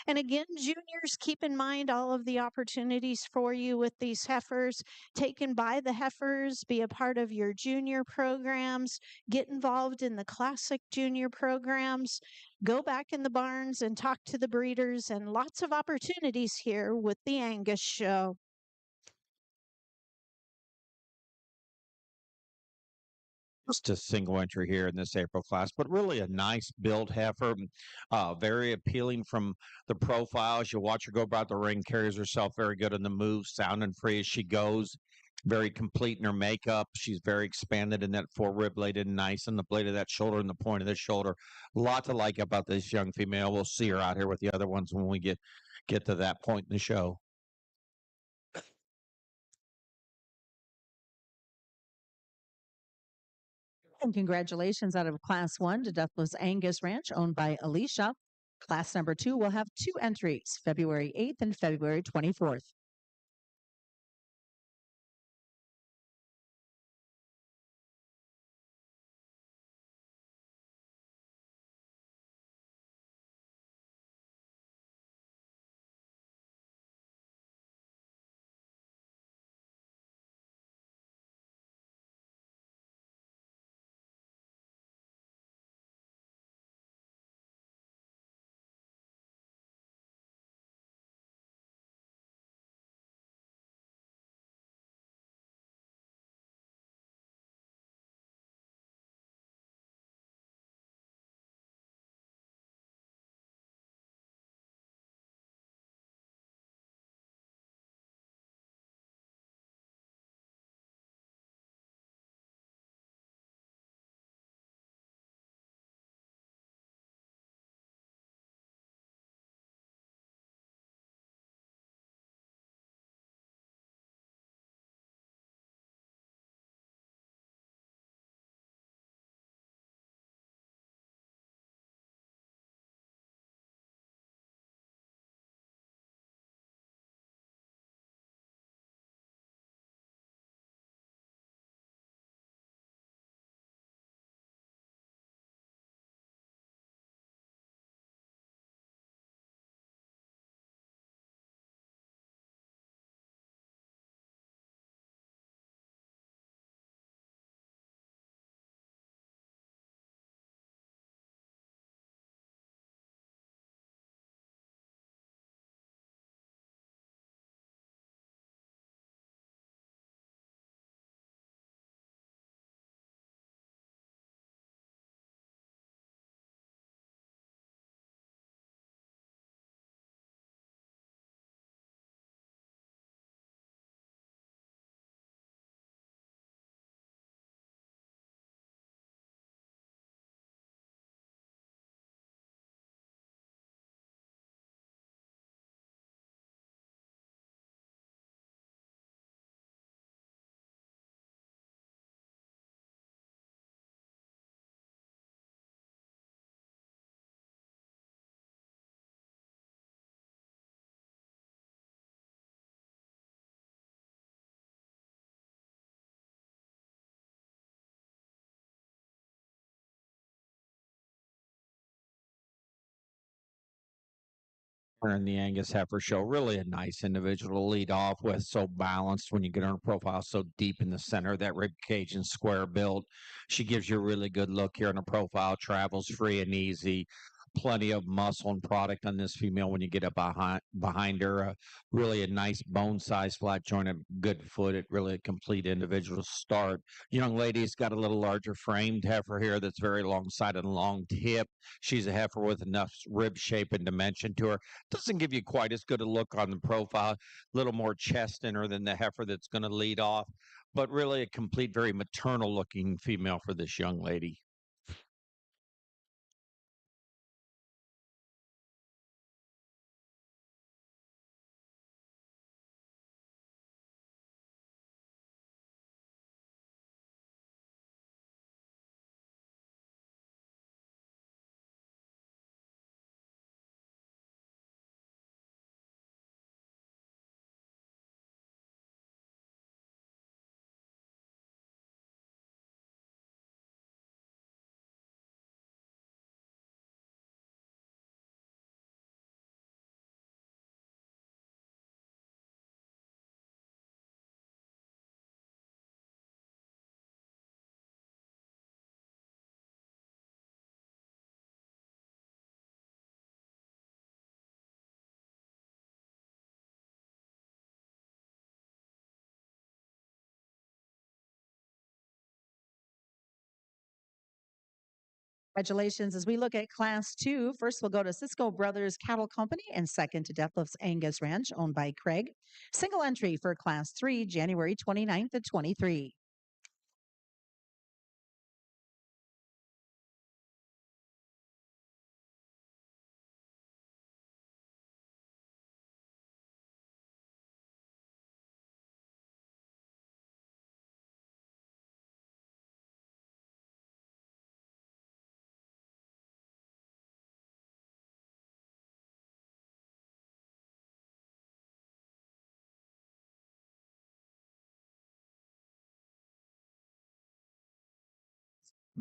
And again, juniors, keep in mind all of the opportunities for you with these heifers. Taken by the heifers, be a part of your junior programs, get involved in the Classic junior programs, go back in the barns and talk to the breeders, and lots of opportunities here with the Angus show. Just a single entry here in this April class, but really a nice build heifer, very appealing from the profile. As you watch her go about the ring, carries herself very good in the move, sound and free as she goes. Very complete in her makeup. She's very expanded in that fore-rib blade and nice in the blade of that shoulder and the point of the shoulder. A lot to like about this young female. We'll see her out here with the other ones when we get to that point in the show. And congratulations out of Class 1 to Duffless Angus Ranch, owned by Alicia. Class number 2 will have 2 entries, February 8th and February 24th. in the Angus Heifer Show. Really a nice individual to lead off with, so balanced when you get her profile, so deep in the center of that rib cage and square build. She gives you a really good look here in the profile, travels free and easy. Plenty of muscle and product on this female when you get up behind her. Really a nice bone size, flat jointed, good footed, really a complete individual start. Young lady's got a little larger framed heifer here that's very long sided and long hip. She's a heifer with enough rib shape and dimension to her. Doesn't give you quite as good a look on the profile, a little more chest in her than the heifer that's going to lead off, but really a complete, very maternal looking female for this young lady. Congratulations. As we look at Class 2, first we'll go to Cisco Brothers Cattle Company and second to Deathless Angus Ranch, owned by Craig. Single entry for Class 3, January 29th to 23.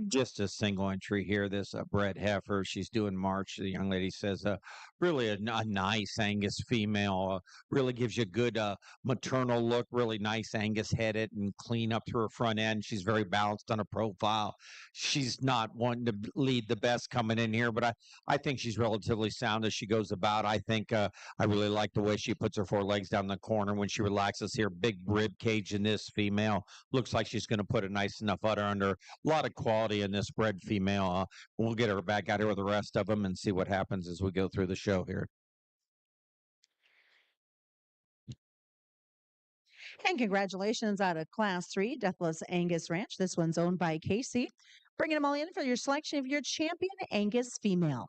Just a single entry here. This bred heifer, she's doing March. The young lady says, really a nice Angus female. Really gives you a good maternal look. Really nice Angus headed and clean up to her front end. She's very balanced on a profile. She's not wanting to lead the best coming in here, but I think she's relatively sound as she goes about. I think I really like the way she puts her four legs down the corner when she relaxes here. Big rib cage in this female. Looks like she's going to put a nice enough udder under. A lot of quality in this bred female. We'll get her back out here with the rest of them and see what happens as we go through the show here. And congratulations out of Class 3, Deathless Angus Ranch. This one's owned by Casey. Bringing them all in for your selection of your champion Angus female.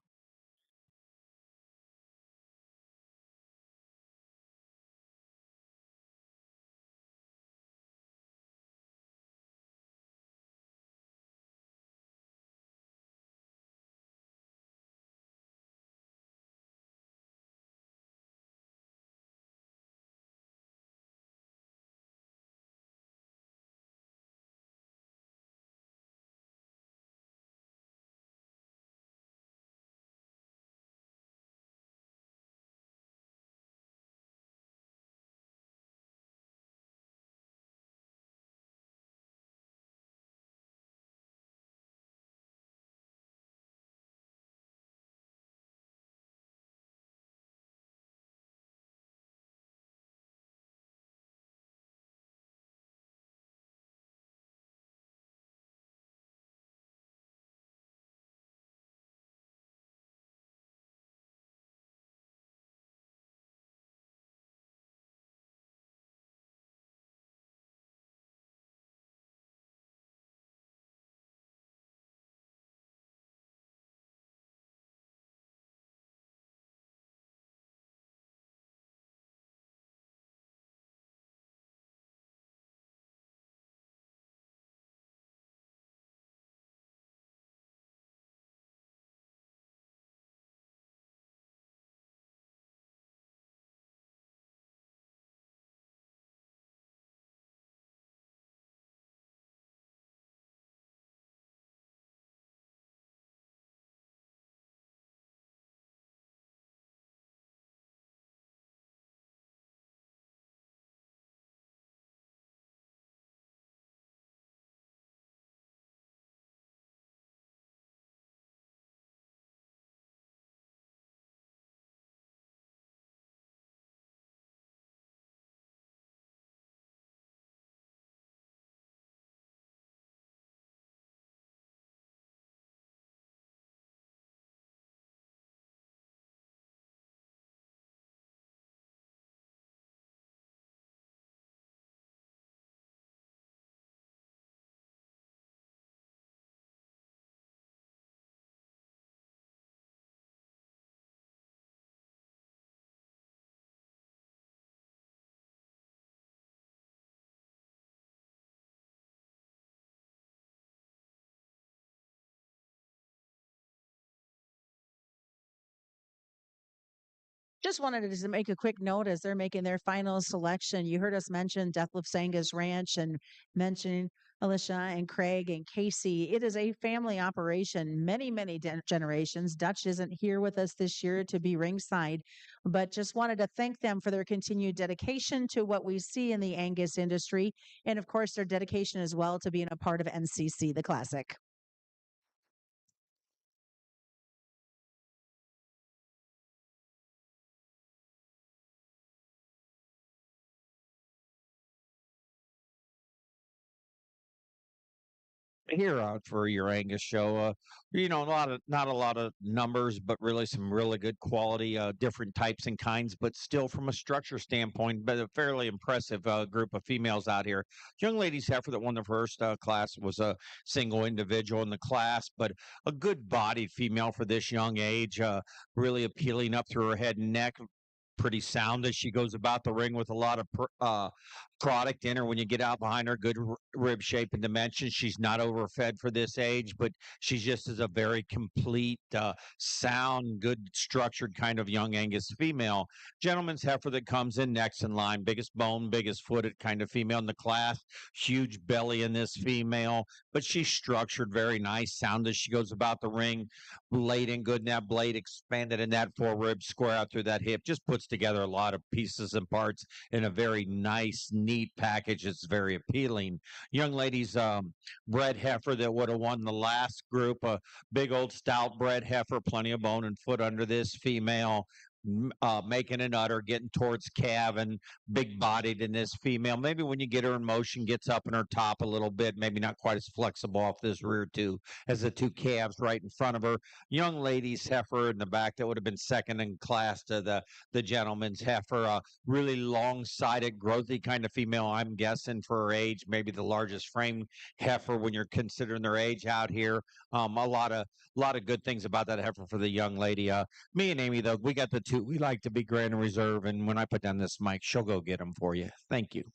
Just wanted to just make a quick note as they're making their final selection. You heard us mention Deathless Angus Ranch and mentioning Alicia and Craig and Casey. It is a family operation, many generations. Dutch isn't here with us this year to be ringside, but just wanted to thank them for their continued dedication to what we see in the Angus industry. And of course, their dedication as well to being a part of NCC, the Classic. Here for your Angus show. Not a lot of numbers, but really some really good quality, different types and kinds, but still from a structure standpoint, but a fairly impressive group of females out here. Young ladies heifer that won the first class was a single individual in the class, but a good bodied female for this young age, really appealing up through her head and neck. Pretty sound as she goes about the ring with a lot of product in her when you get out behind her. Good rib shape and dimension. She's not overfed for this age, but she's just as a very complete, sound, good structured kind of young Angus female. Gentleman's heifer that comes in next in line. Biggest bone, biggest footed kind of female in the class. Huge belly in this female, but she's structured very nice. Sound as she goes about the ring. Blade in good in that blade, expanded in that four rib, square out through that hip. Just puts together a lot of pieces and parts in a very nice, neat package. It's very appealing. Young ladies, bred heifer that would have won the last group, a big old stout bred heifer, plenty of bone and foot under this female. Making an udder, getting towards calving, big bodied in this female. Maybe when you get her in motion, gets up in her top a little bit, maybe not quite as flexible off this rear two as the two calves right in front of her. Young ladies heifer in the back that would have been second in class to the gentleman's heifer. Really long-sided, growthy kind of female, I'm guessing for her age, maybe the largest frame heifer when you're considering their age out here. A lot of good things about that heifer for the young lady. Me and Amy, though, we got the two. We like to be grand and reserve, and when I put down this mic, she'll go get them for you. Thank you.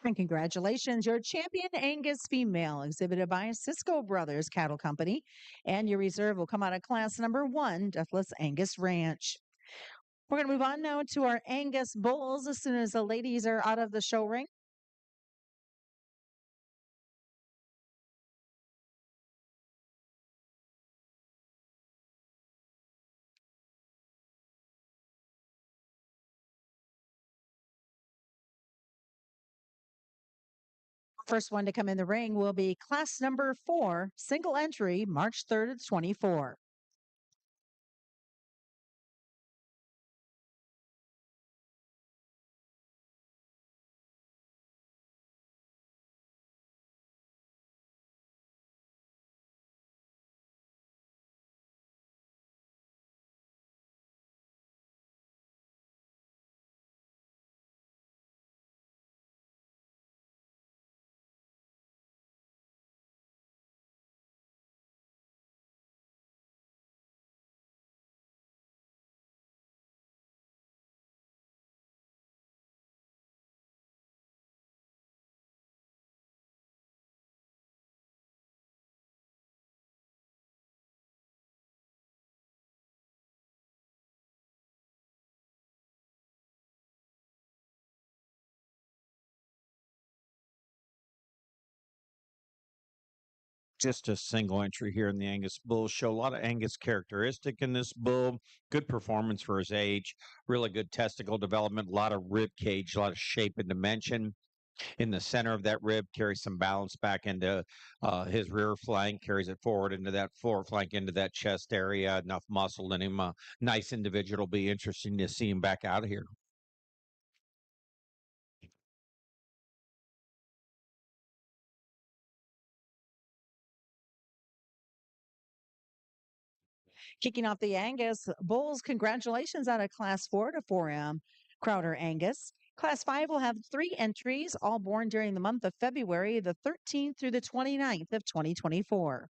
And congratulations, your champion Angus female, exhibited by Cisco Brothers Cattle Company. And your reserve will come out of class number 1, Deathless Angus Ranch. We're going to move on now to our Angus bulls as soon as the ladies are out of the show ring. First one to come in the ring will be class number 4, single entry, March 3rd, 24. Just a single entry here in the Angus bull show. A lot of Angus characteristic in this bull. Good performance for his age. Really good testicle development. A lot of rib cage, a lot of shape and dimension. In the center of that rib, carries some balance back into his rear flank, carries it forward into that fore flank, into that chest area. Enough muscle in him. Nice individual. Be interesting to see him back out of here. Kicking off the Angus Bulls, congratulations on a Class 4 to 4M Crowder Angus. Class 5 will have 3 entries, all born during the month of February the 13th through the 29th of 2024.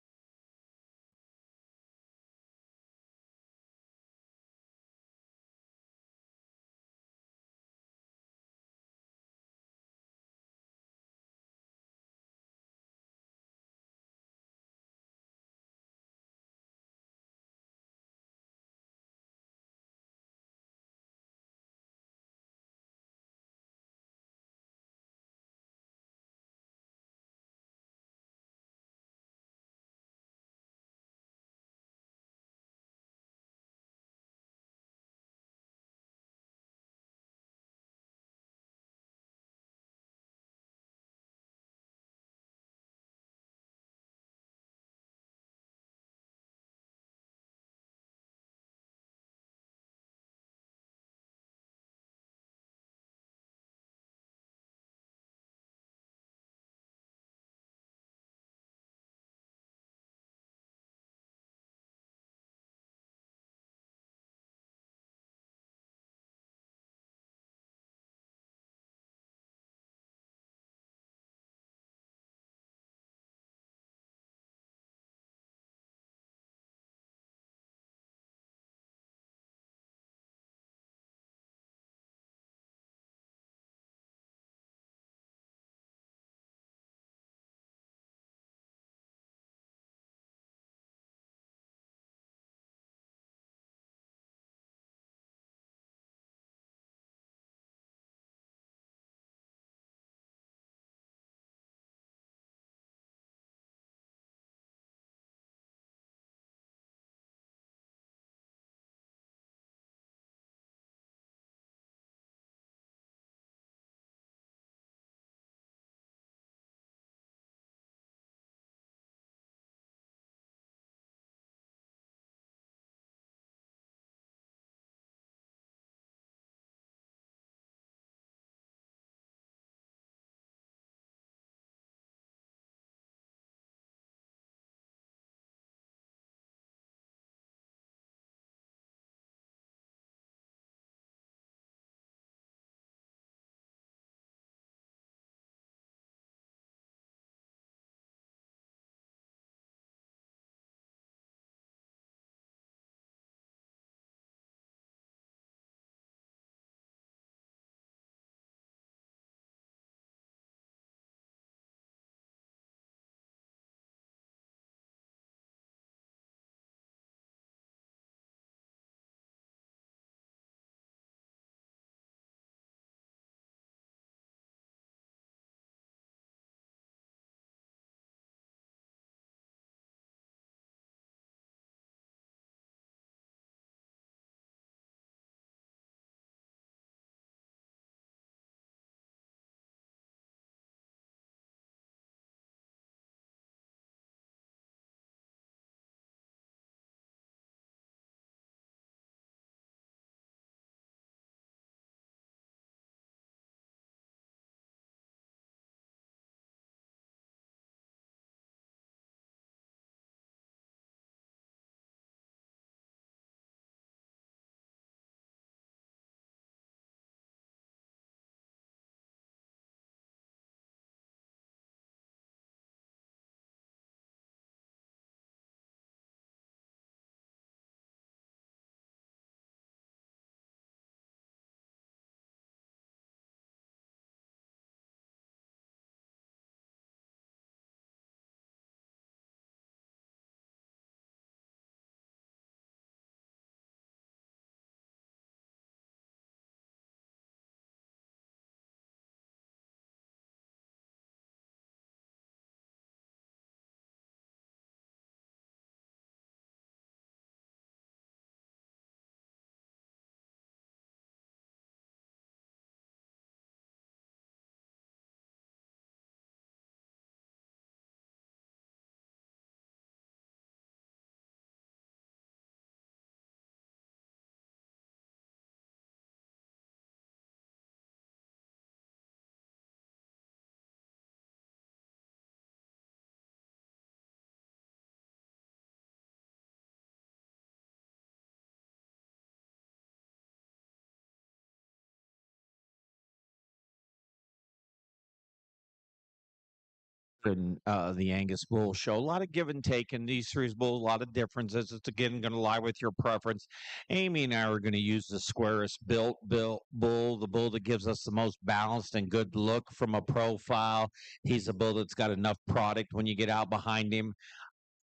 in the Angus bull show. A lot of give and take in these series bulls, a lot of differences. It's again going to lie with your preference. Amy and I are going to use the squarest built bull, the bull that gives us the most balanced and good look from a profile. He's a bull that's got enough product when you get out behind him.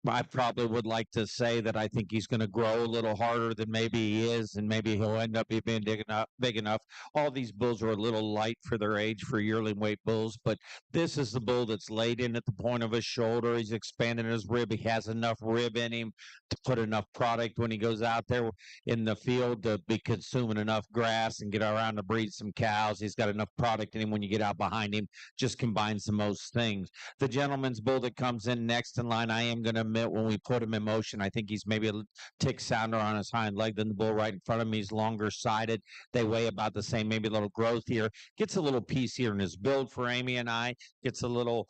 I probably would like to say that I think he's going to grow a little harder than maybe he is, and maybe he'll end up being big enough. All these bulls are a little light for their age for yearling weight bulls, but this is the bull that's laid in at the point of his shoulder. He's expanding his rib. He has enough rib in him to put enough product when he goes out there in the field to be consuming enough grass and get around to breed some cows. He's got enough product in him when you get out behind him. Just combines the most things. The gentleman's bull that comes in next in line, I am going to admit when we put him in motion, I think he's maybe a tick sounder on his hind leg than the bull right in front of me. He's longer sided. They weigh about the same, maybe a little growth here. Gets a little piece here in his build for Amy and I. Gets a little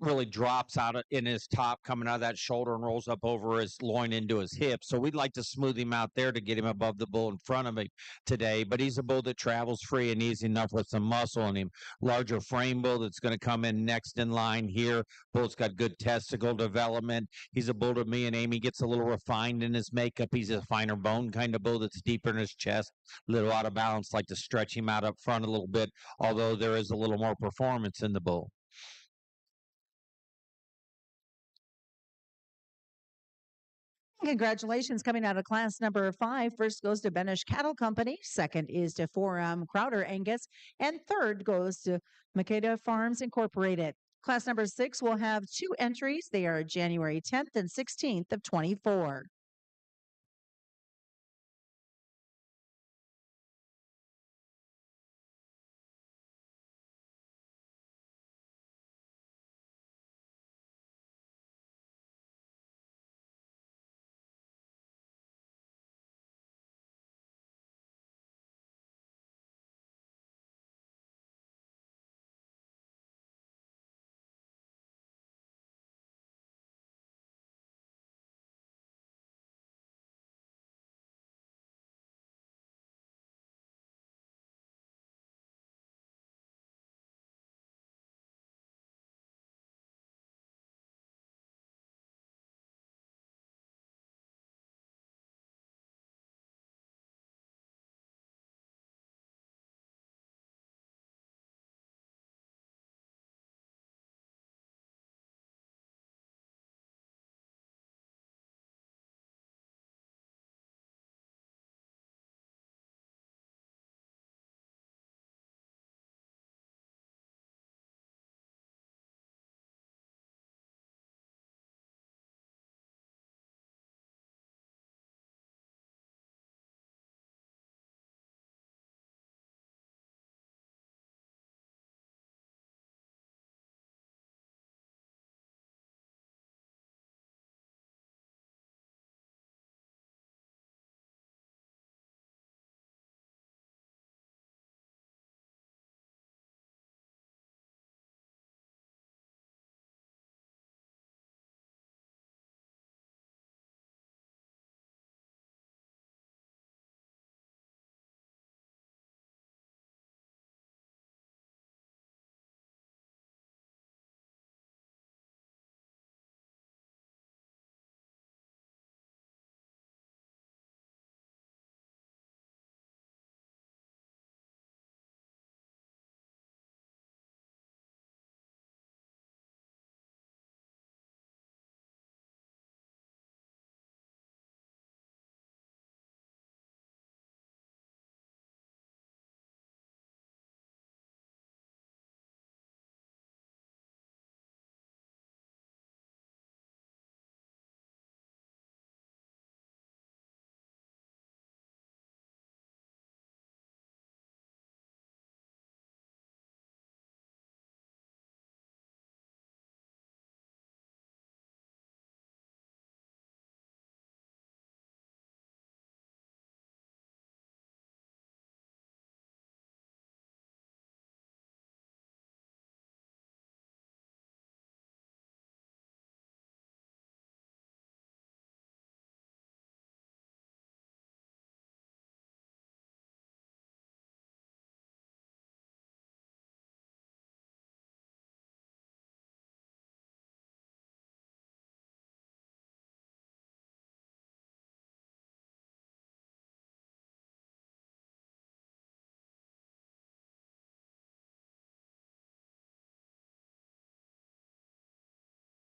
really drops out in his top coming out of that shoulder and rolls up over his loin into his hip. So we'd like to smooth him out there to get him above the bull in front of him today. But he's a bull that travels free and easy enough with some muscle in him. Larger frame bull that's going to come in next in line here. Bull's got good testicle development. He's a bull to me and Amy gets a little refined in his makeup. He's a finer bone kind of bull that's deeper in his chest, a little out of balance. Like to stretch him out up front a little bit, although there is a little more performance in the bull. Congratulations coming out of class number 5. First goes to Benish Cattle Company. Second is to Forum Crowder Angus. And third goes to Makeda Farms Incorporated. Class number 6 will have 2 entries. They are January 10th and 16th of 24.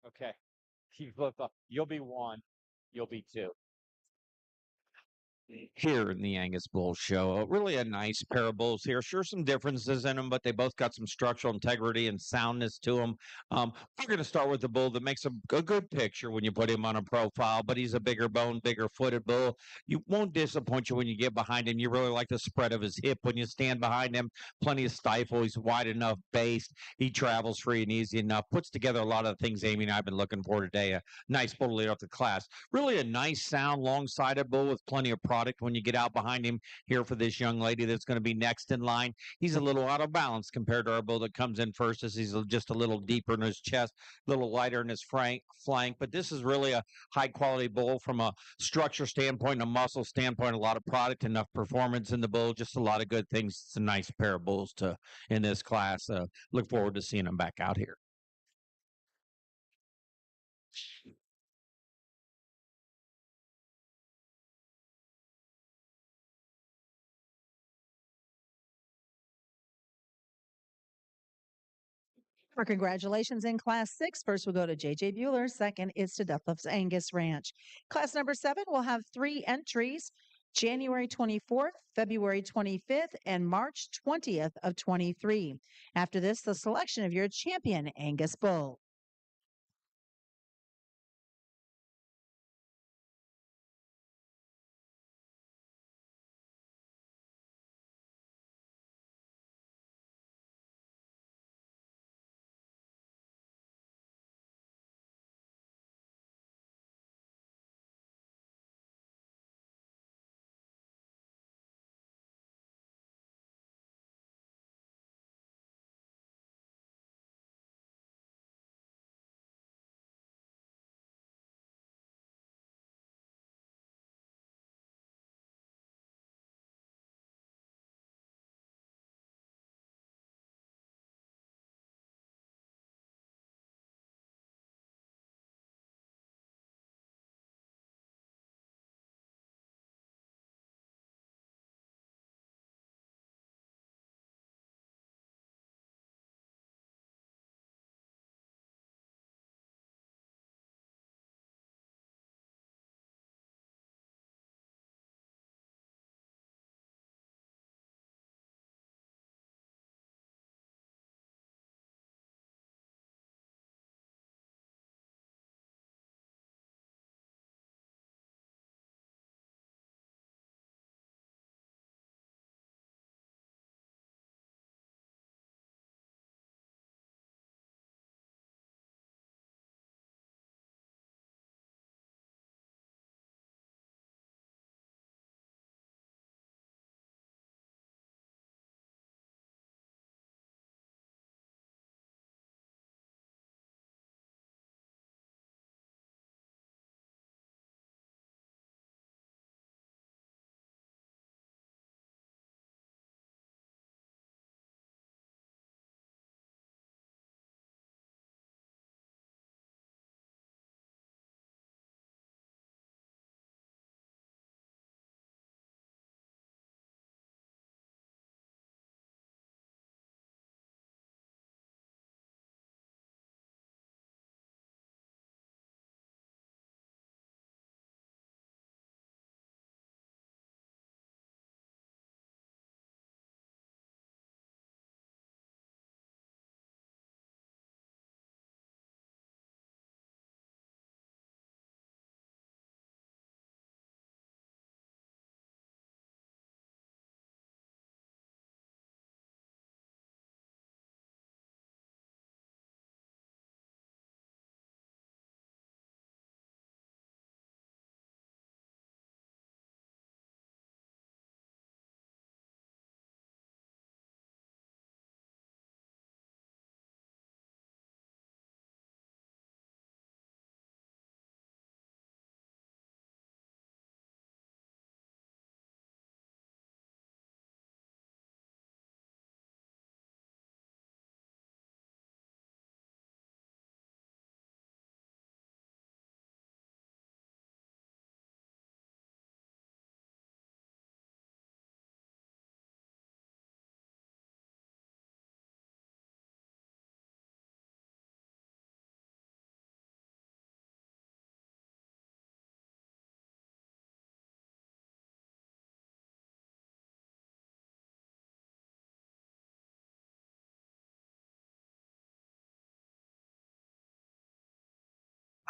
Okay. You flip up. You'll be one. You'll be two. Here in the Angus Bull Show. Really a nice pair of bulls here. Sure, some differences in them, but they both got some structural integrity and soundness to them. We're going to start with the bull that makes a good picture when you put him on a profile, but he's a bigger bone, bigger footed bull. You won't disappoint you when you get behind him. You really like the spread of his hip when you stand behind him. Plenty of stifle. He's wide enough base. He travels free and easy enough. Puts together a lot of the things Amy and I have been looking for today. A nice bull to lead off the class. Really a nice sound, long-sided bull with plenty of product when you get out behind him here for this young lady that's going to be next in line. He's a little out of balance compared to our bull that comes in first, as he's just a little deeper in his chest, a little lighter in his flank. But this is really a high-quality bull from a structure standpoint, a muscle standpoint, a lot of product, enough performance in the bull, just a lot of good things. It's a nice pair of bulls to in this class. Look forward to seeing them back out here. For congratulations in Class 6, first we'll go to J.J. Bueller. Second is to Duffle's Angus Ranch. Class number 7 will have 3 entries, January 24th, February 25th, and March 20th of 23. After this, the selection of your champion, Angus Bull.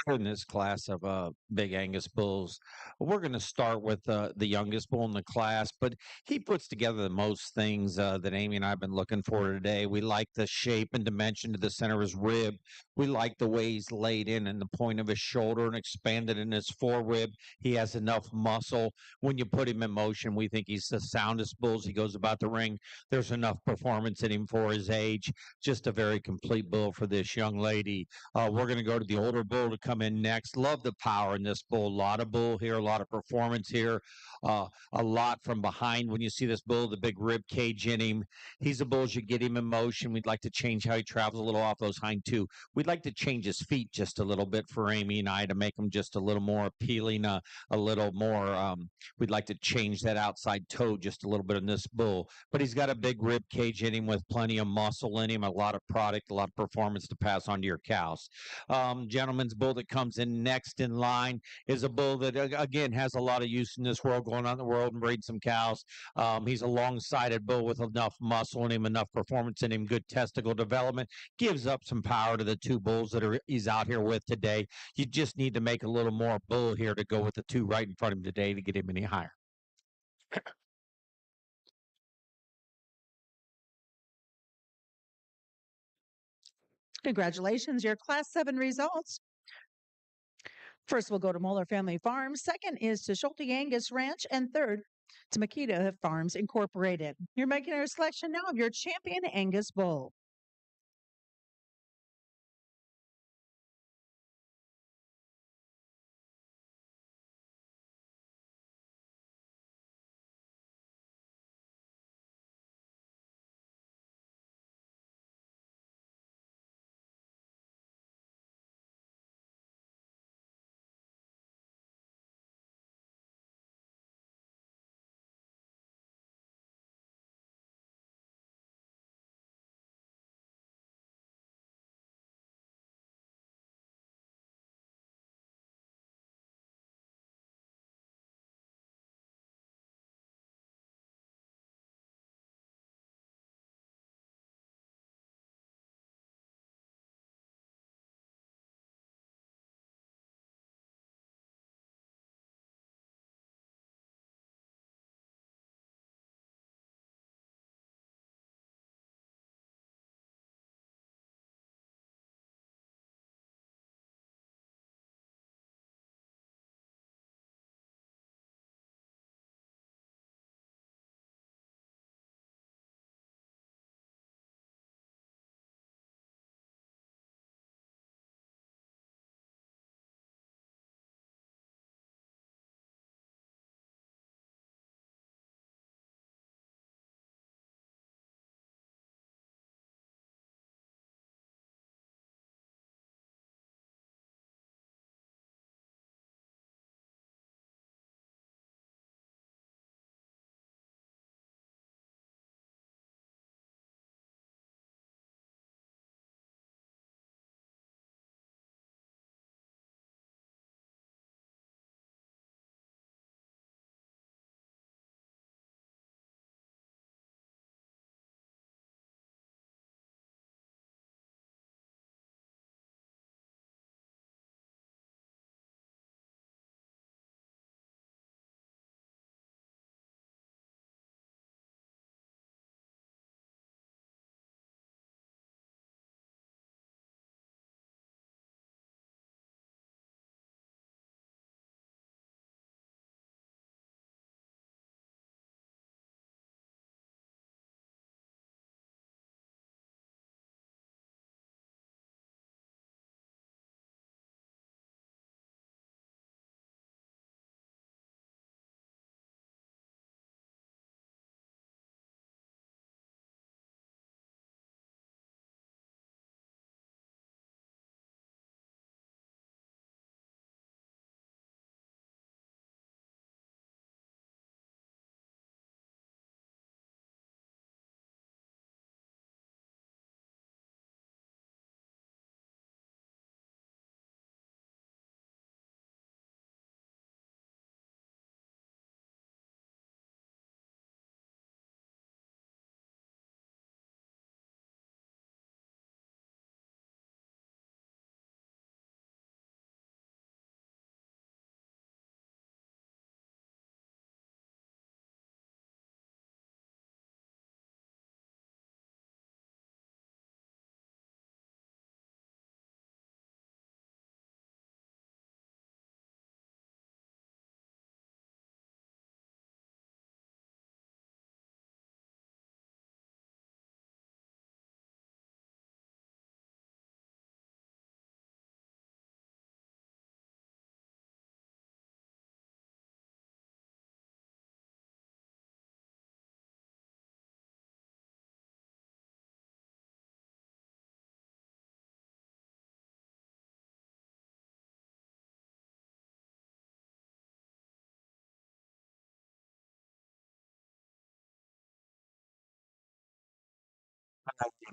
in this class of big Angus bulls. We're going to start with the youngest bull in the class, but he puts together the most things that Amy and I have been looking for today. We like the shape and dimension to the center of his rib. We like the way he's laid in and the point of his shoulder and expanded in his forerib. He has enough muscle. When you put him in motion, we think he's the soundest bull as he goes about the ring. There's enough performance in him for his age. Just a very complete bull for this young lady. We're going to go to the older bull to come in next. Love the power in this bull. A lot of bull here, a lot of performance here, a lot from behind. When you see this bull, the big rib cage in him, he's a bull as you get him in motion. We'd like to change how he travels a little off those hind two. We'd like to change his feet just a little bit for Amy and I to make him just a little more appealing, a little more. We'd like to change that outside toe just a little bit in this bull. But he's got a big rib cage in him with plenty of muscle in him, a lot of product, a lot of performance to pass on to your cows. Gentleman's bull that comes in next in line is a bull that, again, has a lot of use in this world, going on in the world and breeding some cows. He's a long-sided bull with enough muscle in him, enough performance in him, good testicle development, gives up some power to the two bulls that he's out here with today. You just need to make a little more bull here to go with the two right in front of him today to get him any higher. Congratulations, your Class 7 results. First, we'll go to Moeller Family Farms. Second is to Schulte Angus Ranch. And third, to Makita Farms Incorporated. You're making our selection now of your champion Angus bull.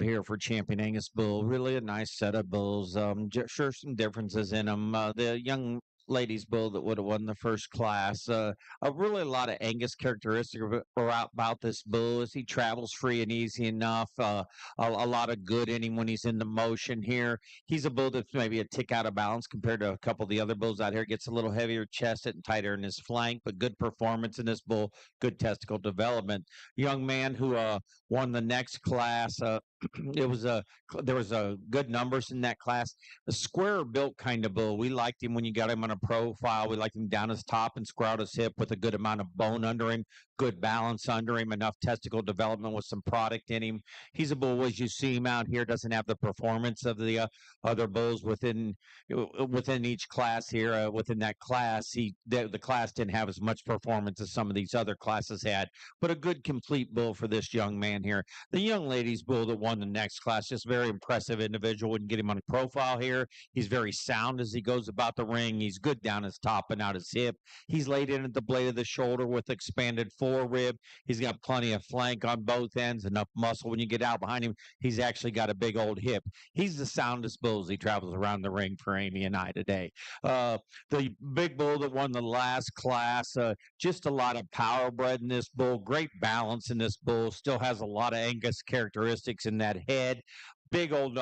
here for Champion Angus Bull. Really a nice set of bulls. Sure, some differences in them. The young ladies bull that would have won the first class. Really a lot of Angus characteristics about this bull is he travels free and easy enough. A lot of good in him when he's in the motion here. He's a bull that's maybe a tick out of balance compared to a couple of the other bulls out here. Gets a little heavier chested and tighter in his flank, but good performance in this bull. Good testicle development. Young man who won the next class. It was there was a good numbers in that class. A square built kind of bull. We liked him when you got him on a profile. We liked him down his top and square out his hip with a good amount of bone under him, good balance under him, enough testicle development with some product in him. He's a bull as you see him out here. Doesn't have the performance of the other bulls within each class here. Within that class, the class didn't have as much performance as some of these other classes had, but a good complete bull for this young man here. The young ladies bull that won the next class, just very impressive individual. Wouldn't get him on a profile here. He's very sound as he goes about the ring. He's good down his top and out his hip. He's laid in at the blade of the shoulder with expanded forerib. He's got plenty of flank on both ends, enough muscle. When you get out behind him, he's actually got a big old hip. He's the soundest bull as he travels around the ring for Amy and I today. The big bull that won the last class, just a lot of Purebred in this bull, great balance in this bull, still has a lot of Angus characteristics in that head. Big old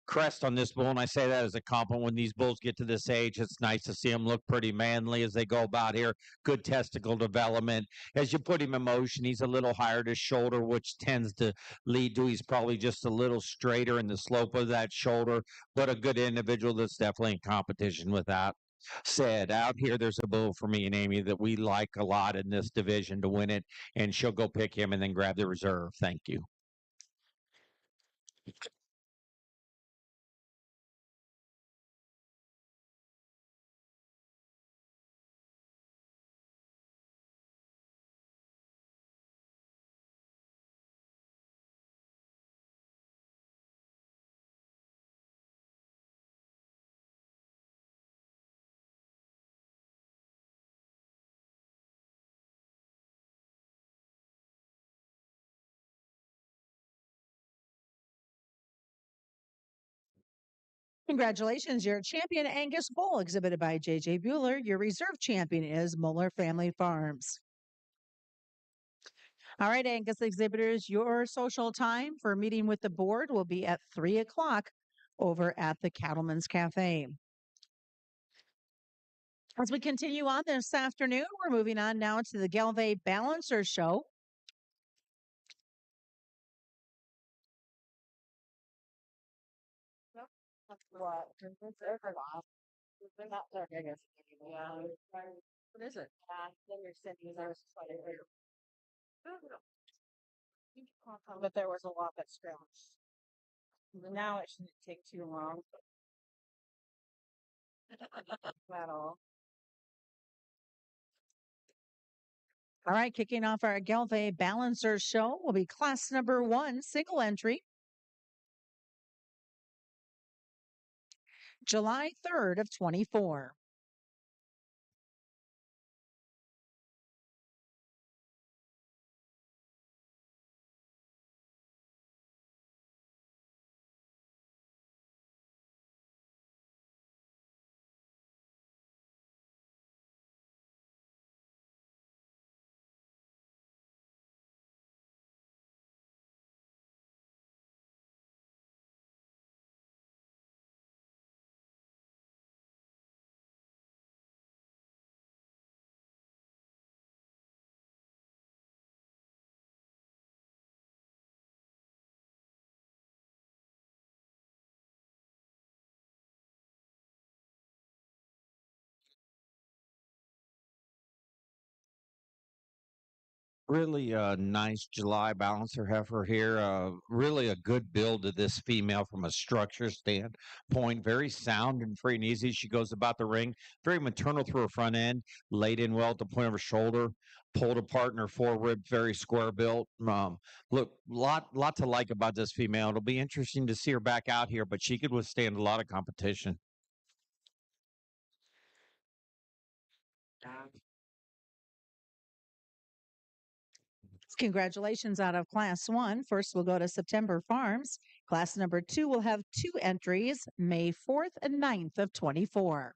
crest on this bull, and I say that as a compliment. When these bulls get to this age, it's nice to see them look pretty manly as they go about here. Good testicle development. As you put him in motion, he's a little higher to shoulder, which tends to lead to he's probably just a little straighter in the slope of that shoulder, but a good individual that's definitely in competition with that. Said out here, there's a bull for me and Amy that we like a lot in this division to win it, and she'll go pick him and then grab the reserve. Thank you. Congratulations, your champion Angus bull exhibited by J.J. Bueller. Your reserve champion is Muller Family Farms. All right, Angus exhibitors, your social time for meeting with the board will be at 3 o'clock over at the Cattlemen's Cafe. As we continue on this afternoon, we're moving on now to the Gelbvieh Balancer Show. What? It's overlap. They're not there, I guess. Yeah. What is it? Then you're sending those but there was a lot that scratched. Now it shouldn't take too long. At all. All right, kicking off our Gelbvieh Balancer Show will be class number 1, single entry. July 3rd of 24. Really a nice July balancer heifer here. Really a good build to this female from a structure standpoint. Very sound and free and easy. She goes about the ring. Very maternal through her front end. Laid in well at the point of her shoulder. Pulled apart in her forerib. Very square built. Look, lot to like about this female. It'll be interesting to see her back out here, but she could withstand a lot of competition. Congratulations out of Class 1. First, we'll go to September Farms. Class number 2 will have 2 entries, May 4th and 9th of 24.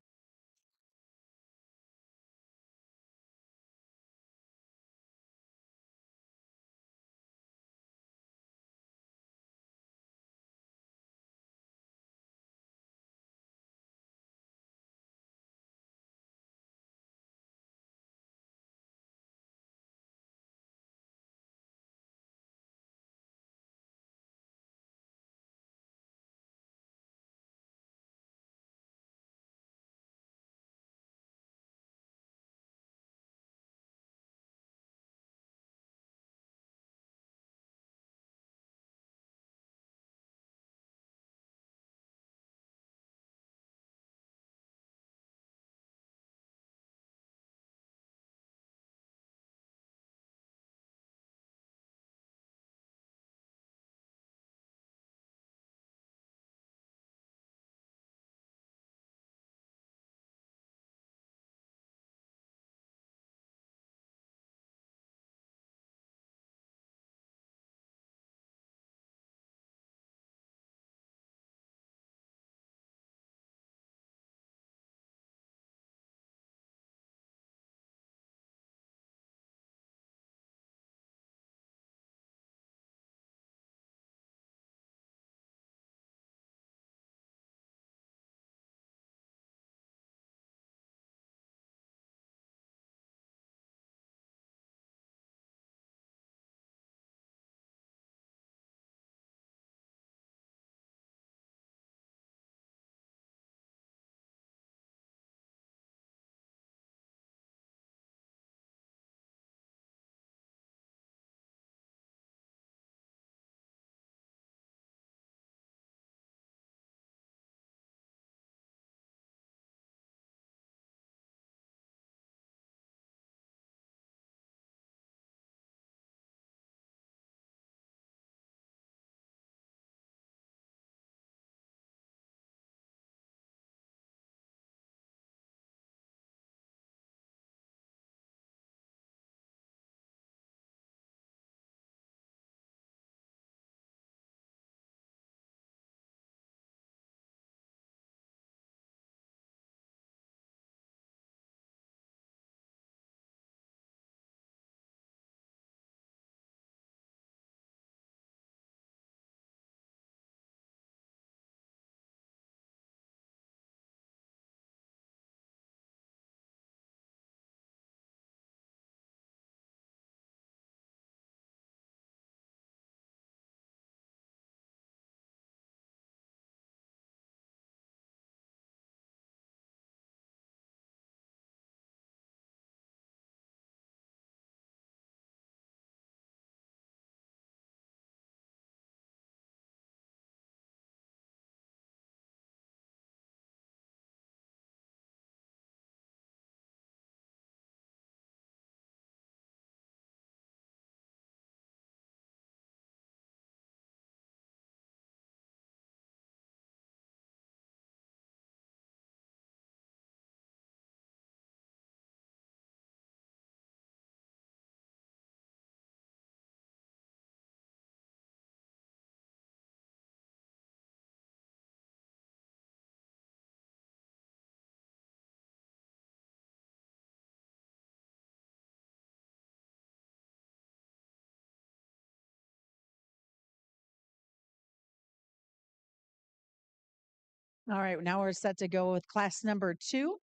All right, now we're set to go with class number 2.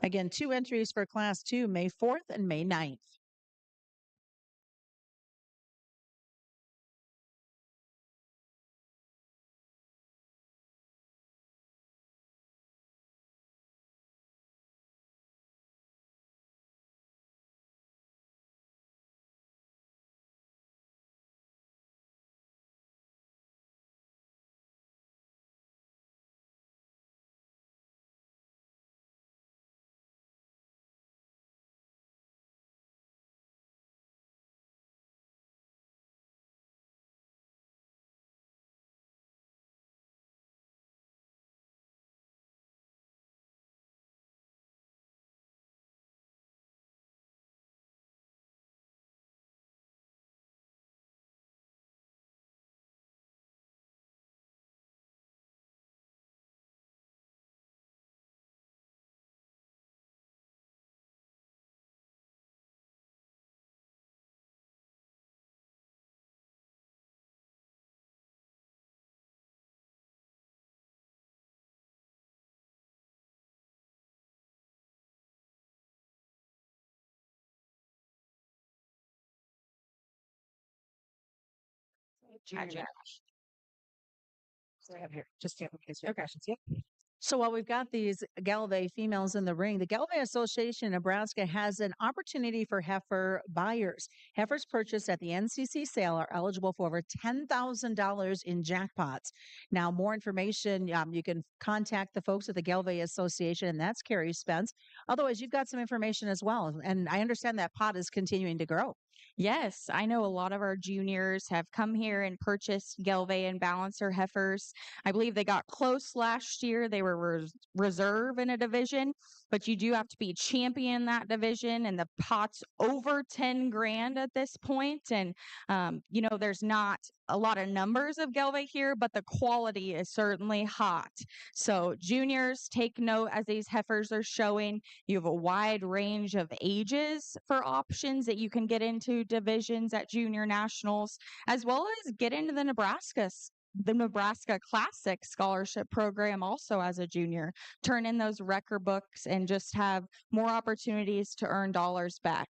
Again, 2 entries for class 2, May 4th and May 9th. Junior. So I have here, just in case you have questions. Yep. So while we've got these Gelbvieh females in the ring, the Gelbvieh Association in Nebraska has an opportunity for heifer buyers. Heifers purchased at the NCC sale are eligible for over $10,000 in jackpots. Now, more information, you can contact the folks at the Gelbvieh Association, and that's Carrie Spence. Otherwise, you've got some information as well. And I understand that pot is continuing to grow. Yes, I know a lot of our juniors have come here and purchased Gelbvieh and Balancer heifers. I believe they got close last year. They were reserve in a division, but you do have to be champion that division, and the pot's over 10 grand at this point. And there's not a lot of numbers of Gelbvieh here, but the quality is certainly hot. So juniors, take note as these heifers are showing. You have a wide range of ages for options that you can get into divisions at junior nationals, as well as get into the Nebraska Classic Scholarship Program also as a junior. Turn in those record books and just have more opportunities to earn dollars back.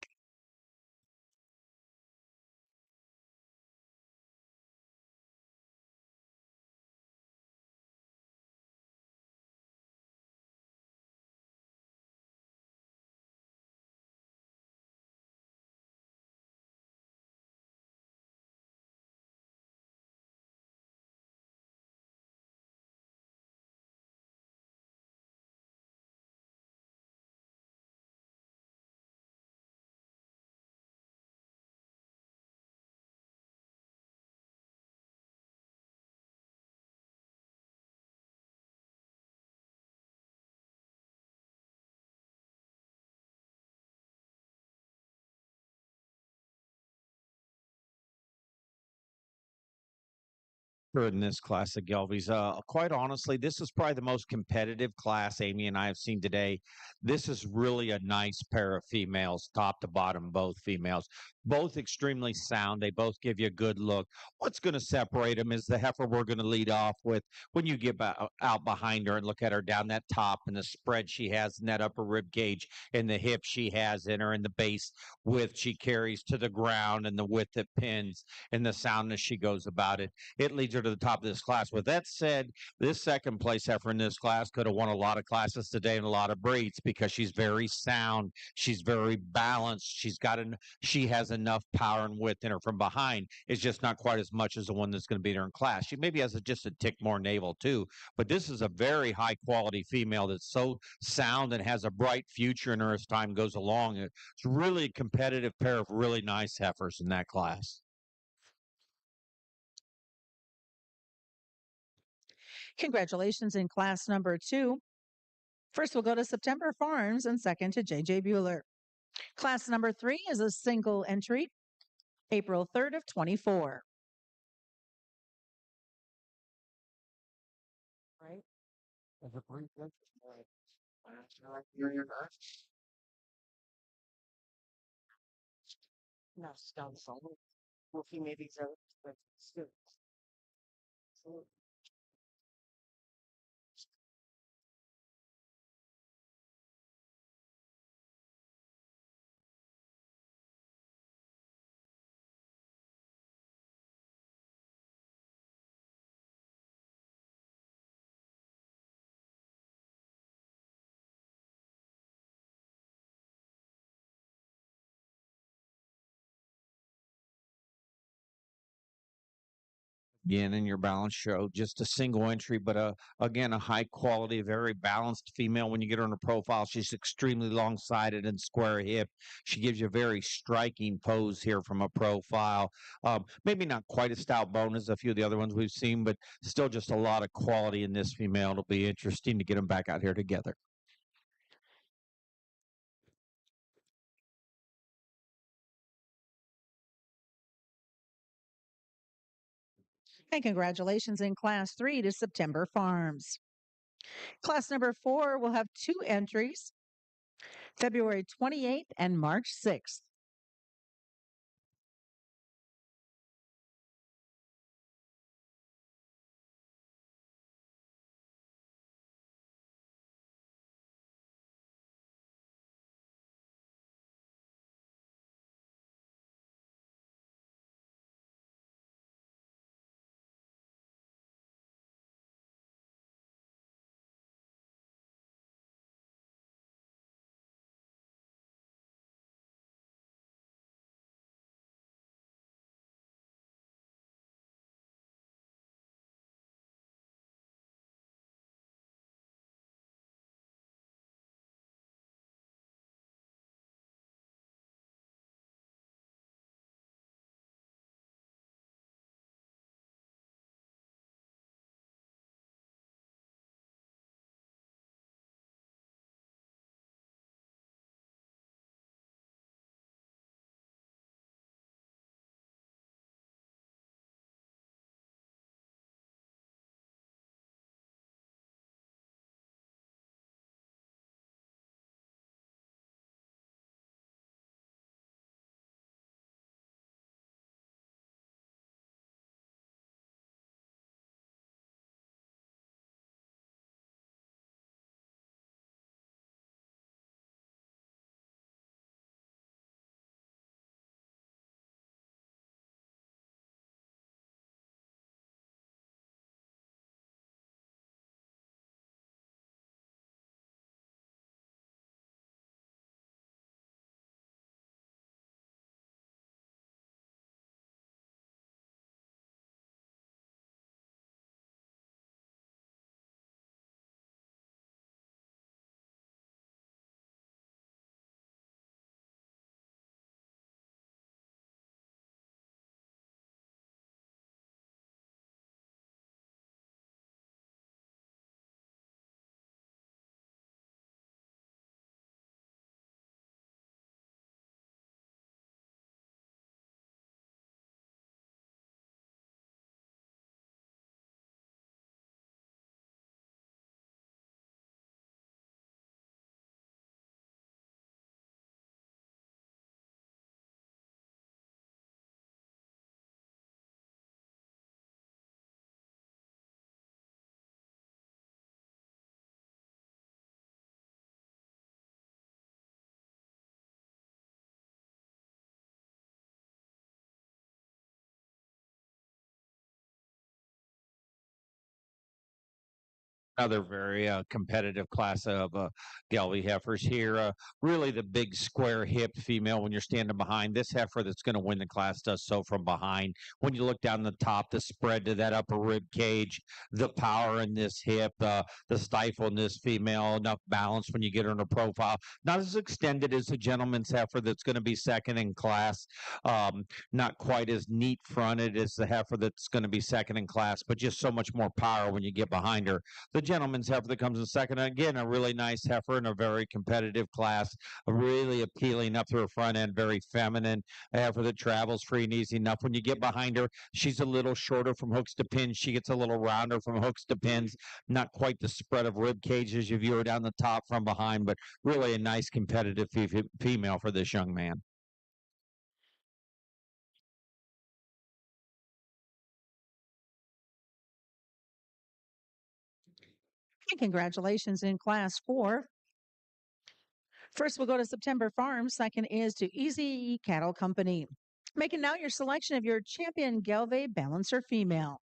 In this class of Gelbviehs. Quite honestly, this is probably the most competitive class Amy and I have seen today. This is really a nice pair of females, top to bottom, both females, both extremely sound. They both give you a good look. What's going to separate them is the heifer we're going to lead off with. When you get out behind her and look at her down that top and the spread she has in that upper rib cage and the hip she has in her and the base width she carries to the ground and the width that pins and the soundness she goes about it, it leads her to the top of this class. With that said, this second place heifer in this class could have won a lot of classes today and a lot of breeds because she's very sound. She's very balanced. She has enough power and width in her from behind. It's just not quite as much as the one that's going to beat her in class. She maybe has just a tick more navel too, but this is a very high quality female that's so sound and has a bright future in her as time goes along. It's really a competitive pair of really nice heifers in that class. Congratulations in class number 2. First, we'll go to September Farms and second to J.J. Bueller. Class number 3 is a single entry, April 3rd of 24. Right? As a brief period, No, stone soul. Well, he maybe so, but still. So, Again, in your balance show, just a single entry, but again, a high quality, very balanced female. When you get her on a profile, she's extremely long sided and square hip. She gives you a very striking pose here from a profile. Maybe not quite as stout bone as a few of the other ones we've seen, but still just a lot of quality in this female. It'll be interesting to get them back out here together. And congratulations in class 3 to September Farms. Class number 4 will have 2 entries, February 28th and March 6th. Another very competitive class of Gelbvieh heifers here. Really, the big square hipped female when you're standing behind. This heifer that's going to win the class does so from behind. When you look down the top, the spread to that upper rib cage, the power in this hip, the stifle in this female, enough balance when you get her in her profile. Not as extended as the gentleman's heifer that's going to be second in class. Not quite as neat fronted as the heifer that's going to be second in class, but just so much more power when you get behind her. The gentleman's heifer that comes in second, again, a really nice heifer in a very competitive class, really appealing up to her front end, very feminine, a heifer that travels free and easy enough. When you get behind her, she's a little shorter from hooks to pins. She gets a little rounder from hooks to pins, not quite the spread of rib cage as you view her down the top from behind, but really a nice competitive female for this young man. And congratulations in class 4. First, we'll go to September Farm. Second is to Easy Cattle Company. Making now your selection of your champion Gelbvieh Balancer female.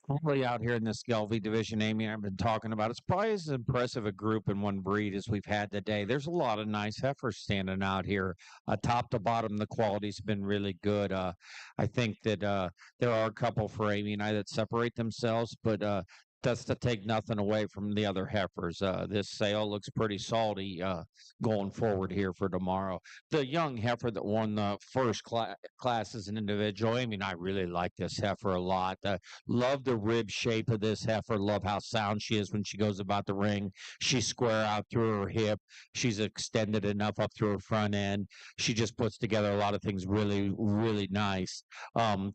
Only out here in this Gelbvieh division, Amy and I've been talking about. It's probably as impressive a group in one breed as we've had today. There's a lot of nice heifers standing out here. Top to bottom, the quality's been really good. I think that there are a couple for Amy and I that separate themselves, but that's to take nothing away from the other heifers. This sale looks pretty salty going forward here for tomorrow. The young heifer that won the first class as an individual, Amy and I really like this heifer a lot. Love the rib shape of this heifer. Love how sound she is when she goes about the ring. She's square out through her hip. She's extended enough up through her front end. She just puts together a lot of things really, really nice.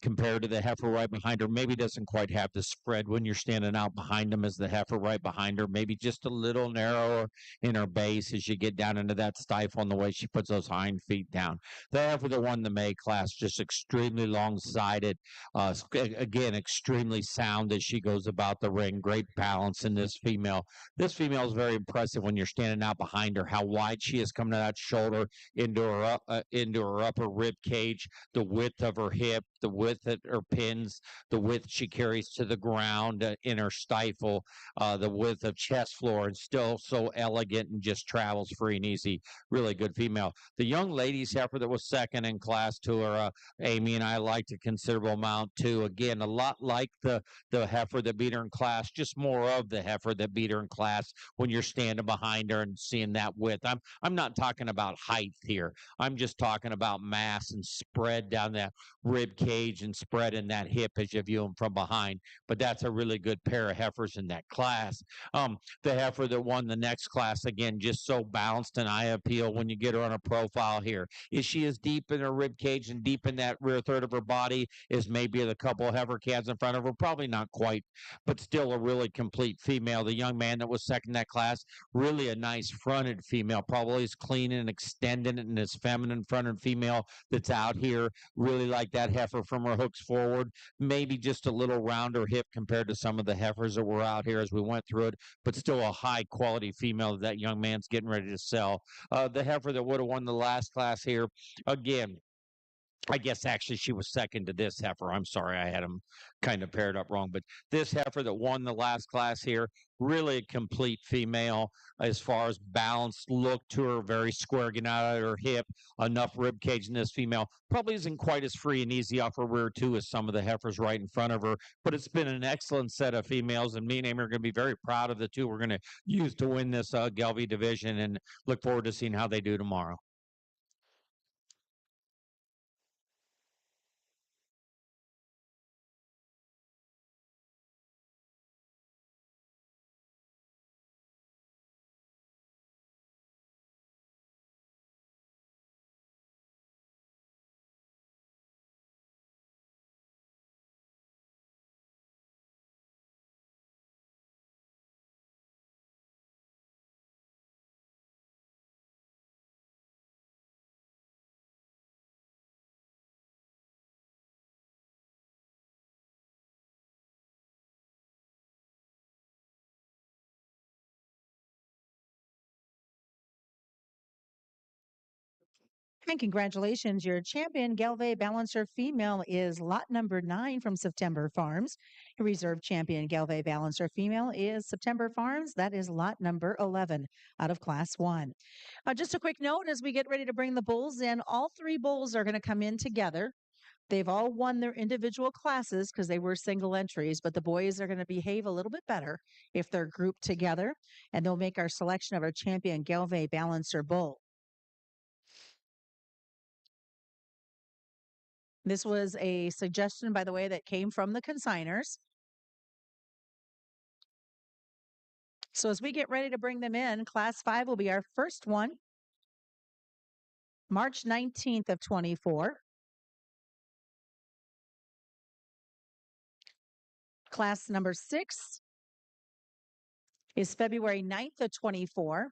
Compared to the heifer right behind her, maybe doesn't quite have the spread when you're standing out behind them as the heifer right behind her. Maybe just a little narrower in her base as you get down into that stifle and the way she puts those hind feet down. The heifer that won the May class, just extremely long-sided. Again, extremely sound as she goes about the ring. Great balance in this female. This female is very impressive when you're standing out behind her. How wide she is coming to that shoulder into her upper rib cage, the width of her hip, the width of her pins, the width she carries to the ground in her stifle, the width of chest floor, and still so elegant and just travels free and easy. Really good female. The young ladies heifer that was second in class to her, Amy and I liked a considerable amount too. Again, a lot like the heifer that beat her in class, just more of the heifer that beat her in class when you're standing behind her and seeing that width. I'm not talking about height here. I'm just talking about mass and spread down that rib cage and spread in that hip as you view them from behind. But that's a really good pair of heifers in that class. The heifer that won the next class, again, just so balanced and eye appeal when you get her on a profile here. Is she as deep in her rib cage and deep in that rear third of her body as maybe the couple of heifer calves in front of her? Probably not quite, but still a really complete female. The young man that was second in that class, really a nice fronted female, probably as clean and extended and as feminine fronted female that's out here. Really like that heifer from her hooks forward. Maybe just a little rounder hip compared to some of the heifers that were out here as we went through it, but still a high quality female that young man's getting ready to sell. The heifer that would have won the last class here, again, I guess actually she was second to this heifer. I'm sorry, I had them kind of paired up wrong. But this heifer that won the last class here, really a complete female as far as balanced look to her, very square getting out of her hip, enough rib cage in this female. Probably isn't quite as free and easy off her rear too as some of the heifers right in front of her. But it's been an excellent set of females, and me and Amy are going to be very proud of the two we're going to use to win this Gelbvieh division, and look forward to seeing how they do tomorrow. And congratulations, your champion Gelbvieh Balancer female is lot number 9 from September Farms. Your reserve champion Gelbvieh Balancer female is September Farms. That is lot number 11 out of class 1. Just a quick note as we get ready to bring the bulls in, all 3 bulls are going to come in together. They've all won their individual classes because they were single entries, but the boys are going to behave a little bit better if they're grouped together, and they'll make our selection of our champion Gelbvieh Balancer bull. This was a suggestion, by the way, that came from the consigners. So as we get ready to bring them in, class 5 will be our first one, March 19th of 24. Class number 6 is February 9th of 24.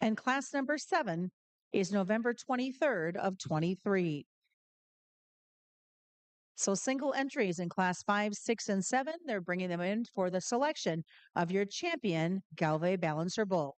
And class number 7 is November 23rd of 23. So single entries in class 5, 6, and 7, they're bringing them in for the selection of your champion Gelbvieh Balancer bull.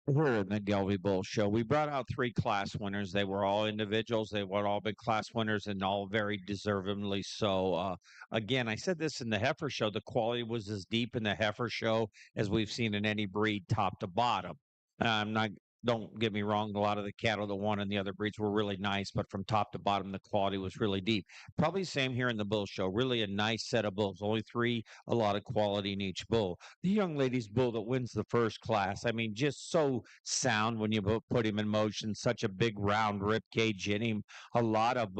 Here in the Gelbvieh Bull Show, we brought out 3 class winners. They were all individuals. They were all big class winners and all very deservingly so. Again, I said this in the heifer show. The quality was as deep in the heifer show as we've seen in any breed, top to bottom. I'm not. Don't get me wrong. A lot of the cattle that won in the other breeds were really nice, but from top to bottom, the quality was really deep. Probably same here in the bull show. Really a nice set of bulls. Only 3, a lot of quality in each bull. The young lady's bull that wins the first class. I mean, just so sound when you put him in motion. Such a big round rib cage in him. A lot of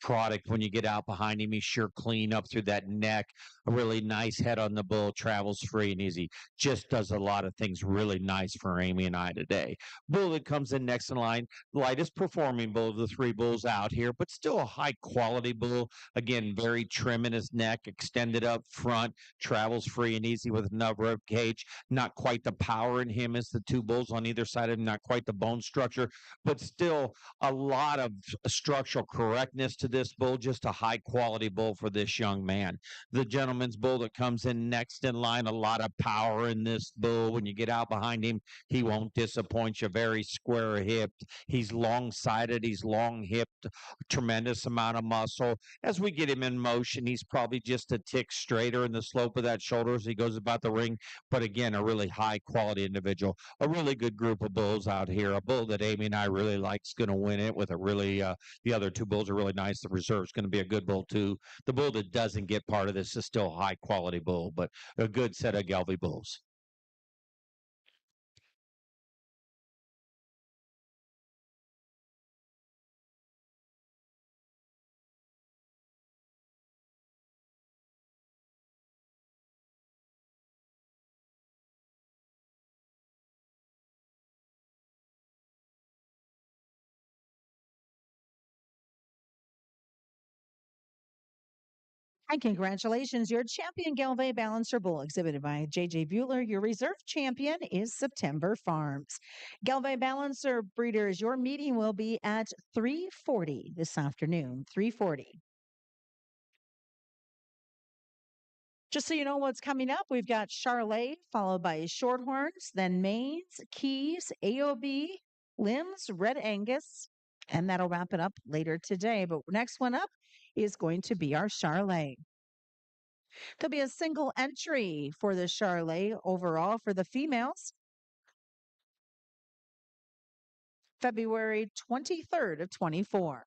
product when you get out behind him. He's sure clean up through that neck. A really nice head on the bull. Travels free and easy. Just does a lot of things really nice for Amy and I today. Bull that comes in next in line. Lightest performing bull of the 3 bulls out here, but still a high quality bull. Again, very trim in his neck, extended up front, travels free and easy with a rib cage. Not quite the power in him as the 2 bulls on either side of him, not quite the bone structure, but still a lot of structural correctness to this bull. Just a high quality bull for this young man. The gentleman's bull that comes in next in line, a lot of power in this bull. When you get out behind him, he won't disappoint you. Very square hipped. He's long sided. He's long hipped. Tremendous amount of muscle. As we get him in motion, he's probably just a tick straighter in the slope of that shoulder as he goes about the ring. But again, a really high quality individual. A really good group of bulls out here. A bull that Amy and I really like is going to win it with a really, the other 2 bulls are really nice. The reserve is going to be a good bull too. The bull that doesn't get part of this is still a high quality bull, but a good set of Gelbvieh bulls. And congratulations, your champion Gelbvieh Balancer Bull, exhibited by J.J. Bueller. Your reserve champion is September Farms. Gelbvieh Balancer breeders, your meeting will be at 3:40 this afternoon. 3:40. Just so you know what's coming up, we've got Charolais, followed by Shorthorns, then Maines, Keys, AOB, Limbs, Red Angus, and that'll wrap it up later today. But next one up is going to be our Charolais. There'll be a single entry for the Charolais overall for the females. February 23rd of 24.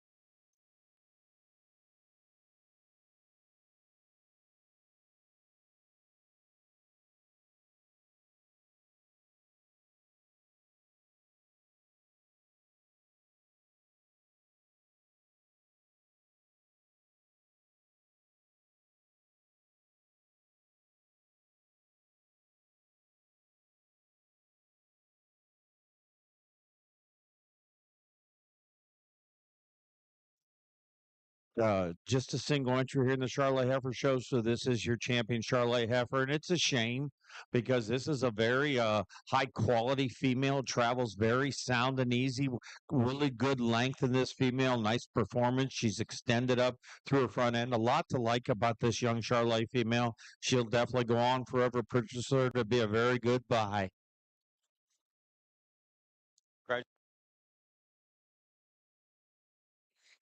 Just a single entry here in the Charolais Heifer Show. So this is your champion Charolais Heifer, and it's a shame because this is a very high quality female. Travels very sound and easy. Really good length in this female. Nice performance. She's extended up through her front end. A lot to like about this young Charolais female. She'll definitely go on forever. Purchaser to be a very good buy.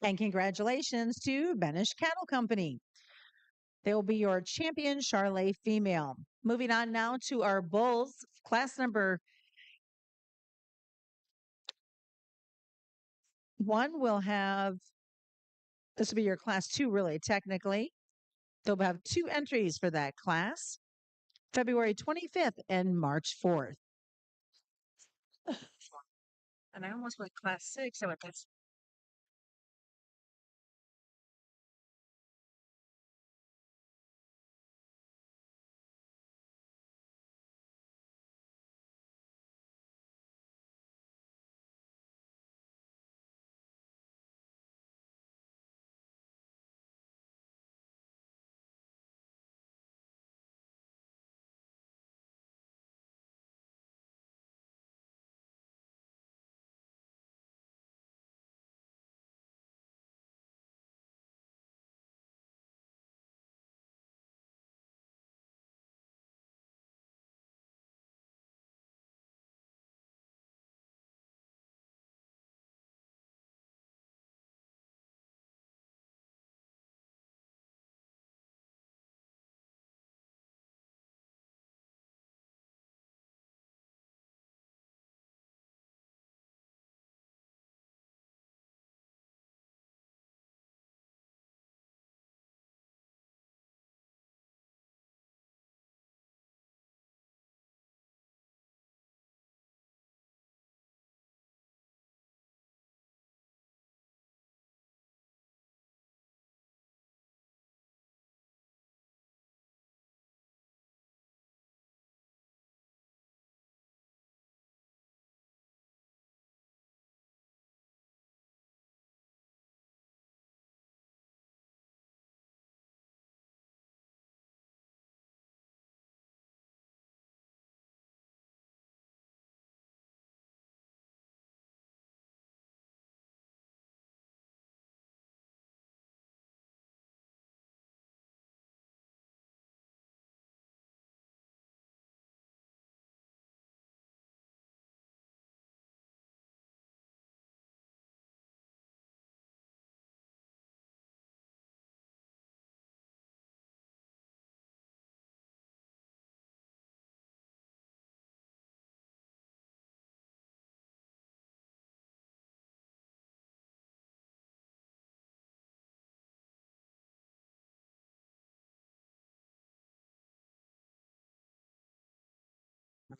And congratulations to Benish Cattle Company. They will be your champion Charolais female. Moving on now to our bulls, class number 1 will have, this will be your class 2, really, technically. They'll have 2 entries for that class, February 25th and March 4th. And I almost went class 6. So it's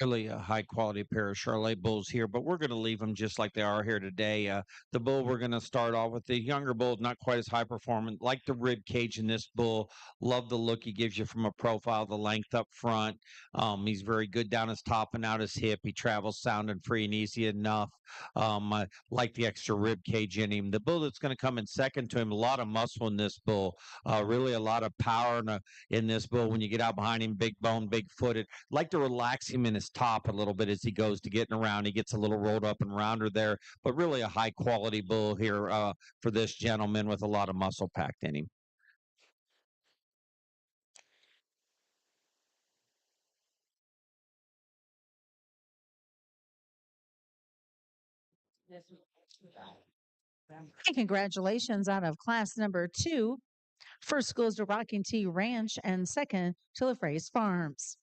Really a high quality pair of Charolais bulls here, but we're going to leave them just like they are here today. The bull we're going to start off with, the younger bull, not quite as high performant, like the rib cage in this bull. Love the look he gives you from a profile, the length up front. He's very good down his top and out his hip. He travels sound and free and easy enough. I like the extra rib cage in him. The bull that's going to come in second to him, a lot of muscle in this bull. Really a lot of power in this bull. When you get out behind him, big bone, big footed. Like to relax him in his top a little bit as he goes to getting around. He gets a little rolled up and rounder there, but really a high quality bull here for this gentleman with a lot of muscle packed in him. And congratulations out of class number 2. First goes to Rocking T Ranch and second to LaFraise Farms.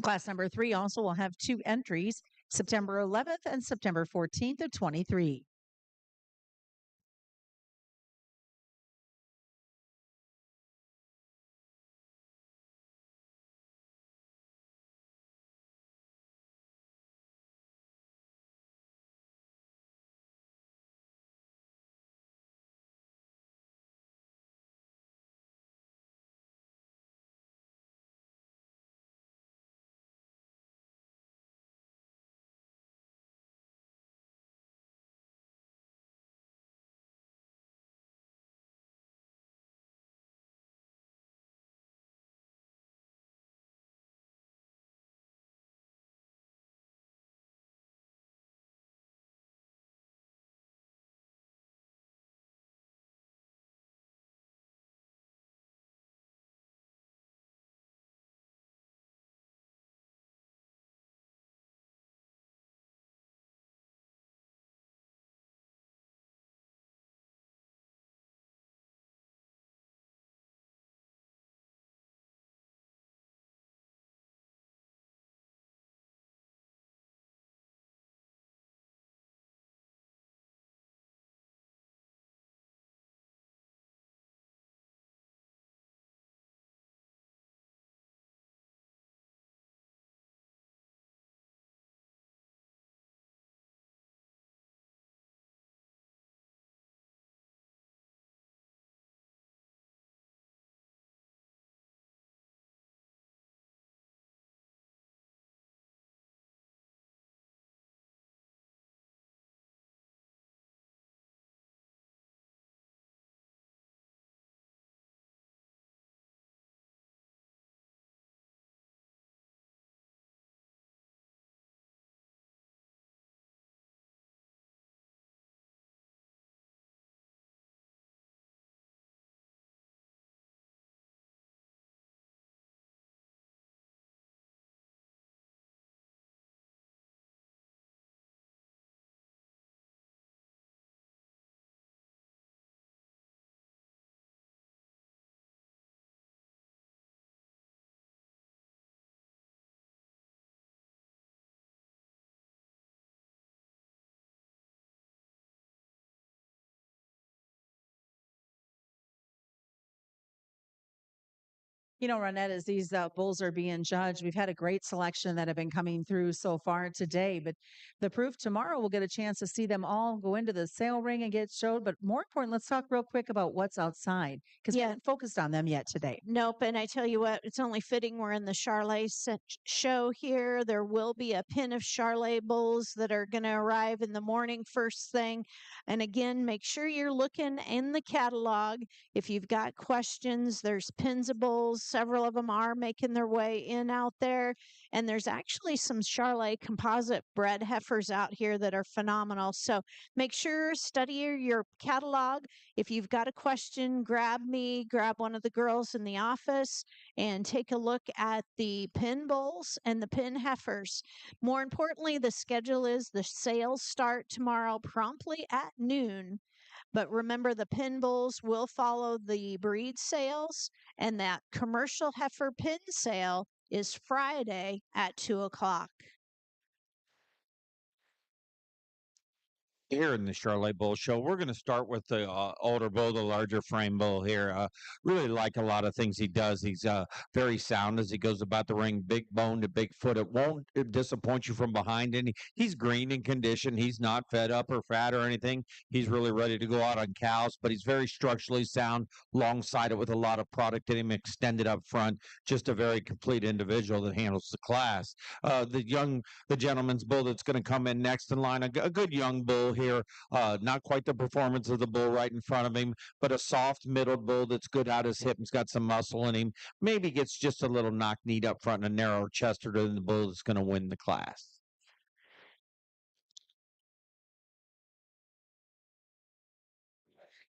Class number 3 also will have 2 entries, September 11th and September 14th of 23. You know, Ronette, as these bulls are being judged, we've had a great selection that have been coming through so far today. But the proof tomorrow, we'll get a chance to see them all go into the sale ring and get showed. But more important, let's talk real quick about what's outside because we haven't focused on them yet today. Nope. And I tell you what, it's only fitting we're in the Charolais show here. There will be a pin of Charolais bulls that are going to arrive in the morning first thing. And again, make sure you're looking in the catalog. If you've got questions, there's pins of bulls. Several of them are making their way in out there. And there's actually some Charolais composite bred heifers out here that are phenomenal. So make sure, study your catalog. If you've got a question, grab me, grab one of the girls in the office, and take a look at the pin bulls and the pin heifers. More importantly, the schedule is the sales start tomorrow promptly at noon. But remember, the pin bulls will follow the breed sales, and that commercial heifer pin sale is Friday at 2 o'clock. here in the Charolais Bull Show. We're going to start with the older bull, the larger frame bull here. Really like a lot of things he does. He's very sound as he goes about the ring, big bone to big foot. It won't disappoint you from behind. And he's green in condition. He's not fed up or fat or anything. He's really ready to go out on cows, but he's very structurally sound, long-sided with a lot of product in him, extended up front. Just a very complete individual that handles the class. The gentleman's bull that's going to come in next in line, a good young bull here. Not quite the performance of the bull right in front of him, but a soft middled bull that's good out his hip and's got some muscle in him. Maybe gets just a little knock-kneed up front and a narrow chester than the bull that's going to win the class.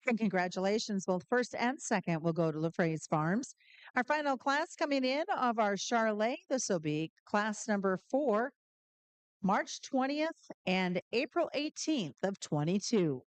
And congratulations, both first and second will go to LaFraise Farms. Our final class coming in of our Charolais, this will be class number 4, March 20th and April 18th of 22.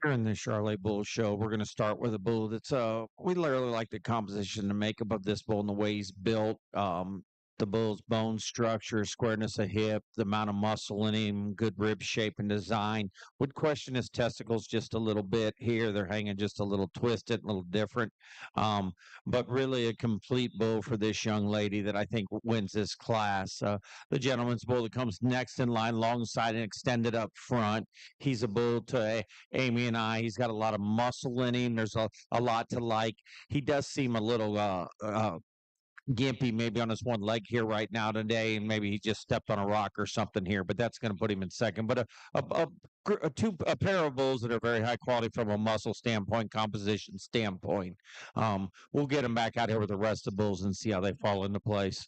Here in the Charolais Bull Show, we're going to start with a bull that's we literally like the composition, the makeup of this bull and the way he's built. The bull's bone structure, squareness of hip, the amount of muscle in him, good rib shape and design. Would question his testicles just a little bit here. They're hanging just a little twisted, a little different. But really a complete bull for this young lady that I think wins this class. The gentleman's bull that comes next in line, long side and extended up front. He's a bull to Amy and I. He's got a lot of muscle in him. There's a lot to like. He does seem a little gimpy maybe on his one leg here right now today, and maybe he just stepped on a rock or something here, but that's going to put him in second. But a pair of bulls that are very high quality from a muscle standpoint, composition standpoint. We'll get them back out here with the rest of the bulls and see how they fall into place.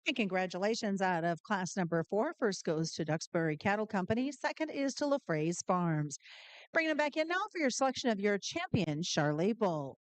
And congratulations out of class number 4. First goes to Duxbury Cattle Company. Second is to LaFraise Farms. Bringing it back in now for your selection of your champion, Charolais Bull.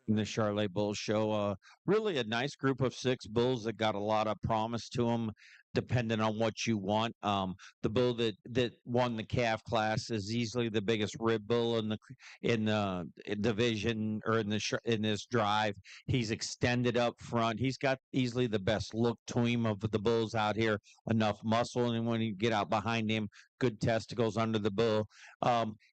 in the Charolais Bull Show. Really a nice group of 6 bulls that got a lot of promise to them, depending on what you want. The bull that won the calf class is easily the biggest rib bull in the division or in this drive. He's extended up front. He's got easily the best look to him of the bulls out here. Enough muscle, and when you get out behind him, good testicles under the bull.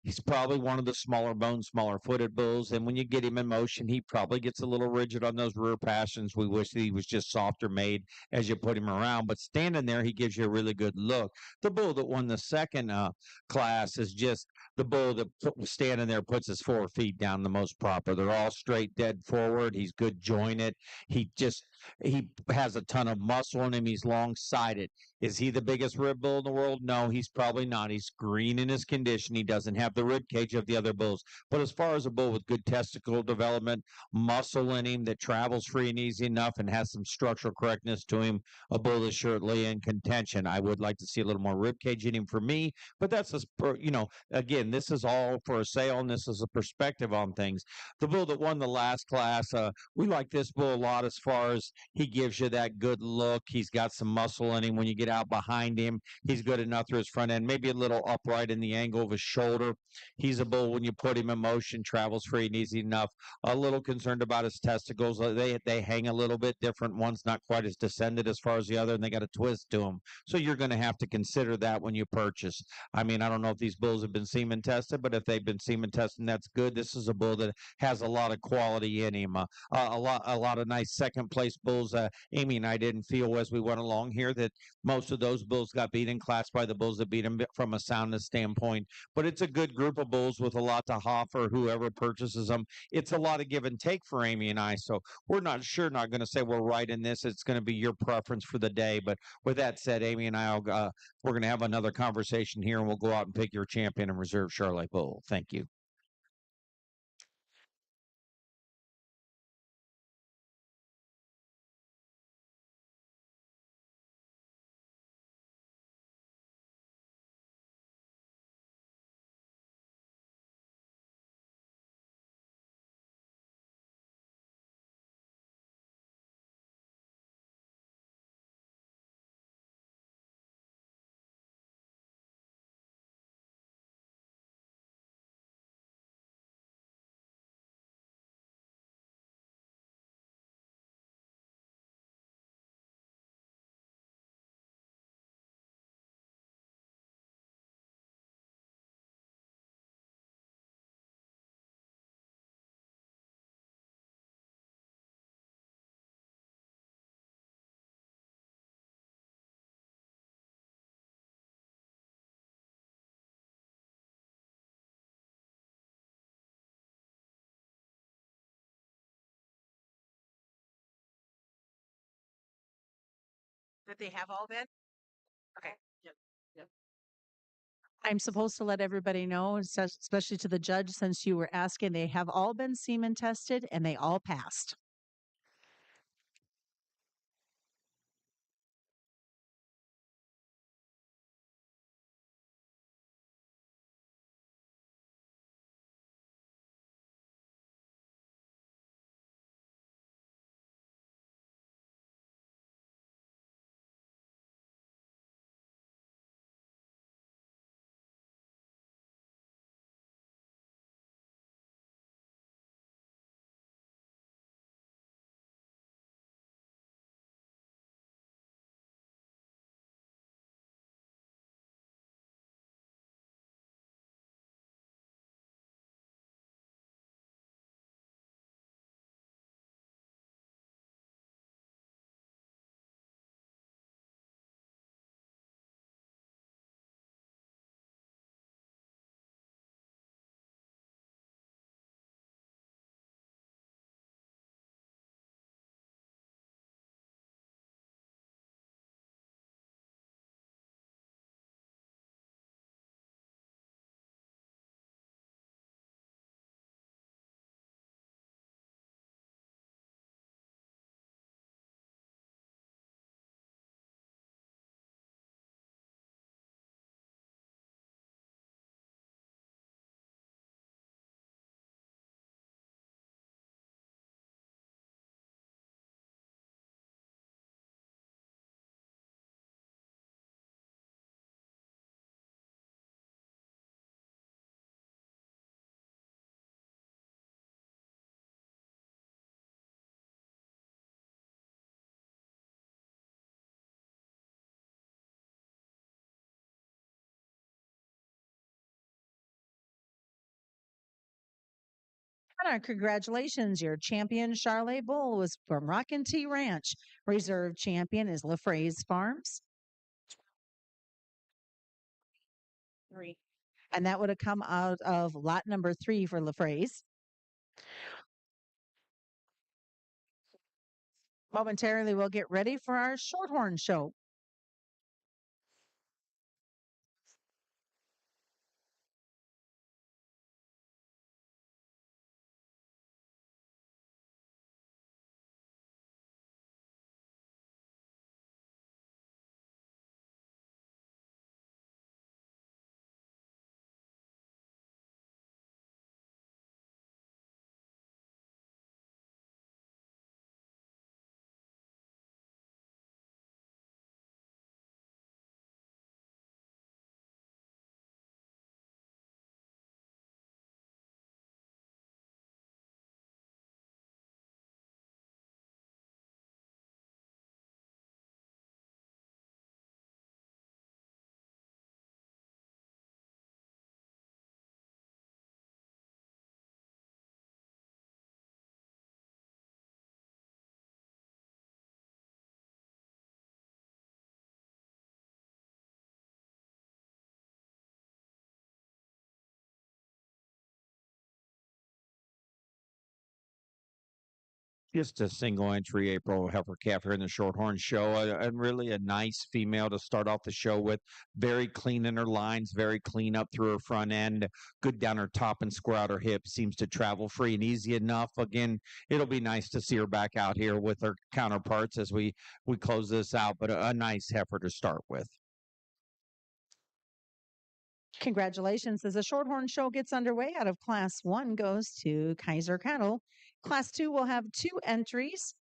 He's probably one of the smaller boned, smaller footed bulls. And when you get him in motion, he probably gets a little rigid on those rear passions. We wish that he was just softer made as you put him around. But standing there, he gives you a really good look. The bull that won the second class is just the bull that standing there puts his 4 feet down the most proper. They're all straight, dead forward. He's good jointed. He has a ton of muscle in him. He's long sided. Is he the biggest rib bull in the world? No, he's probably not. He's green in his condition. He doesn't have the rib cage of the other bulls. But as far as a bull with good testicle development, muscle in him that travels free and easy enough and has some structural correctness to him, a bull is surely in contention. I would like to see a little more rib cage in him for me, but that's just, again, this is all for a sale and this is a perspective on things. The bull that won the last class, we like this bull a lot as far as he gives you that good look. He's got some muscle in him. When you get out behind him, he's good enough through his front end, maybe a little upright in the angle of his shoulder. He's a bull when you put him in motion, travels free and easy enough. A little concerned about his testicles. They hang a little bit different. One's not quite as descended as far as the other, and they got a twist to them. So you're going to have to consider that when you purchase. I mean, I don't know if these bulls have been semen tested, but if they've been semen tested, that's good. This is a bull that has a lot of quality in him. A lot of nice second place bulls. Amy and I didn't feel as we went along here that most of those bulls got beat in class by the bulls that beat them from a soundness standpoint. But it's a good group of bulls with a lot to offer. Whoever purchases them, it's a lot of give and take for Amy and I. So we're not going to say we're right in this. It's going to be your preference for the day. But with that said, Amy and I, we're going to have another conversation here, and we'll go out and pick your champion and reserve Charolais bull. Thank you. That they have all been? Okay. Yep. Yep. I'm supposed to let everybody know, especially to the judge, since you were asking, they have all been semen tested and they all passed. And congratulations, your champion Charolais bull was from Rockin' T Ranch. Reserve champion is LaFraise Farms. 3. And that would have come out of lot number 3 for LaFraise. Momentarily, we'll get ready for our Shorthorn show. Just a single entry April heifer calf here in the Shorthorn show, and really a nice female to start off the show with. Very clean in her lines, very clean up through her front end, good down her top and square out her hips. Seems to travel free and easy enough. Again, it'll be nice to see her back out here with her counterparts as we close this out. But a nice heifer to start with. Congratulations. As the Shorthorn show gets underway, out of Class 1 goes to Kaiser Cattle. Class 2 will have 2 entries,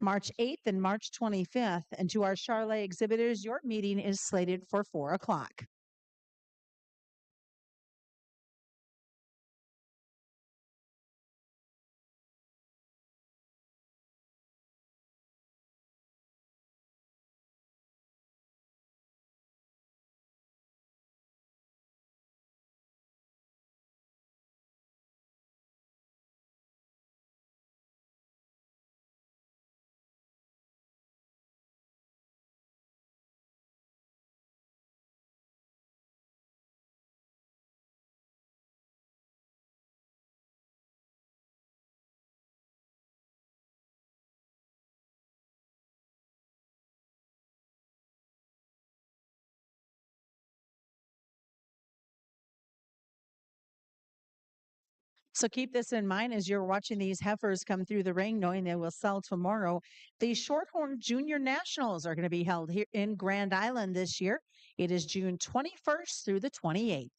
March 8th and March 25th. And to our Charolais exhibitors, your meeting is slated for 4 o'clock. So keep this in mind as you're watching these heifers come through the ring, knowing they will sell tomorrow. The Shorthorn Junior Nationals are going to be held here in Grand Island this year. It is June 21st through the 28th.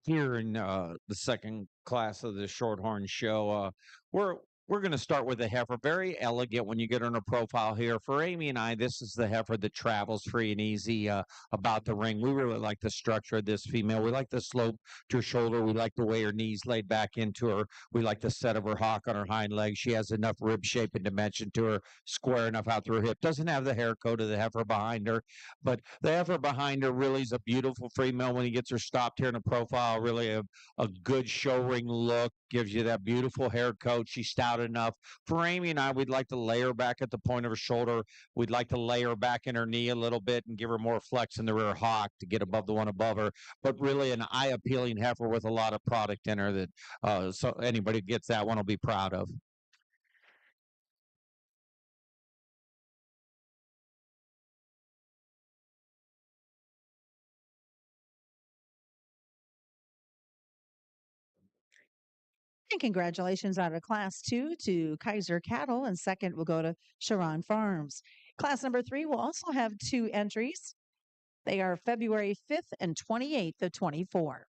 here in the second class of the Shorthorn show. We're we're going to start with the heifer. Very elegant when you get on a profile here. For Amy and I, this is the heifer that travels free and easy about the ring. We really like the structure of this female. We like the slope to her shoulder. We like the way her knees laid back into her. We like the set of her hock on her hind legs. She has enough rib shape and dimension to her, square enough out through her hip. Doesn't have the hair coat of the heifer behind her, but the heifer behind her really is a beautiful female when he gets her stopped here in a profile. Really a good show ring look, gives you that beautiful hair coat. She's stout enough. For Amy and I, we'd like to lay her back at the point of her shoulder. We'd like to lay her back in her knee a little bit and give her more flex in the rear hock to get above the one above her. But really an eye-appealing heifer with a lot of product in her that so anybody who gets that one will be proud of. And congratulations out of Class 2 to Kaiser Cattle, and second will go to Sharon Farms. Class number 3 will also have 2 entries. They are February 5th and 28th of 24.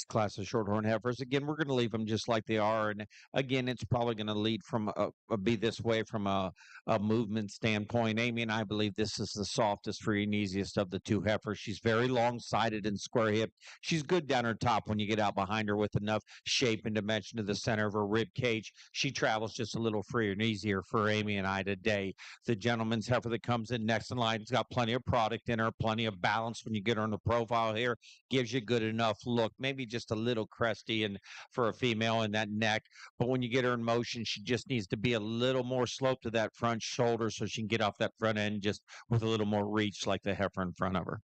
Class of shorthorn heifers. Again, we're going to leave them just like they are, and again, it's probably going to lead from be this way from a movement standpoint. Amy and I believe this is the softest, free, and easiest of the two heifers. She's very long-sided and square hip. She's good down her top when you get out behind her with enough shape and dimension to the center of her rib cage. She travels just a little freer and easier for Amy and I today. The gentleman's heifer that comes in next in line has got plenty of product in her, plenty of balance when you get her on the profile here. Gives you good enough look, maybe just a little cresty and for a female in that neck. But when you get her in motion, she just needs to be a little more slope to that front shoulder so she can get off that front end just with a little more reach like the heifer in front of her.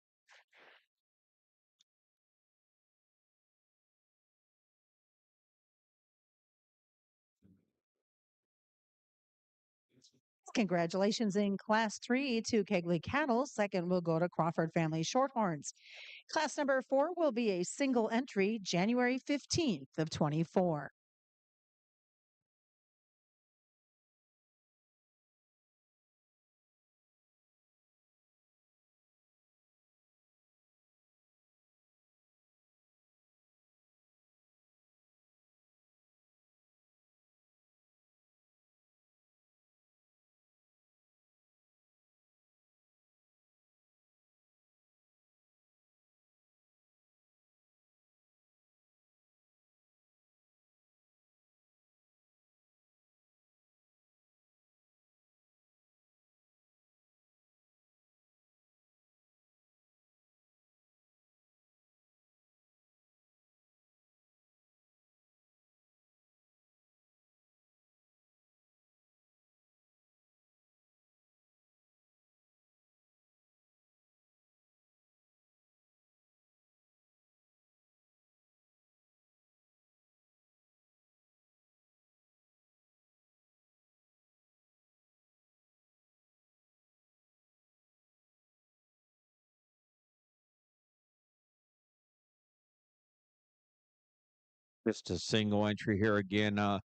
Congratulations in Class 3 to Kegley Cattle. Second will go to Crawford Family Shorthorns. Class number 4 will be a single entry January 15th of 24. Just a single entry here again.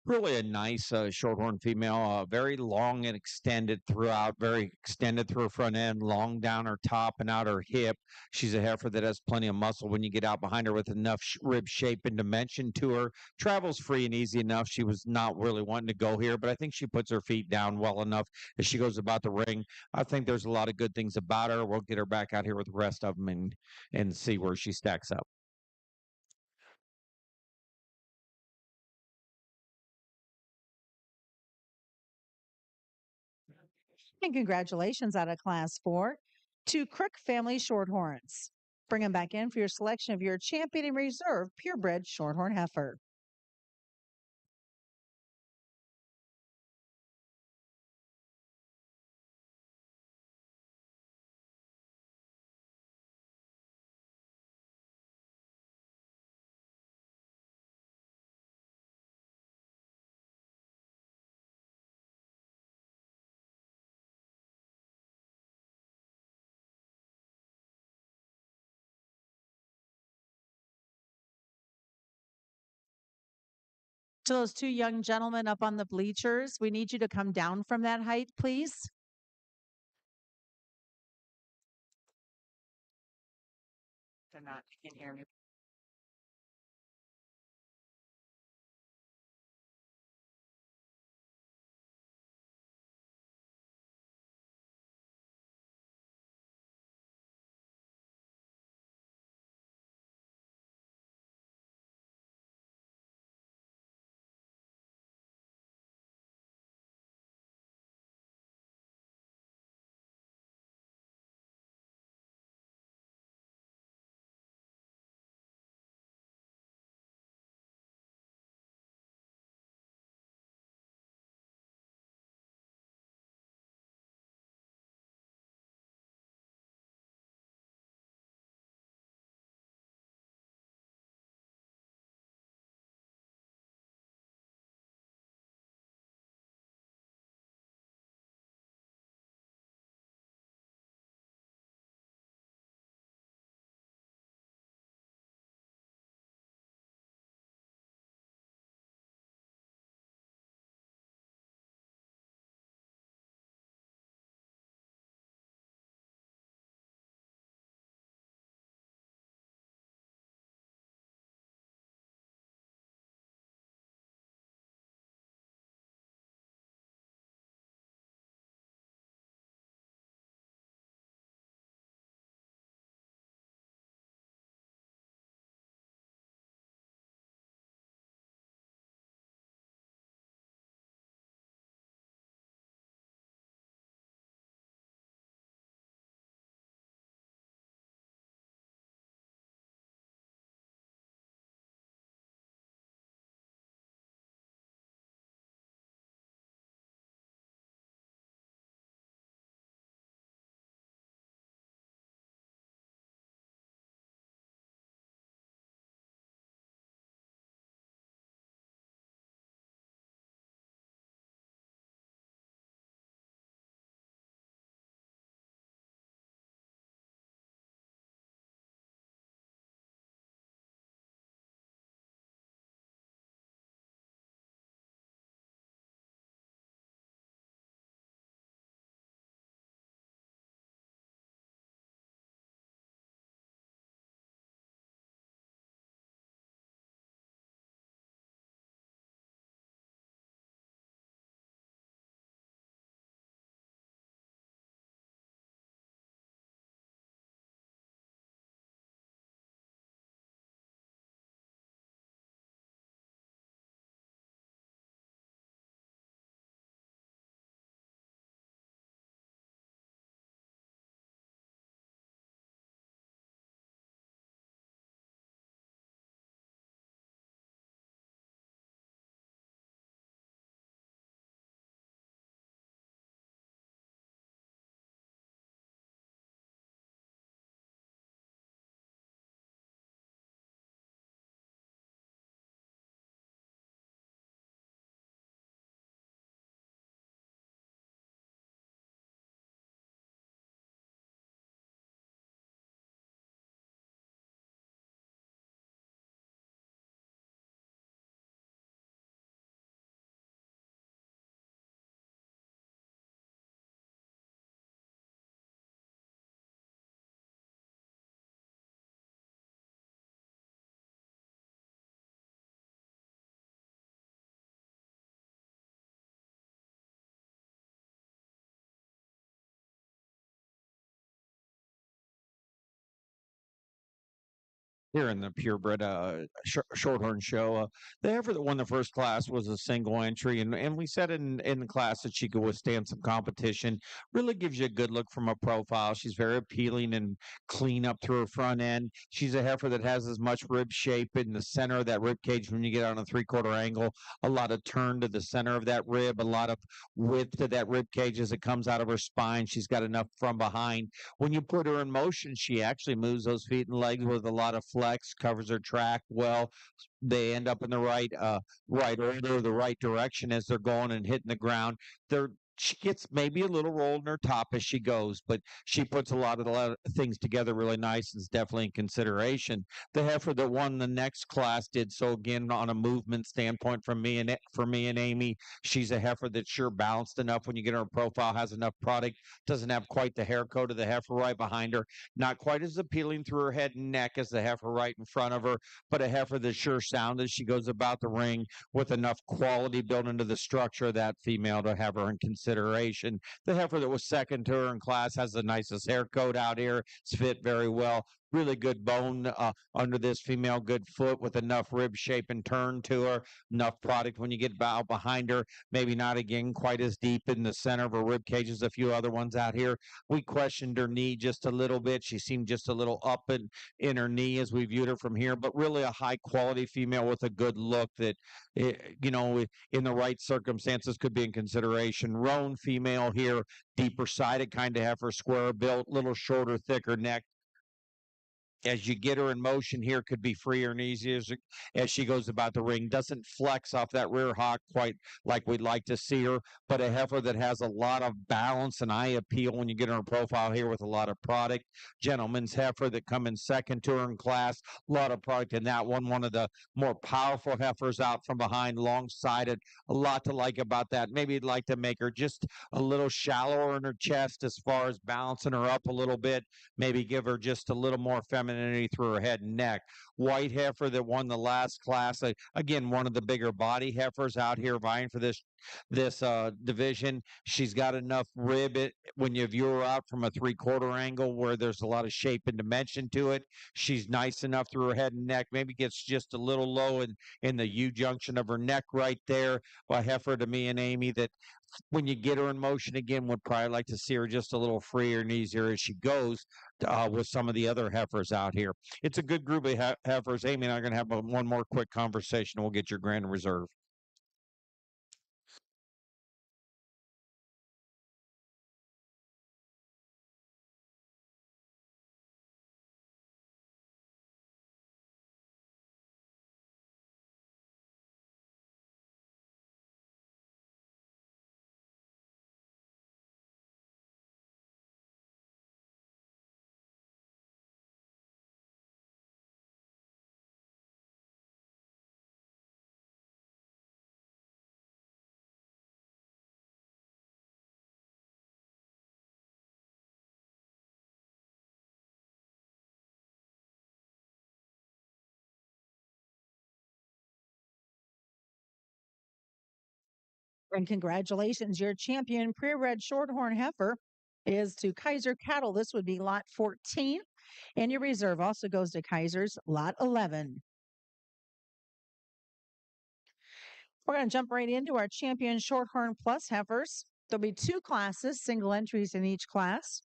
Really a nice shorthorn female, very long and extended throughout, very extended through her front end, long down her top and out her hip. She's a heifer that has plenty of muscle when you get out behind her with enough rib shape and dimension to her. Travels free and easy enough. She was not really wanting to go here, but I think she puts her feet down well enough as she goes about the ring. I think there's a lot of good things about her. We'll get her back out here with the rest of them and see where she stacks up. And congratulations out of Class 4 to Crook Family Shorthorns. Bring them back in for your selection of your champion and reserve purebred shorthorn heifer. To those two young gentlemen up on the bleachers, we need you to come down from that height, please. They're not in here. here in the purebred Shorthorn show. The heifer that won the first class was a single entry, and we said in the class that she could withstand some competition. Really gives you a good look from a profile. She's very appealing and clean up through her front end. She's a heifer that has as much rib shape in the center of that rib cage when you get on a 3/4 angle. A lot of turn to the center of that rib, a lot of width to that rib cage as it comes out of her spine. She's got enough from behind. When you put her in motion, she actually moves those feet and legs with a lot of flex, covers her track well. They end up in the right order, the right direction as they're going and hitting the ground. She gets maybe a little roll in her top as she goes, but she puts a lot of things together really nice and is definitely in consideration. The heifer that won the next class did so again on a movement standpoint for me and Amy. She's a heifer that's sure balanced enough when you get her profile, has enough product, doesn't have quite the hair coat of the heifer right behind her, not quite as appealing through her head and neck as the heifer right in front of her, but a heifer that's sure sound as she goes about the ring with enough quality built into the structure of that female to have her in consideration. The heifer that was second to her in class has the nicest hair coat out here. It's fit very well. Really good bone under this female, good foot with enough rib shape and turn to her, enough product when you get out behind her. Maybe not again quite as deep in the center of her rib cage as a few other ones out here. We questioned her knee just a little bit. She seemed just a little up in her knee as we viewed her from here, but really a high quality female with a good look that, in the right circumstances could be in consideration. Roan female here, deeper sided kind of heifer, square built, little shorter, thicker neck. As you get her in motion here, could be freer and easier as she goes about the ring. Doesn't flex off that rear hock quite like we'd like to see her, but a heifer that has a lot of balance and eye appeal when you get her in profile here with a lot of product. Gentleman's heifer that come in second to her in class, a lot of product in that one. One of the more powerful heifers out from behind, long-sided. A lot to like about that. Maybe you'd like to make her just a little shallower in her chest as far as balancing her up a little bit. Maybe give her just a little more femininity through her head and neck. White heifer that won the last class. Again, one of the bigger body heifers out here vying for this division. She's got enough rib when you view her out from a 3/4 angle where there's a lot of shape and dimension to it. She's nice enough through her head and neck. Maybe gets just a little low in the U junction of her neck right there. A heifer to me and Amy that when you get her in motion again, would probably like to see her just a little freer and easier as she goes with some of the other heifers out here. It's a good group of heifers. Amy and I are going to have one more quick conversation. We'll get your grand reserve. And congratulations, your champion purebred shorthorn heifer is to Kaiser Cattle. This would be lot 14. And your reserve also goes to Kaiser's lot 11. We're going to jump right into our champion Shorthorn Plus heifers. There'll be 2 classes, single entries in each class.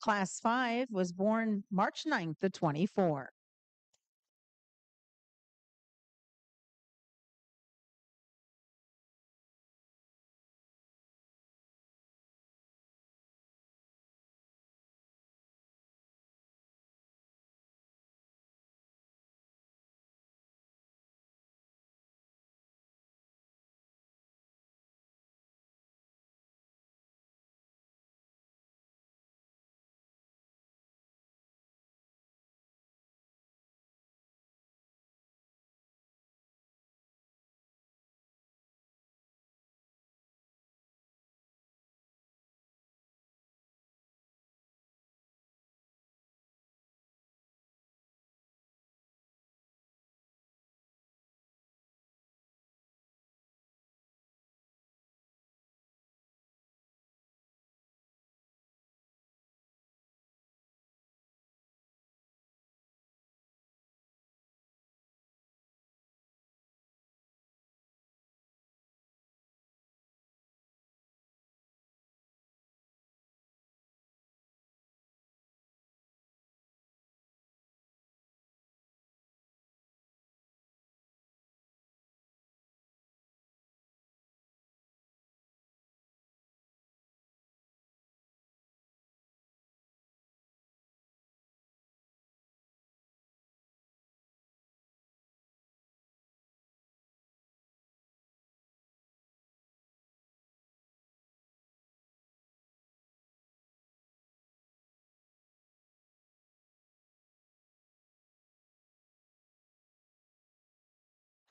Class 5 was born March 9th to 24.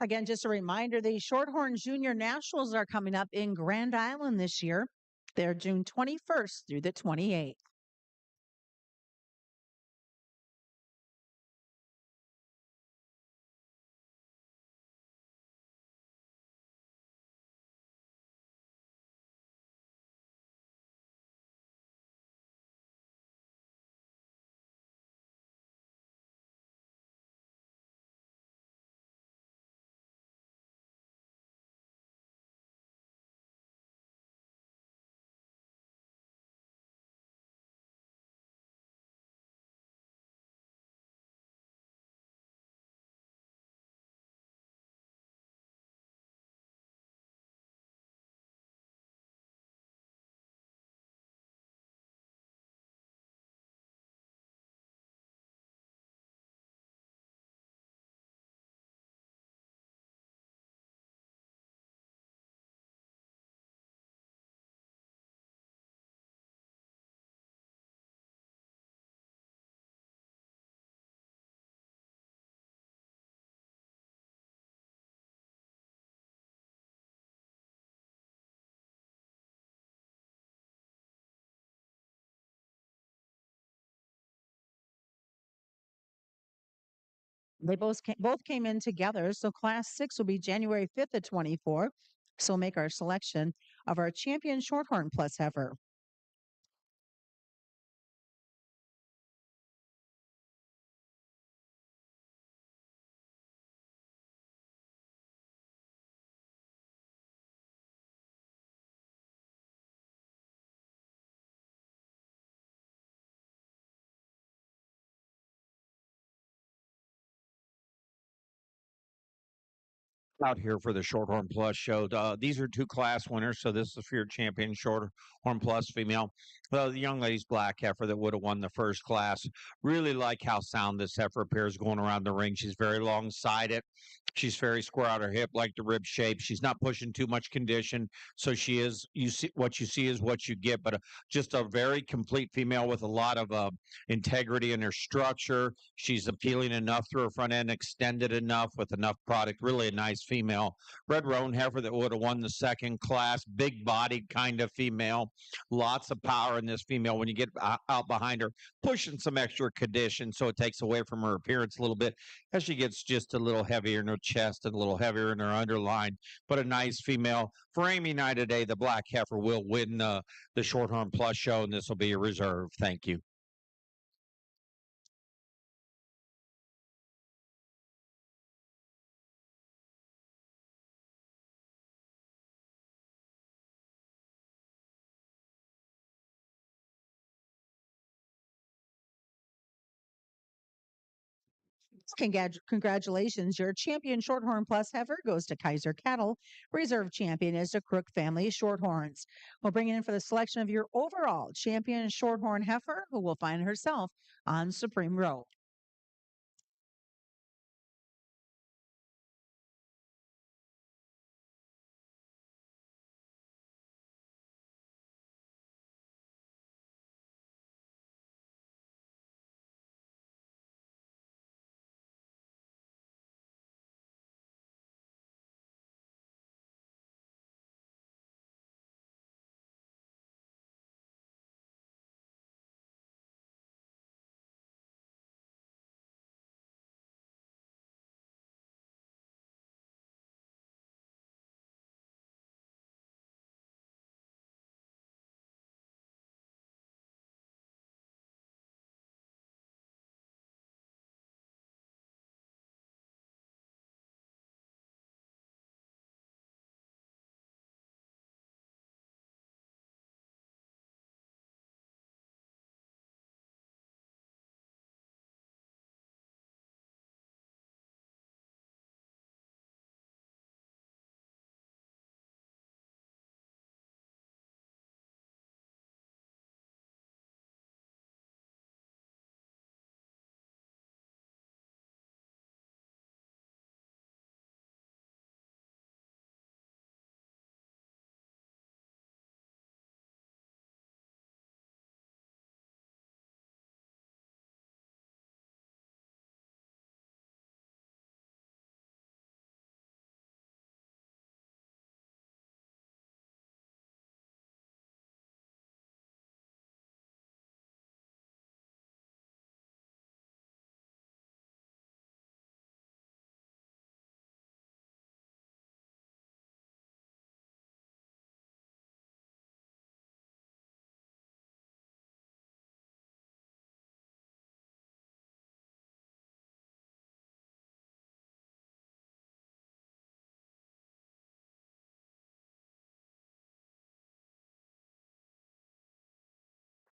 Again, just a reminder, the Shorthorn Junior Nationals are coming up in Grand Island this year. They're June 21st through the 28th. They both came in together. So class 6 will be January 5th at 24. So we'll make our selection of our champion Shorthorn plus heifer. Out here for the Shorthorn Plus show. These are two class winners, so this is for your champion Shorthorn Plus female. The young lady's black heifer that would have won the first class. Really like how sound this heifer appears going around the ring. She's very long-sided. She's very square out her hip, like the rib shape. She's not pushing too much condition, so she is. You see what you see is what you get. But just a very complete female with a lot of integrity in her structure. She's appealing enough through her front end, extended enough with enough product. Really a nice female. Red roan heifer that would have won the second class. Big bodied kind of female. Lots of power in this female when you get out behind her, pushing some extra condition, so it takes away from her appearance a little bit as she gets just a little heavier in her chest and a little heavier in her underline. But a nice female. For Amy and I today, the black heifer will win the Shorthorn Plus show, and this will be a reserve. Thank you. Congratulations. Your champion Shorthorn Plus heifer goes to Kaiser Cattle. Reserve champion is the Crook family Shorthorns. We'll bring in for the selection of your overall champion Shorthorn heifer, who will find herself on Supreme Row.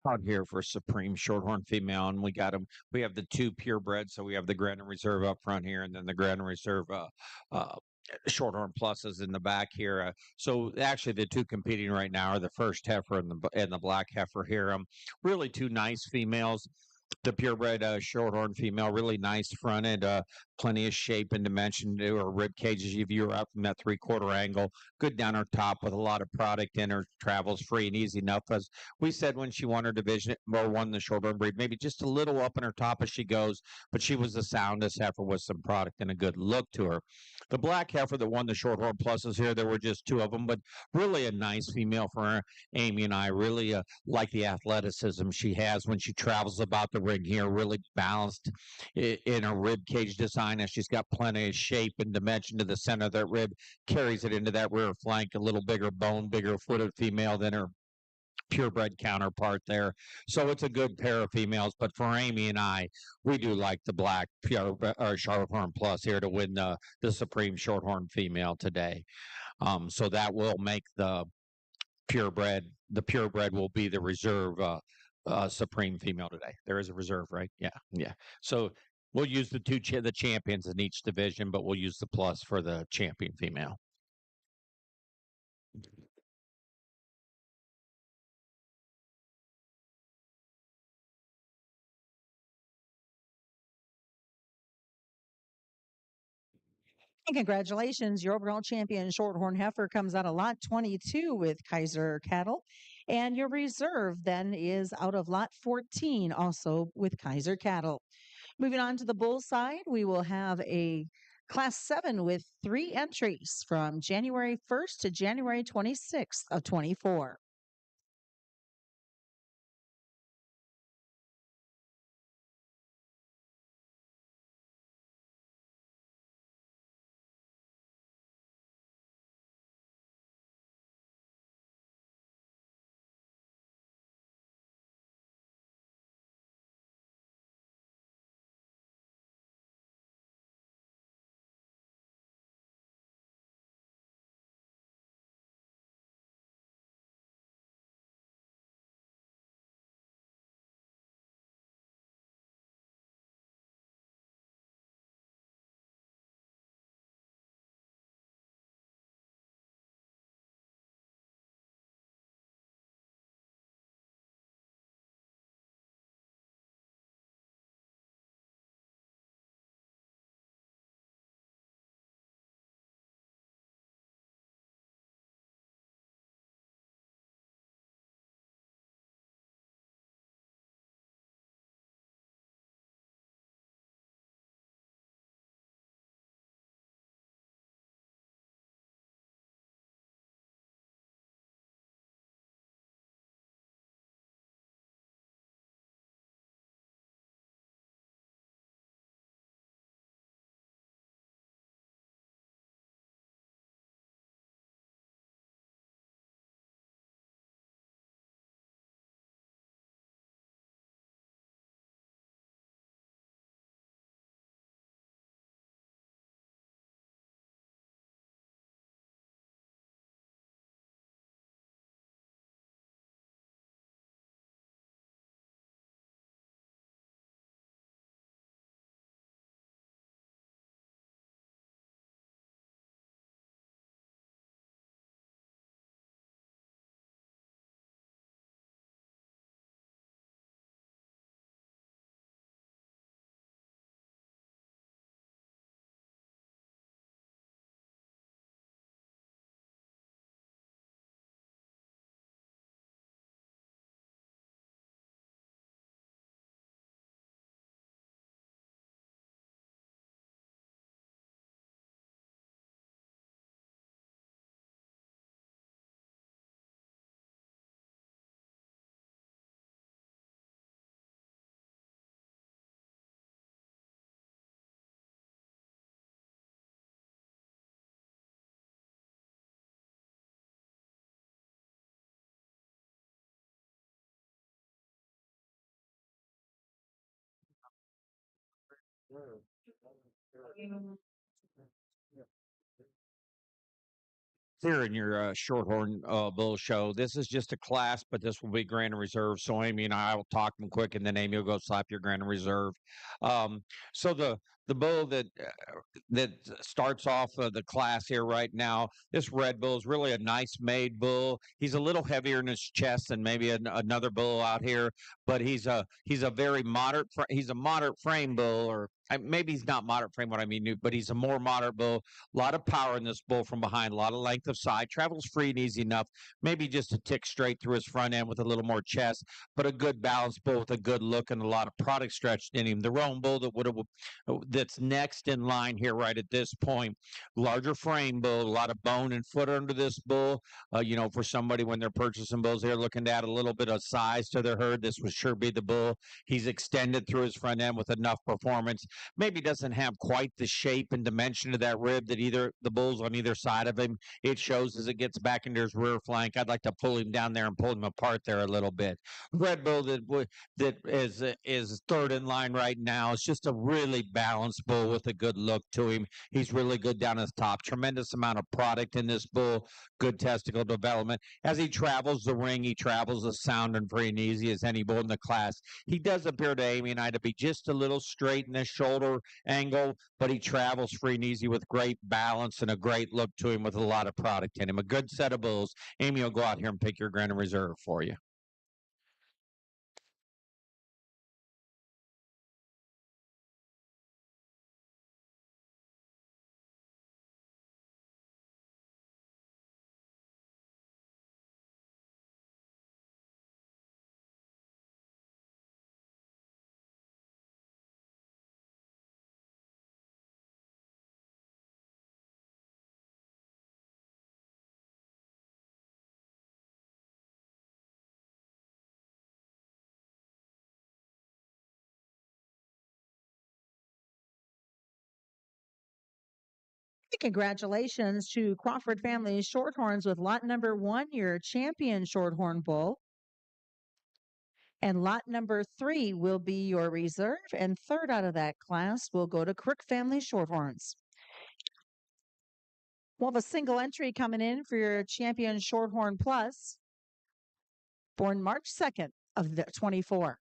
out here for Supreme Shorthorn female, and we got them. We have the two purebred, so we have the Grand Reserve up front here, and then the Grand Reserve uh, Shorthorn pluses in the back here. So actually, the two competing right now are the first heifer and the black heifer here. Really two nice females. The purebred Shorthorn female, really nice front end, plenty of shape and dimension to her rib cage as you view her up from that 3/4 angle. Good down her top with a lot of product in her. Travels free and easy enough. As we said when she won her division or won the Shorthorn breed, maybe just a little up in her top as she goes, but she was the soundest heifer with some product and a good look to her. The black heifer that won the Shorthorn pluses here, there were just two of them, but really a nice female for her. Amy and I really like the athleticism she has when she travels about the ring here, really balanced in her rib cage design, and she's got plenty of shape and dimension to the center of that rib, carries it into that rear flank, a little bigger bone, bigger footed female than her purebred counterpart there. So it's a good pair of females. But for Amy and I, we do like the black pure or Shorthorn plus here to win the Supreme Shorthorn female today. So that will make the purebred. The purebred will be the reserve Supreme female today. There is a reserve, right? Yeah, yeah. So we'll use the the champions in each division, but we'll use the plus for the champion female. And congratulations, your overall champion Shorthorn heifer comes out of lot 22 with Kaiser Cattle. And your reserve then is out of lot 14, also with Kaiser Cattle. Moving on to the bull side, we will have a class 7 with 3 entries from January 1st to January 26th of 24. here in your Shorthorn Bull show. This is just a class, but this will be Grand and Reserve. So Amy and I will talk them quick, and then Amy will go slap your Grand and Reserve. So the bull that starts off the class here right now. This red bull is really a nice made bull. He's a little heavier in his chest than maybe another bull out here, but he's a very moderate. He's a moderate frame bull, or maybe he's not moderate frame. What I mean, but he's a more moderate bull. A lot of power in this bull from behind. A lot of length of side. Travels free and easy enough. Maybe just a tick straight through his front end with a little more chest, but a good balanced bull with a good look and a lot of product stretched in him. The roan bull that's next in line here right at this point. Larger frame bull, a lot of bone and foot under this bull. For somebody when they're purchasing bulls, they're looking to add a little bit of size to their herd. This would sure be the bull. He's extended through his front end with enough performance. Maybe doesn't have quite the shape and dimension of that rib that either the bulls on either side of him. It shows as it gets back into his rear flank. I'd like to pull him down there and pull him apart there a little bit. Red bull that is third in line right now. It's just a really balanced bull with a good look to him. He's really good down his top. Tremendous amount of product in this bull. Good testicle development. As he travels the ring, he travels as sound and free and easy as any bull in the class. He does appear to Amy and I to be just a little straight in his shoulder angle, but he travels free and easy with great balance and a great look to him with a lot of product in him. A good set of bulls. Amy will go out here and pick your Grand and Reserve for you. Congratulations to Crawford Family Shorthorns with lot number 1, your champion Shorthorn bull. And lot number 3 will be your reserve, and third out of that class will go to Crook Family Shorthorns. We'll have a single entry coming in for your champion Shorthorn Plus, born March 2nd of the 24.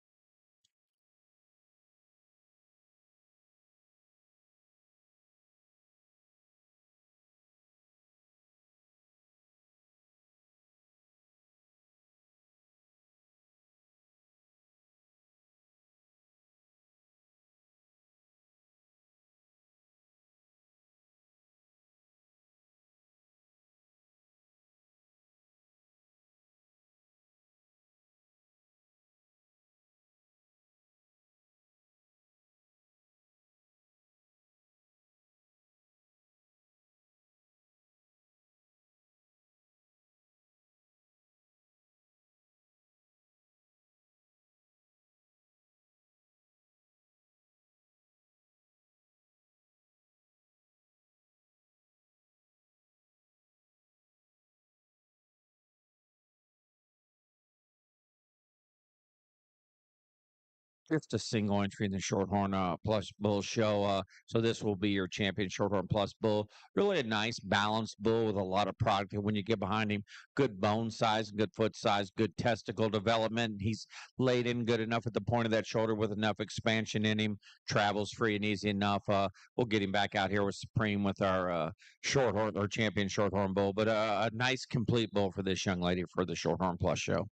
Just a single entry in the Shorthorn Plus Bull show. So this will be your champion Shorthorn Plus Bull. Really a nice balanced bull with a lot of product. And when you get behind him, good bone size, good foot size, good testicle development. He's laid in good enough at the point of that shoulder with enough expansion in him. Travels free and easy enough. We'll get him back out here with Supreme with our Shorthorn or champion Shorthorn Bull. But a nice complete bull for this young lady for the Shorthorn Plus show.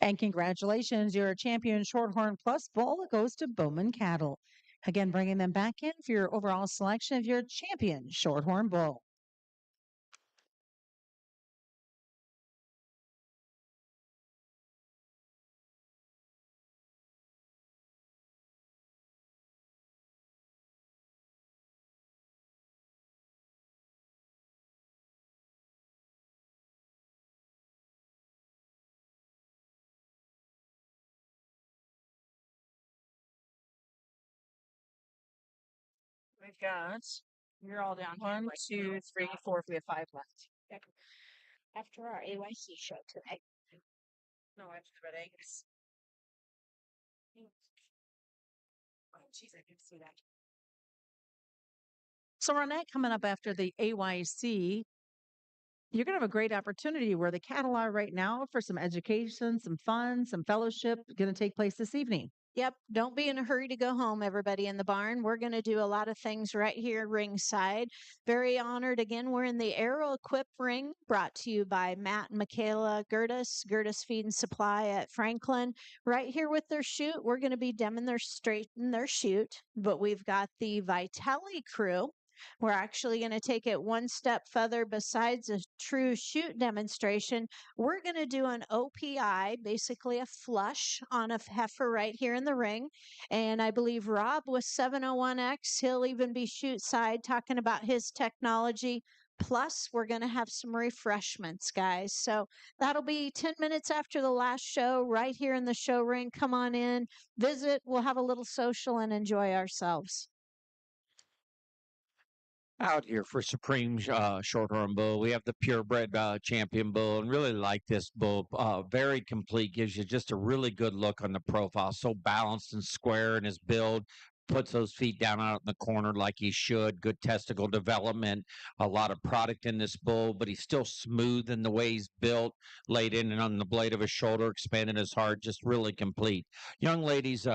And congratulations, your champion Shorthorn Plus bull goes to Bowman Cattle. Again, bringing them back in for your overall selection of your champion Shorthorn bull. We've got, you're all down. 1, 2, 3, 4. We have 5 left. After our AYC show today. No, after the Red Angus. Oh, jeez, I didn't see that. So, Ronette, coming up after the AYC, you're going to have a great opportunity where the cattle are right now for some education, some fun, some fellowship going to take place this evening. Yep, don't be in a hurry to go home, everybody in the barn. We're going to do a lot of things right here ringside. Very honored again. We're in the Aero Equip ring, brought to you by Matt and Michaela Gertis Feed and Supply at Franklin. Right here with their chute, we're going to be demonstrating their chute, but we've got the Vitelli crew. We're actually going to take it one step further. Besides a true chute demonstration, we're going to do an OPI, basically a flush on a heifer right here in the ring. And I believe Rob with 701X, he'll even be chute side talking about his technology. Plus, we're going to have some refreshments, guys. So that'll be 10 minutes after the last show right here in the show ring. Come on in, visit. We'll have a little social and enjoy ourselves. Out here for Supreme Shorthorn Bull. We have the Purebred Champion Bull, and really like this bull. Very complete, gives you just a really good look on the profile. So balanced and square in his build. Puts those feet down out in the corner like he should. Good testicle development. A lot of product in this bull, but he's still smooth in the way he's built. Laid in and on the blade of his shoulder, expanding his heart. Just really complete. Young ladies,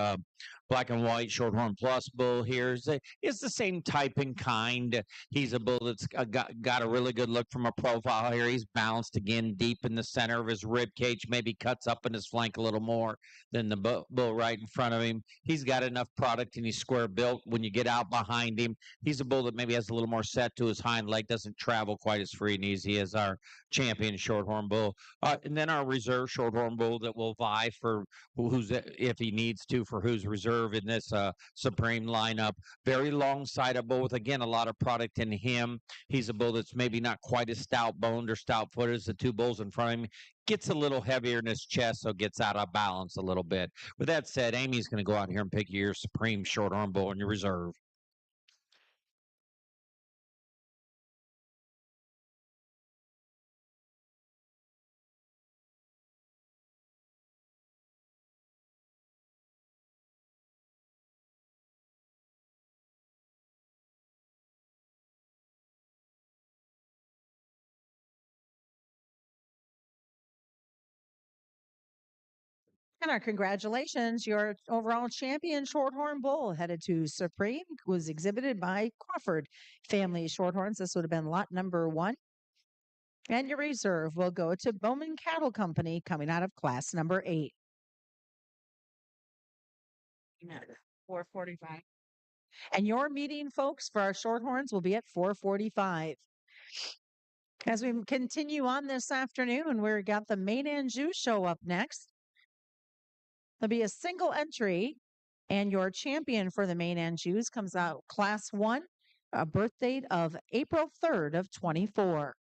black and white Shorthorn Plus bull here is the same type and kind. He's a bull that's got a really good look from a profile here. He's balanced again deep in the center of his rib cage, maybe cuts up in his flank a little more than the bull right in front of him. He's got enough product and he's square built. When you get out behind him, he's a bull that maybe has a little more set to his hind leg, doesn't travel quite as free and easy as our champion Shorthorn bull. And then our reserve Shorthorn bull that will vie for who's, if he needs to, for who's reserve in this Supreme lineup. Very long sided bull with, again, a lot of product in him. He's a bull that's maybe not quite as stout boned or stout footed as the two bulls in front of him. Gets a little heavier in his chest, so gets out of balance a little bit. With that said, Amy's going to go out here and pick your Supreme Shorthorn bull in your reserve. And our congratulations, your overall champion Shorthorn Bull headed to Supreme was exhibited by Crawford Family Shorthorns. This would have been lot number 1. And your reserve will go to Bowman Cattle Company coming out of class number 8. 4:45. And your meeting, folks, for our Shorthorns will be at 4:45. As we continue on this afternoon, we've got the Maine-Anjou show up next. There'll be a single entry, and your champion for the Maine-Anjous comes out class 1, a birth date of April 3rd of 24.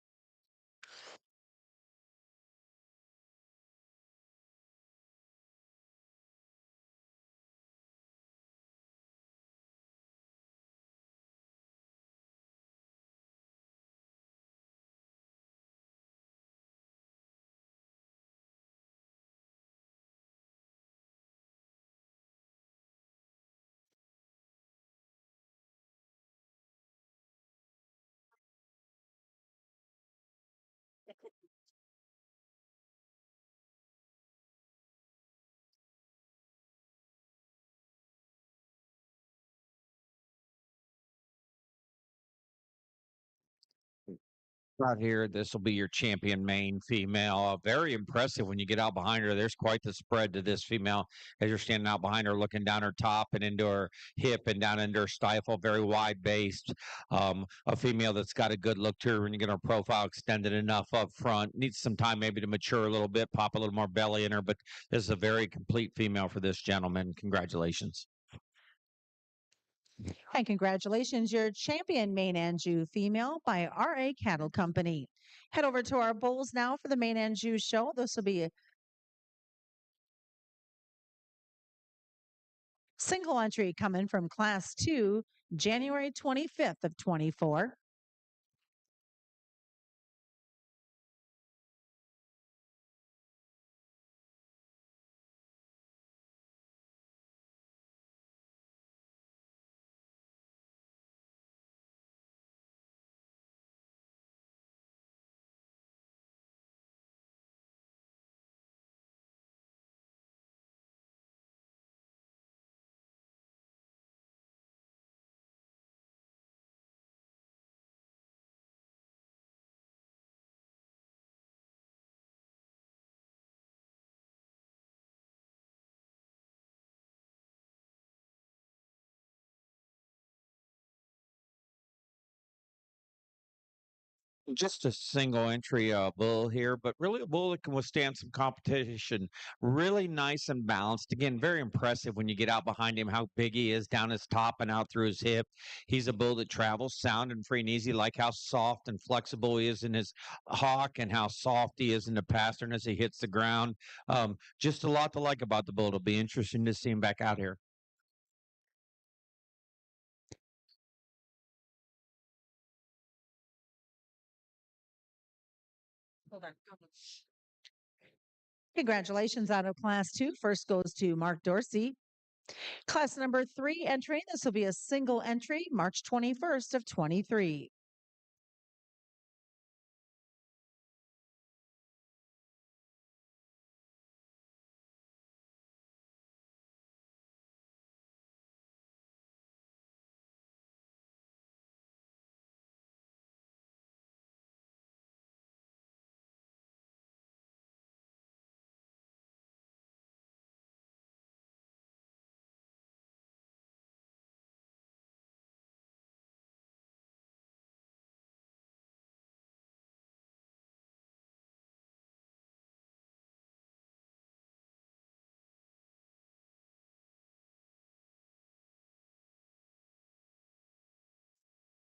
Out here, this will be your champion Maine female. Very impressive when you get out behind her. There's quite the spread to this female as you're standing out behind her, looking down her top and into her hip and down into her stifle. Very wide based. A female that's got a good look to her when you get her profile extended enough up front. Needs some time maybe to mature a little bit, pop a little more belly in her, but this is a very complete female for this gentleman. Congratulations. And congratulations, your champion Maine-Anjou female by RA Cattle Company. Head over to our bulls now for the Maine-Anjou show. This will be a single entry coming from class 2, January 25th of 24. Just a single entry bull here, but really a bull that can withstand some competition. Really nice and balanced. Again, very impressive when you get out behind him, how big he is down his top and out through his hip. He's a bull that travels sound and free and easy, like how soft and flexible he is in his hock and how soft he is in the pastern as he hits the ground. Just a lot to like about the bull. It'll be interesting to see him back out here. Hold on. Congratulations out of class two. First goes to Mark Dorsey. Class number three entering. This will be a single entry, March 21st of 23.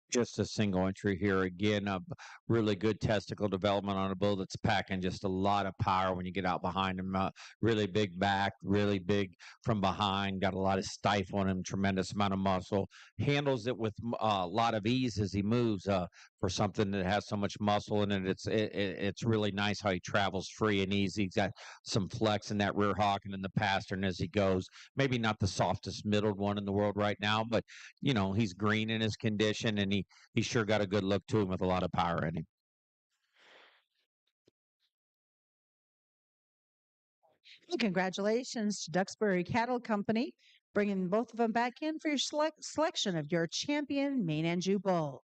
Just a single entry here again. Really good testicle development on a bull that's packing just a lot of power when you get out behind him. Really big back, really big from behind. Got a lot of stifle on him. Tremendous amount of muscle. Handles it with a lot of ease as he moves. For something that has so much muscle in it, it's really nice how he travels free and easy. He's got some flex in that rear hock and in the pastern as he goes. Maybe not the softest middled one in the world right now, but he's green in his condition, and he sure got a good look to him with a lot of power in him. And congratulations to Duxbury Cattle Company, bringing both of them back in for your selection of your champion Maine-Anjou bull.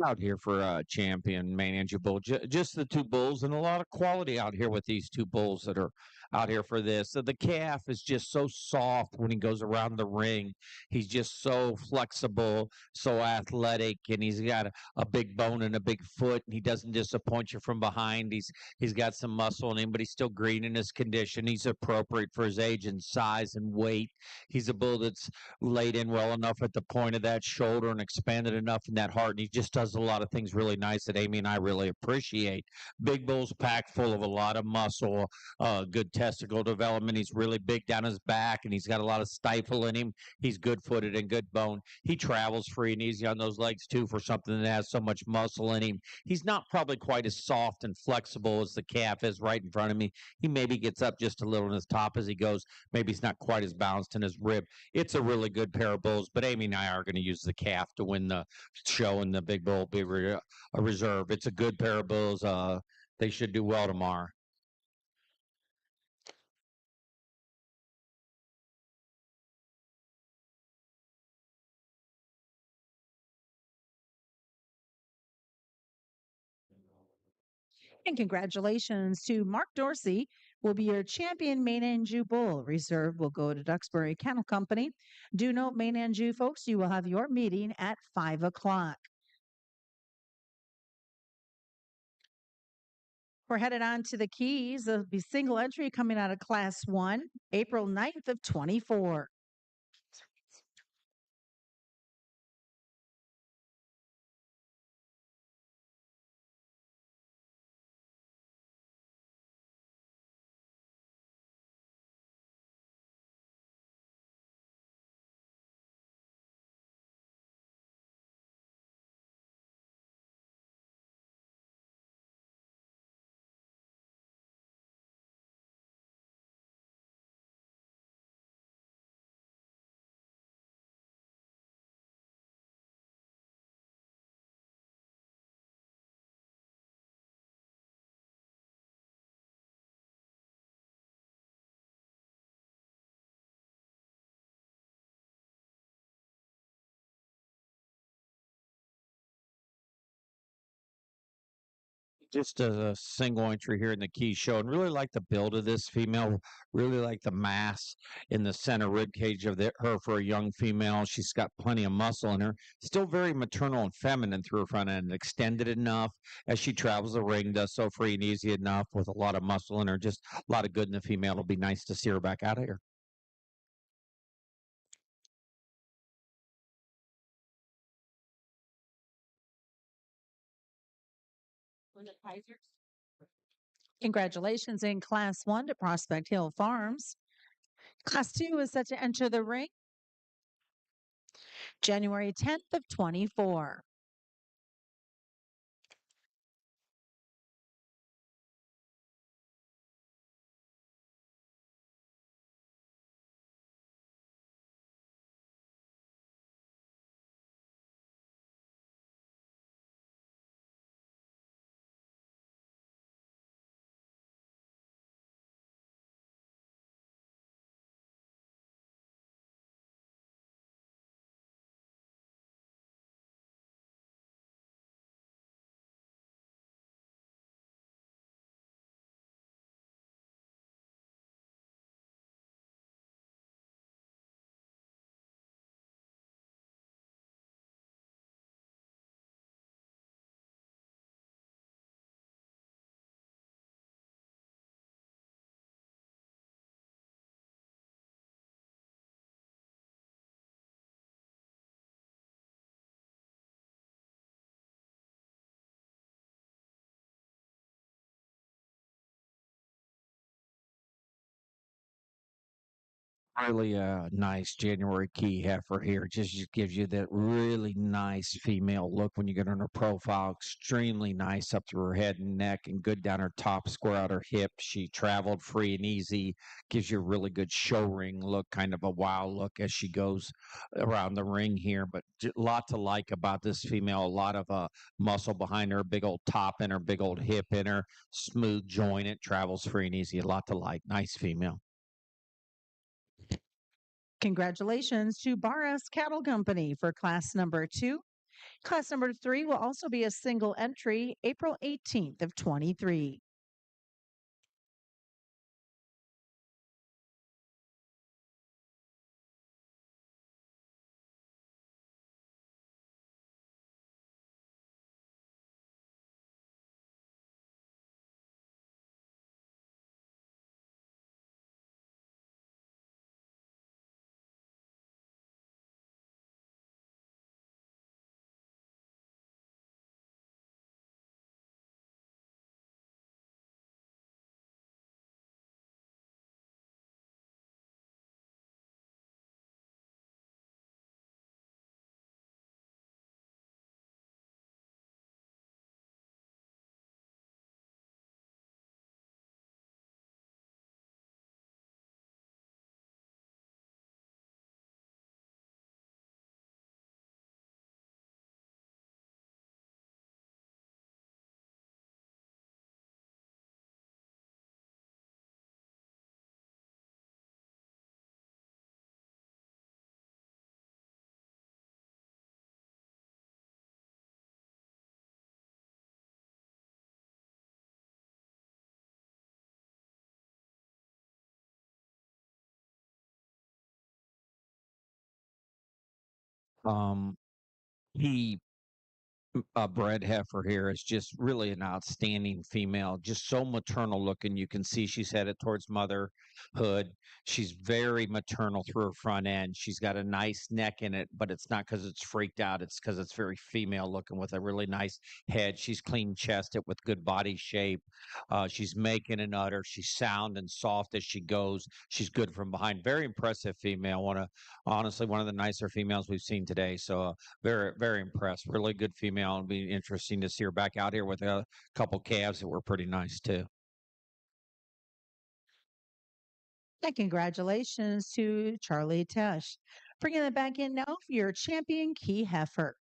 Out here for champion Maine-Anjou bull. Just the two bulls, and a lot of quality out here with these two bulls that are out here for this. So the calf is just so soft when he goes around the ring. He's just so flexible, so athletic, and he's got a big bone and a big foot, and he doesn't disappoint you from behind. He's got some muscle in him, but he's still green in his condition. He's appropriate for his age and size and weight. He's a bull that's laid in well enough at the point of that shoulder and expanded enough in that heart. And he just does a lot of things really nice that Amy and I really appreciate. Big bull's packed full of a lot of muscle, good testicle development. He's really big down his back, and he's got a lot of stifle in him. He's good footed and good bone. He travels free and easy on those legs too for something that has so much muscle in him. He's not probably quite as soft and flexible as the calf is right in front of me. He maybe gets up just a little in his top as he goes. Maybe he's not quite as balanced in his rib. It's a really good pair of bulls, but Amy and I are going to use the calf to win the show, and the big bull will be a reserve. It's a good pair of bulls. They should do well tomorrow. And congratulations to Mark Dorsey, will be your champion Maine-Anjou bull. Reserve will go to Duxbury Kennel Company. Do note, Maine-Anjou folks, you will have your meeting at 5 o'clock. We're headed on to the Keys. There'll be single entry coming out of Class 1, April 9th of 24. Just a single entry here in the key show, and really like the build of this female. Really like the mass in the center rib cage of her for a young female. She's got plenty of muscle in her. Still very maternal and feminine through her front end, extended enough as she travels the ring, does so free and easy enough with a lot of muscle in her. Just a lot of good in the female. It'll be nice to see her back out of here. Congratulations in Class 1 to Prospect Hill Farms. Class 2 is set to enter the ring January 10th of 24. Really a nice January key heifer here. Just gives you that really nice female look when you get on her profile. Extremely nice up through her head and neck and good down her top, square out her hip. She traveled free and easy. Gives you a really good show ring look, kind of a wow look as she goes around the ring here. But a lot to like about this female. A lot of muscle behind her, big old top in her, big old hip in her, smooth jointed, travels free and easy. A lot to like. Nice female. Congratulations to Barras Cattle Company for class number 2. Class number 3 will also be a single entry April 18th of 23. Um, he bred heifer here is just really an outstanding female, just so maternal looking. You can see she's headed towards motherhood. She's very maternal through her front end. She's got a nice neck in it, but it's not because it's freaked out. It's because it's very female looking with a really nice head. She's clean chested with good body shape. She's making an udder. She's sound and soft as she goes. She's good from behind. Very impressive female. Honestly, one of the nicer females we've seen today. So very, very impressed. Really good female. It'll be interesting to see her back out here with a couple calves that were pretty nice too. And congratulations to Charlie Tesh. Bringing it back in now for your champion key heifer.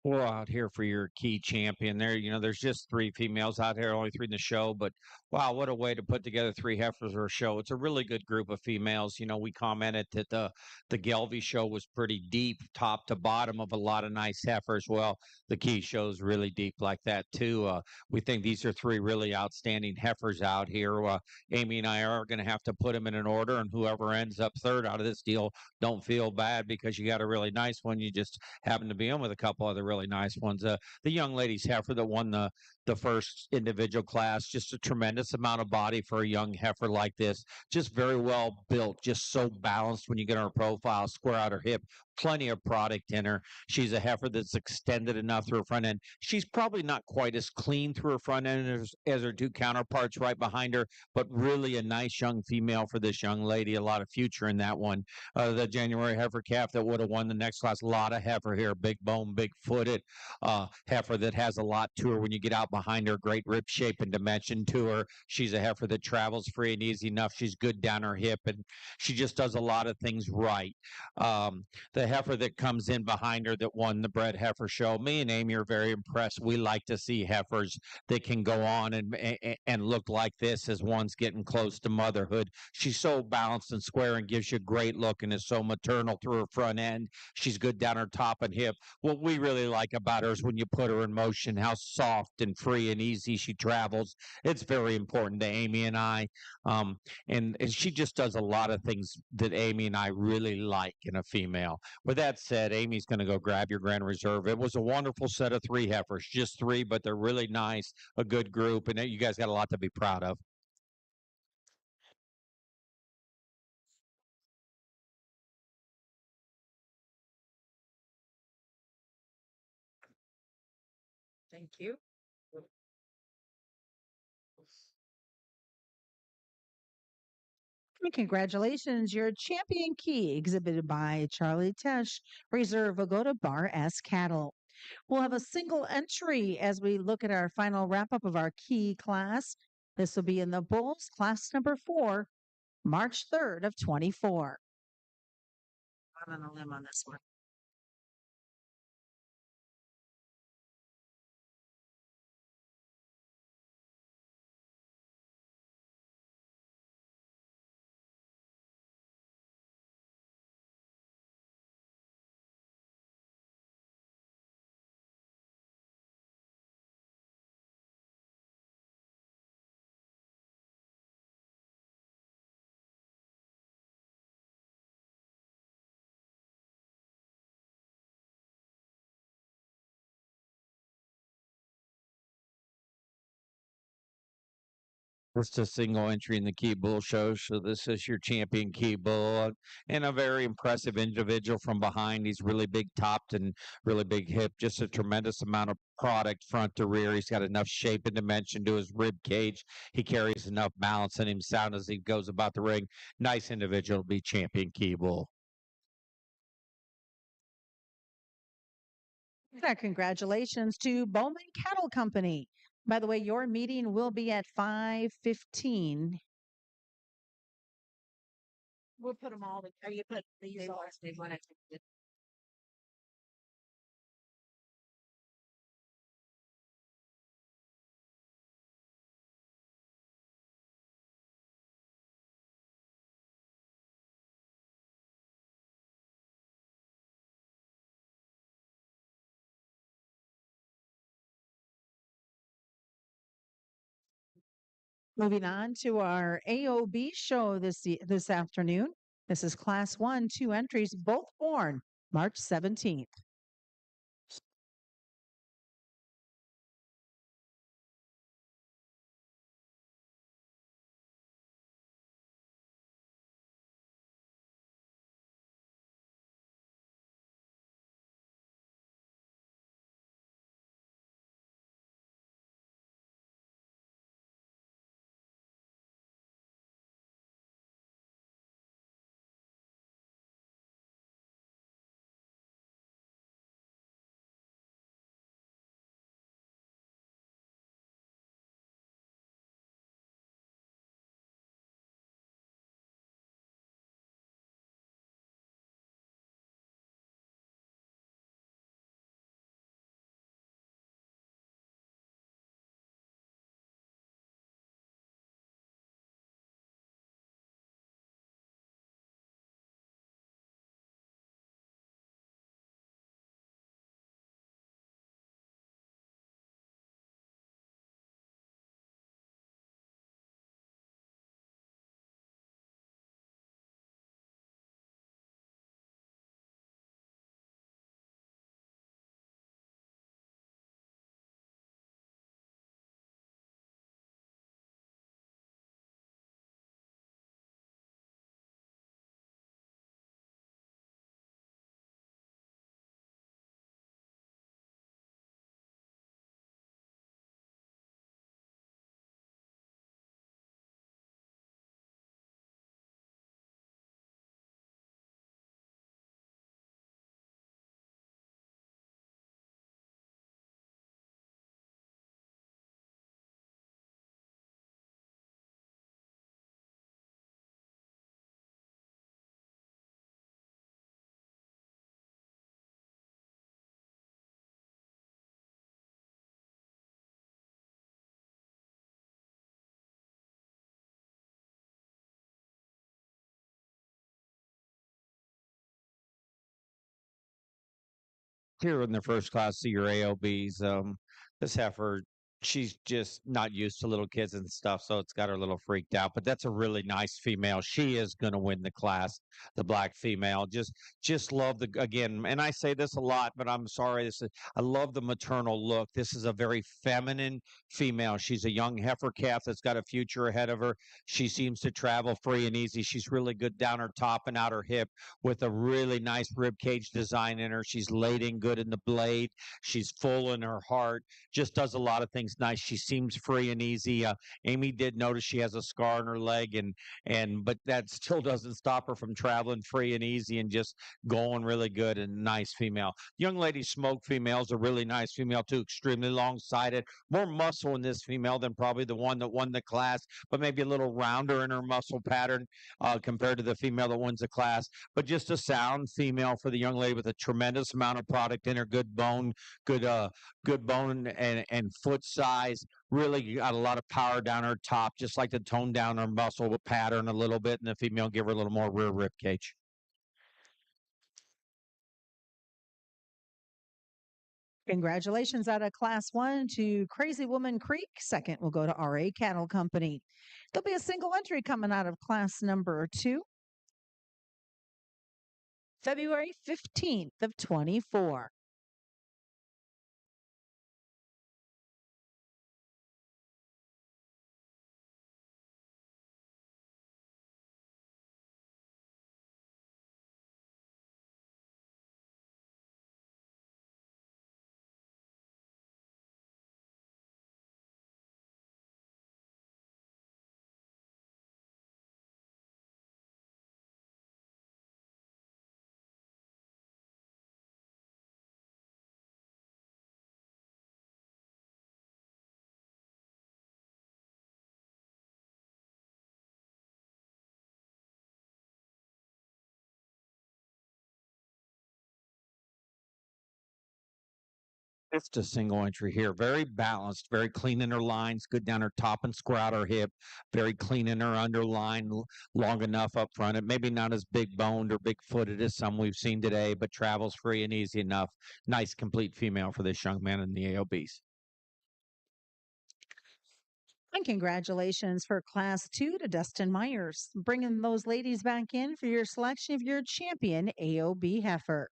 We're out here for your key champion. There's just three females out here, only three in the show. But wow, what a way to put together three heifers for a show. It's a really good group of females. We commented that the Gelbvieh show was pretty deep, top to bottom, of a lot of nice heifers. Well, the key show's really deep like that too. We think these are three really outstanding heifers out here. Amy and I are going to have to put them in an order, and whoever ends up third out of this deal, don't feel bad because you got a really nice one. You just happen to be in with a couple other really nice ones. The young lady's heifer that won the first individual class, just a tremendous amount of body for a young heifer like this. Just very well built, just so balanced when you get on her profile, square out her hip, plenty of product in her. She's a heifer that's extended enough through her front end. She's probably not quite as clean through her front end as her two counterparts right behind her, but really a nice young female for this young lady. A lot of future in that one. The January heifer calf that would have won the next class. A lot of heifer here, big bone, big footed heifer that has a lot to her when you get out behind her. Great rib shape and dimension to her. She's a heifer that travels free and easy enough. She's good down her hip, and she just does a lot of things right. The heifer that comes in behind her that won the bred heifer show, me and Amy are very impressed. We like to see heifers that can go on and look like this as one's getting close to motherhood. She's so balanced and square and gives you a great look and is so maternal through her front end. She's good down her top and hip. What we really like about her is when you put her in motion, how soft and free and easy she travels. It's very important to Amy and I. And she just does a lot of things that Amy and I really like in a female. With that said, Amy's going to go grab your Grand Reserve. It was a wonderful set of three heifers, just three, but they're really nice, a good group, and you guys got a lot to be proud of. Thank you. And congratulations, your champion key exhibited by Charlie Tesh, Reserve Pagoda Bar S Cattle. We'll have a single entry as we look at our final wrap up of our key class. This will be in the Bulls, class number 4, March 3rd of 24. I'm on a limb on this one. Just a single entry in the Key Bull show. So this is your champion Key Bull, and a very impressive individual from behind. He's really big topped and really big hip. Just a tremendous amount of product front to rear. He's got enough shape and dimension to his rib cage. He carries enough balance in him, sound as he goes about the ring. Nice individual to be champion Key Bull. Congratulations to Bowman Cattle Company. By the way, your meeting will be at 5:15. We'll put them all. Are you put these all? Moving on to our AOB show this afternoon. This is Class 1, 2 entries, both born March 17th. here in the first class of your AOBs. This heifer, she's just not used to little kids and stuff, so it's got her a little freaked out. But that's a really nice female. She is going to win the class, the black female. Just love the again, and I say this a lot, but I'm sorry. I love the maternal look. This is a very feminine female. She's a young heifer calf that's got a future ahead of her. She seems to travel free and easy. She's really good down her top and out her hip with a really nice rib cage design in her. She's laid in good in the blade. She's full in her heart. Just does a lot of things nice. She seems free and easy. Amy did notice she has a scar on her leg, but that still doesn't stop her from traveling free and easy and just going really good and nice female. Young lady smoke female is a really nice female too, extremely long-sided, more muscle in this female than probably the one that won the class, but maybe a little rounder in her muscle pattern compared to the female that wins the class. But just a sound female for the young lady with a tremendous amount of product in her, good bone, good bone and foot size. Really got a lot of power down her top, just like to tone down her muscle pattern a little bit, and the female give her a little more rear rib cage. Congratulations out of Class 1 to Crazy Woman Creek. Second will go to RA Cattle Company. There'll be a single entry coming out of class number 2, February 15th of 24. Just a single entry here. Very balanced, very clean in her lines, good down her top and square out her hip. Very clean in her underline, long enough up front. It maybe not as big boned or big footed as some we've seen today, but travels free and easy enough. Nice, complete female for this young man in the AOBs. And congratulations for Class 2 to Dustin Myers, bringing those ladies back in for your selection of your champion AOB heifer.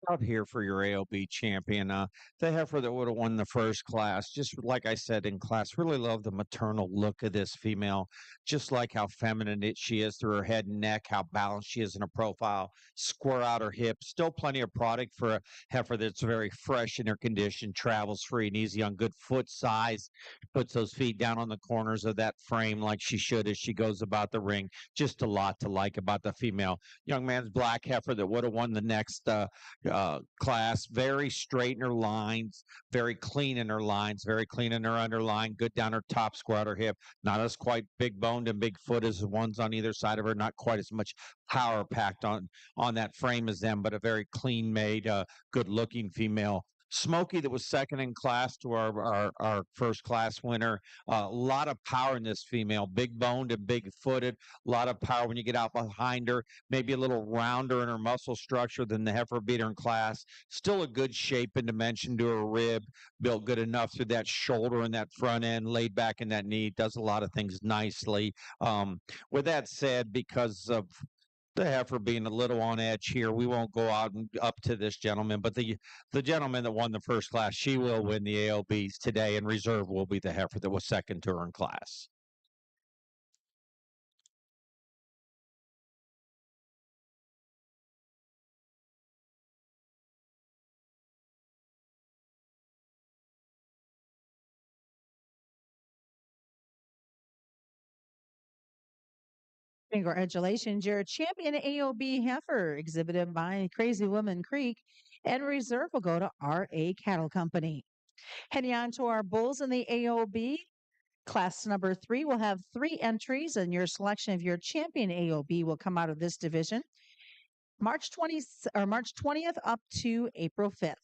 Out here for your AOB champion. The heifer that would have won the first class, just like I said in class, really love the maternal look of this female, just like how feminine she is through her head and neck, how balanced she is in her profile, square out her hips. Still plenty of product for a heifer that's very fresh in her condition, travels free and easy on good foot size, puts those feet down on the corners of that frame like she should as she goes about the ring. Just a lot to like about the female. Young man's black heifer that would have won the next class. Very straight in her lines, very clean in her lines, very clean in her underline, good down her top, square out her hip. Not as quite big boned and big foot as the ones on either side of her. Not quite as much power packed on that frame as them, but a very clean made, good looking female. Smokey, that was second in class to our first class winner. A lot of power in this female, big boned and big footed. A lot of power when you get out behind her. Maybe a little rounder in her muscle structure than the heifer beater in class. Still a good shape and dimension to her rib. Built good enough through that shoulder and that front end, laid back in that knee. Does a lot of things nicely. With that said, because of the heifer being a little on edge here, we won't go out and up to this gentleman, but the gentleman that won the first class, she will win the AOBs today, and reserve will be the heifer that was second to her in class. Congratulations, you're a champion AOB heifer exhibited by Crazy Woman Creek, and reserve will go to RA Cattle Company. Heading on to our bulls in the AOB. Class number 3 will have 3 entries, and your selection of your champion AOB will come out of this division March 20th up to April 5th.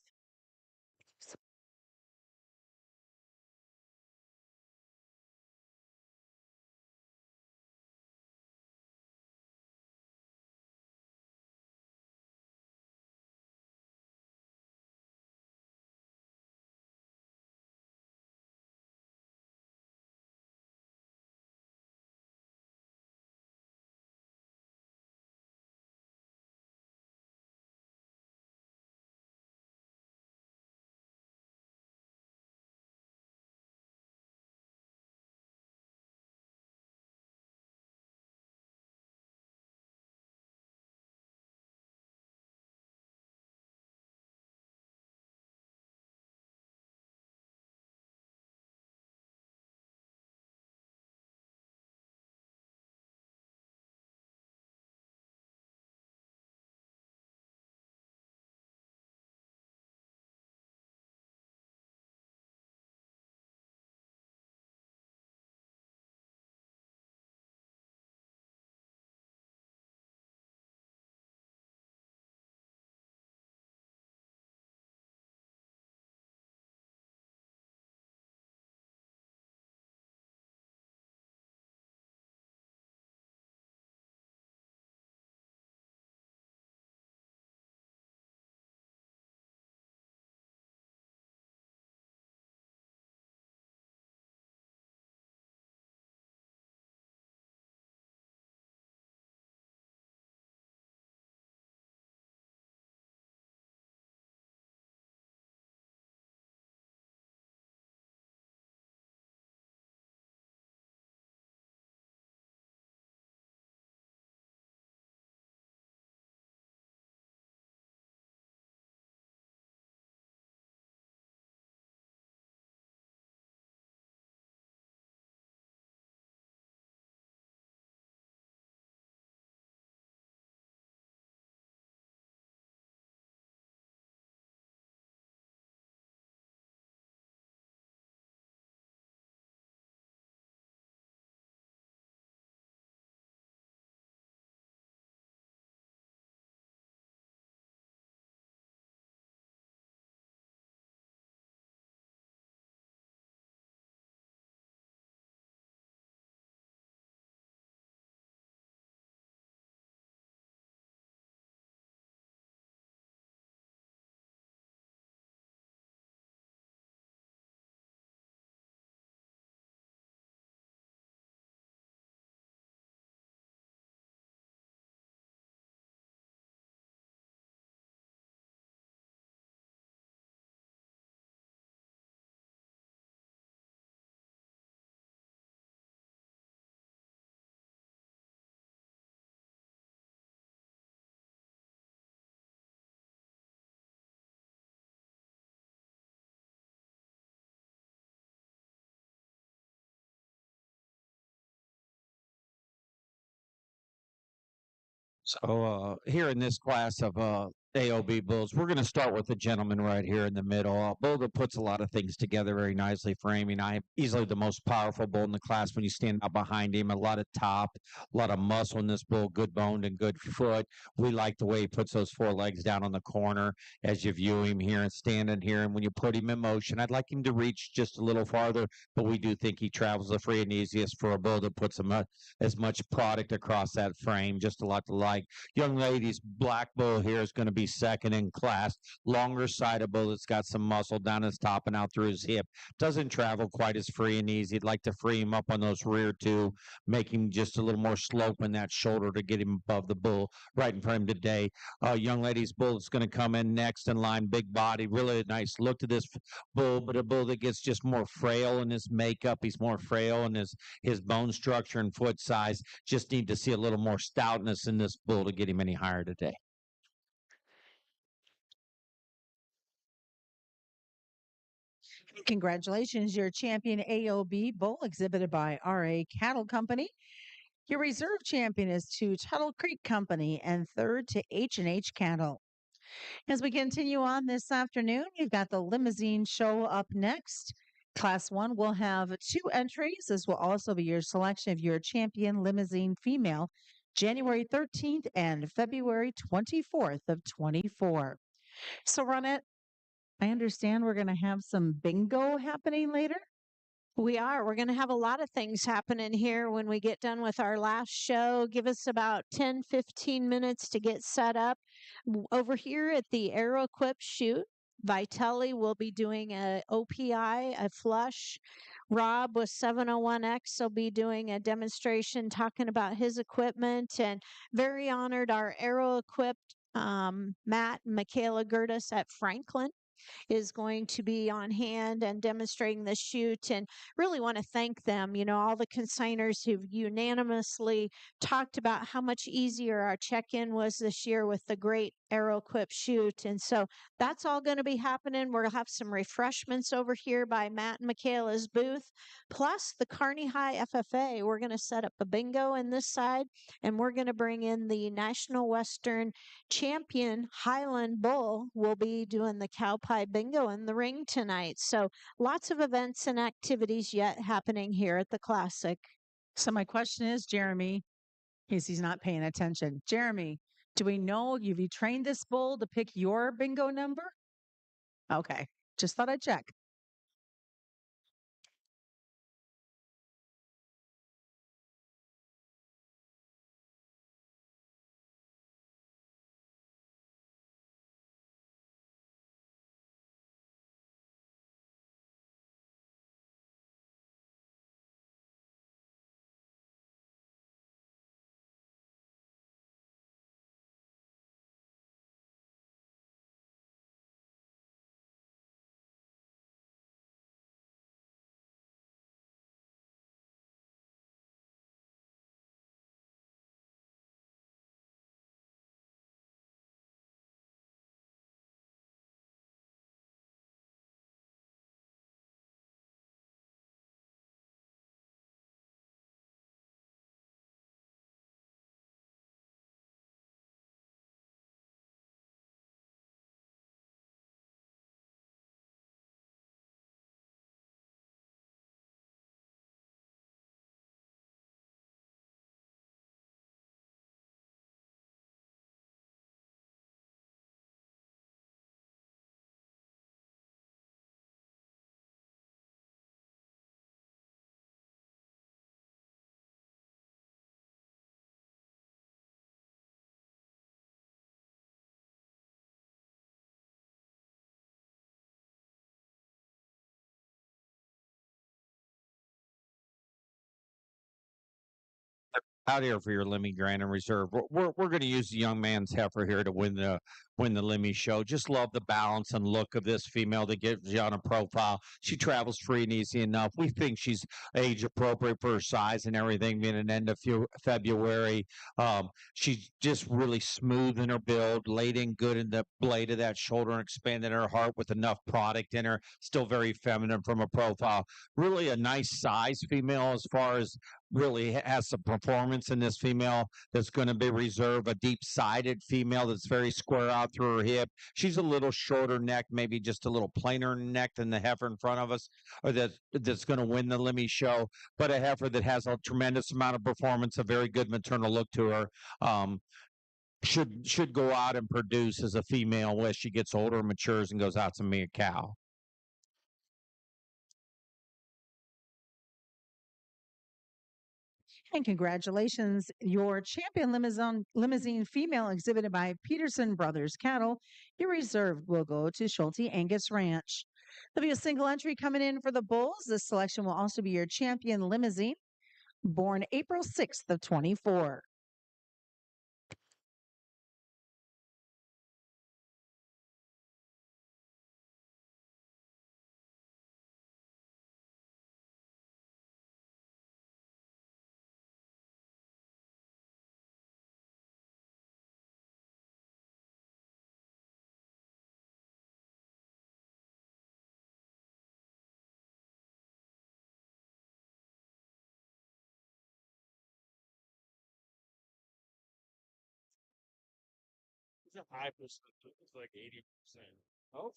So here in this class of AOB bulls. We're going to start with the gentleman right here in the middle. A bull that puts a lot of things together very nicely for Amy and I. Easily the most powerful bull in the class when you stand out behind him. A lot of top, a lot of muscle in this bull, good boned and good foot. We like the way he puts those forelegs down on the corner as you view him here and standing here. And when you put him in motion, I'd like him to reach just a little farther, but we do think he travels the free and easiest for a bull that puts as much product across that frame. Just a lot to like. Young ladies, black bull here is going to be second in class. Longer sided bull that's got some muscle down his top and out through his hip. Doesn't travel quite as free and easy. I'd like to free him up on those rear two, make him just a little more slope in that shoulder to get him above the bull right in front of him today. Young ladies bull that's going to come in next in line, big body, really a nice look to this bull, but a bull that gets just more frail in his makeup. He's more frail in his bone structure and foot size. Just need to see a little more stoutness in this bull to get him any higher today. Congratulations, your champion AOB bull exhibited by RA Cattle Company. Your reserve champion is to Tuttle Creek Company and third to H&H Cattle. As we continue on this afternoon, we've got the Limousin show up next. Class 1 will have 2 entries. This will also be your selection of your champion Limousin female, January 13th and February 24th of 24. So, Ronette, I understand we're going to have some bingo happening later. We are. We're going to have a lot of things happening here when we get done with our last show. Give us about 10, 15 minutes to get set up. Over here at the Aero Equip Shoot, Vitelli will be doing a OPI, a flush. Rob with 701X will be doing a demonstration talking about his equipment. And very honored, our Aero Equipped Matt and Michaela Gertis at Franklin is going to be on hand and demonstrating the shoot, and really want to thank them. You know, all the consigners who've unanimously talked about how much easier our check-in was this year with the great Aero Equip shoot. And so that's all going to be happening. We'll have some refreshments over here by Matt and Michaela's booth, plus the Kearney High FFA. We're going to set up a bingo in this side, and we're going to bring in the National Western champion Highland Bull. Will be doing the cow pie bingo in the ring tonight. So lots of events and activities yet happening here at the Classic. So my question is, Jeremy, he's not paying attention. Jeremy, do we know you trained this bull to pick your bingo number? Okay, just thought I'd check. Out here for your Lemmy Grand and Reserve. We're going to use the young man's heifer here to win the Lemmy show. Just love the balance and look of this female that gives you on a profile. She travels free and easy enough. We think she's age appropriate for her size and everything. Being an end of February, she's just really smooth in her build, laid in good in the blade of that shoulder and expanded her heart with enough product in her. Still very feminine from a profile. Really a nice size female as far as really has some performance in this female that's going to be reserved. A deep-sided female that's very square out through her hip. She's a little shorter neck, maybe just a little plainer neck than the heifer in front of us, or that's going to win the Limmy show. But a heifer that has a tremendous amount of performance, a very good maternal look to her. Should go out and produce as a female as she gets older, matures, and goes out to be a cow. And congratulations, your champion limousine female exhibited by Peterson Brothers Cattle. Your reserve will go to Schulte Angus Ranch. There'll be a single entry coming in for the bulls. This selection will also be your champion limousine, born April 6th of 24. It's a high percent. It's like 80%. Oh,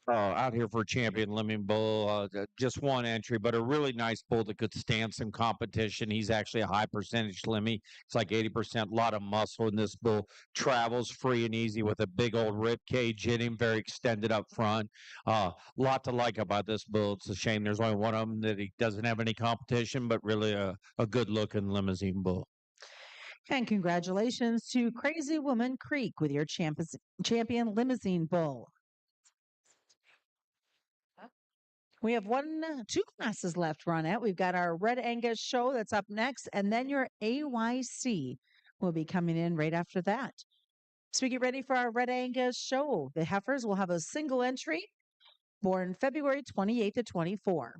Out here for champion Lemon Bull. Just one entry, but a really nice bull that could stand some competition. He's actually a high percentage Lemmy. It's like 80%. A lot of muscle in this bull. Travels free and easy with a big old rib cage in him, very extended up front. Lot to like about this bull. It's a shame there's only one of them that he doesn't have any competition, but really a good looking limousine bull. And congratulations to Crazy Woman Creek with your champion limousine bull. We have two classes left to run at. We've got our Red Angus show that's up next, and then your AYC will be coming in right after that. So we get ready for our Red Angus show. The heifers will have a single entry, born February 28 to 24.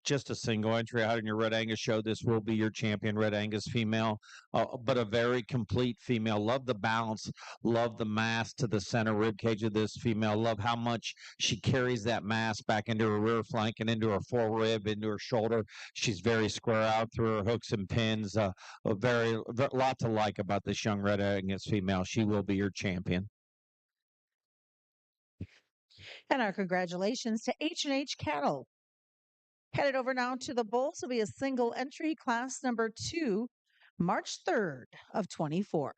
Just a single entry out in your Red Angus show. This will be your champion Red Angus female, but a very complete female. Love the balance, love the mass to the center rib cage of this female. Love how much she carries that mass back into her rear flank and into her fore rib, into her shoulder. She's very square out through her hooks and pins. A lot to like about this young Red Angus female. She will be your champion. And our congratulations to H&H Cattle. Headed over now to the bulls will be a single entry, class number 2, March 3rd of 24.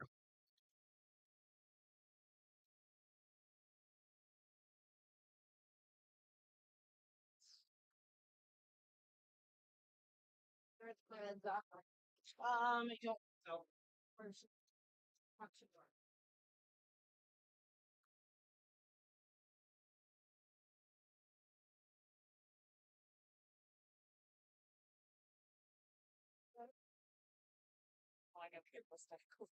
I don't know. Where's what's it? Oh, I got people stuff. Cool.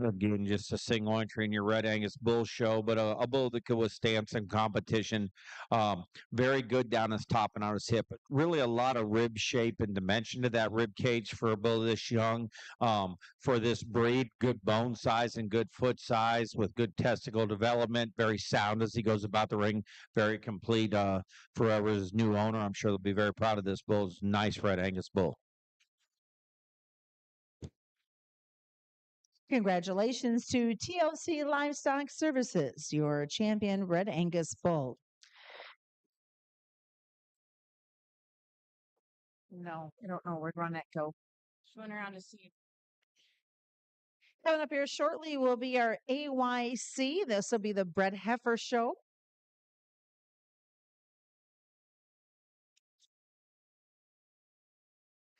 Again, just a single entry in your Red Angus Bull show, but a bull that could withstand some competition. Very good down his top and on his hip. But really, a lot of rib shape and dimension to that rib cage for a bull this young. For this breed, good bone size and good foot size with good testicle development. Very sound as he goes about the ring. Very complete. For his new owner, I'm sure they'll be very proud of this bull. It's a nice Red Angus bull. Congratulations to TLC Livestock Services, your champion Red Angus bull. No, I don't know. Where'd Ronette go? She went around to see. Coming up here shortly will be our AYC. This will be the Bred Heifer Show.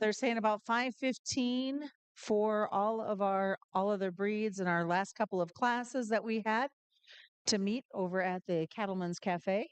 They're saying about 5:15 for all of the breeds in our last couple of classes that we had to meet over at the Cattlemen's Cafe.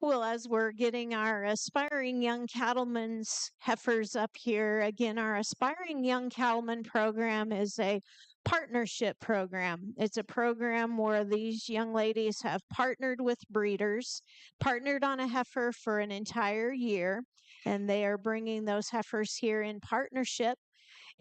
Well, as we're getting our aspiring young cattlemen's heifers up here, again, our aspiring young cattleman program is a partnership program. It's a program where these young ladies have partnered with breeders, partnered on a heifer for an entire year, and they are bringing those heifers here in partnership.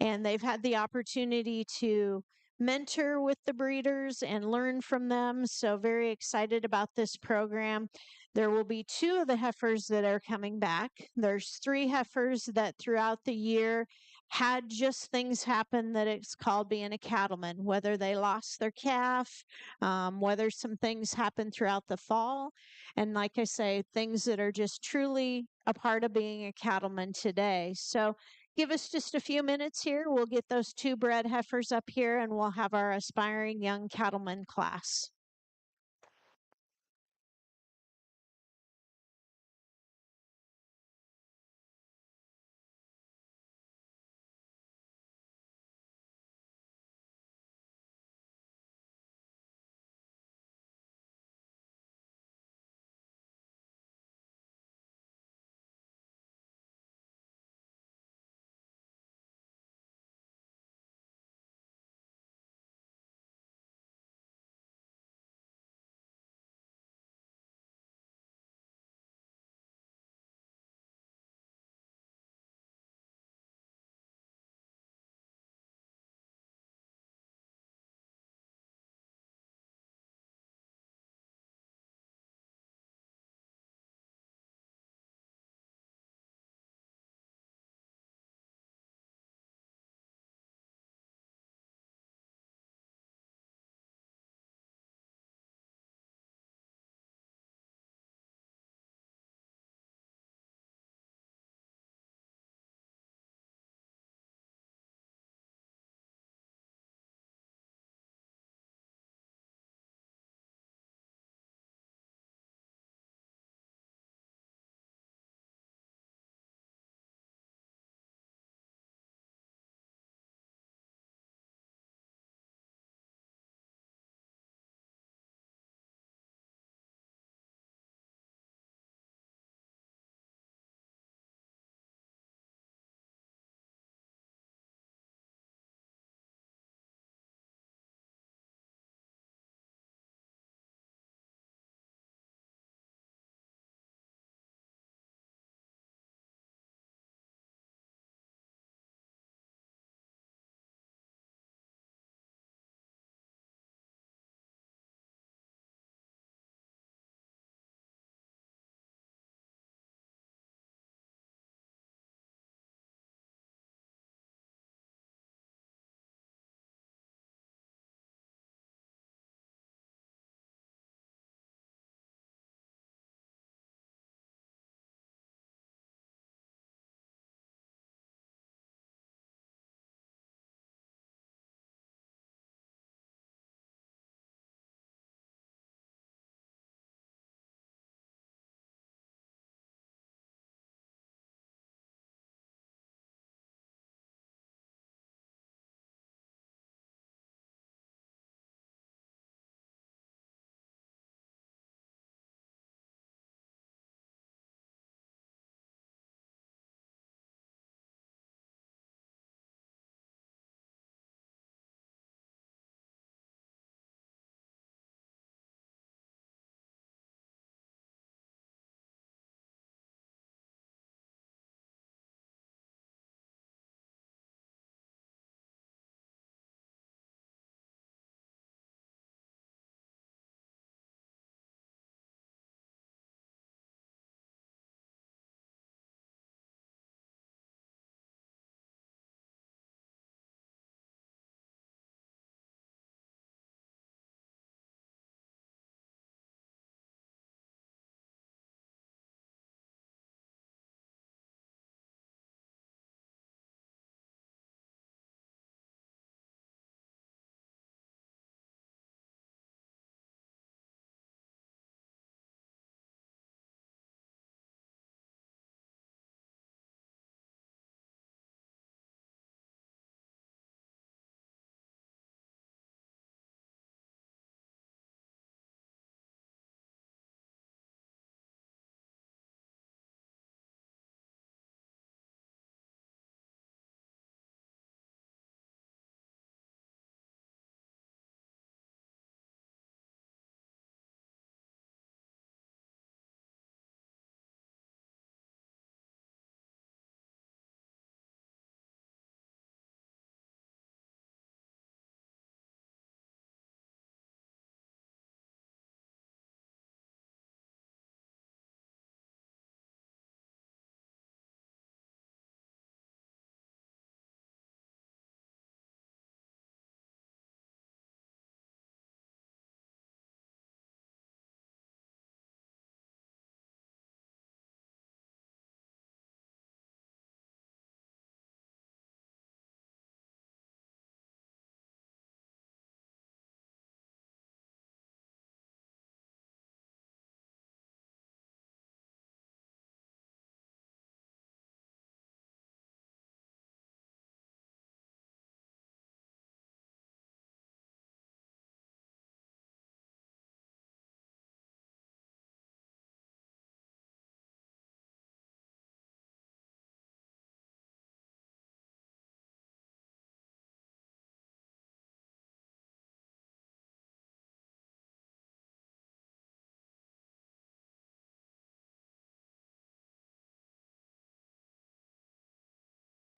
And they've had the opportunity to mentor with the breeders and learn from them. So, very excited about this program. There will be 2 of the heifers that are coming back. There's 3 heifers that throughout the year had just things happen that it's called being a cattleman, whether they lost their calf, whether some things happened throughout the fall. And like I say, things that are just truly a part of being a cattleman today. So, give us just a few minutes here. We'll get those 2 bred heifers up here and we'll have our aspiring young cattleman class.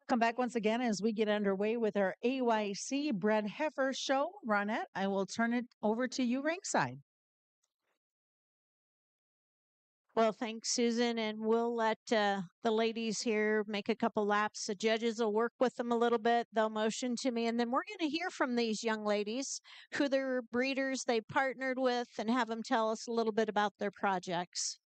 Come back once again as we get underway with our AYC Bred Heifer Show. Ronette, I will turn it over to you ringside. Well, thanks, Susan. And we'll let the ladies here make a couple laps. The judges will work with them a little bit. They'll motion to me. And then we're going to hear from these young ladies, who their breeders they partnered with, and have them tell us a little bit about their projects.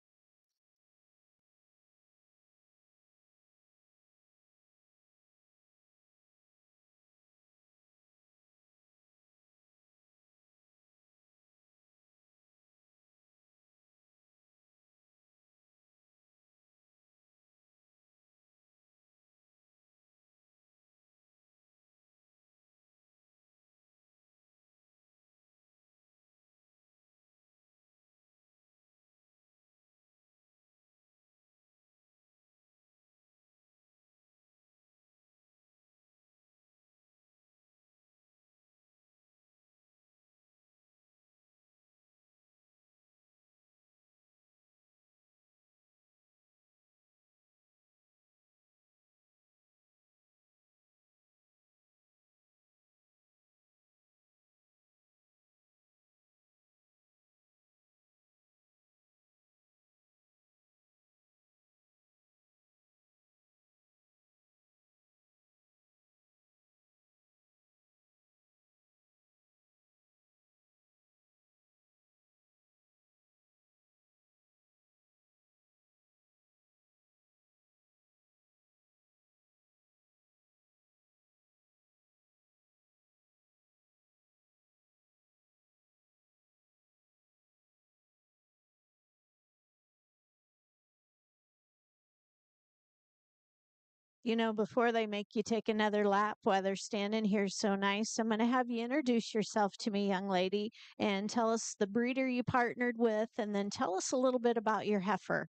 You know, before they make you take another lap while they're standing here so nice, I'm going to have you introduce yourself to me, young lady, and tell us the breeder you partnered with, and then tell us a little bit about your heifer.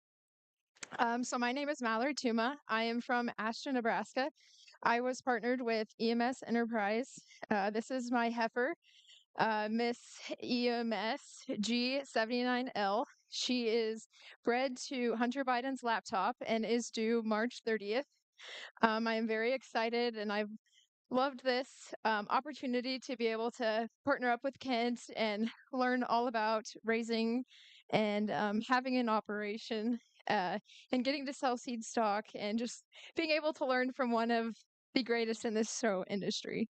So my name is Mallory Tuma. I am from Ashton, Nebraska. I was partnered with EMS Enterprise. This is my heifer, Miss EMS G79L. She is bred to Hunter Biden's laptop and is due March 30th. I am very excited, and I've loved this opportunity to be able to partner up with Kent and learn all about raising and having an operation, and getting to sell seed stock, and just being able to learn from one of the greatest in this show industry.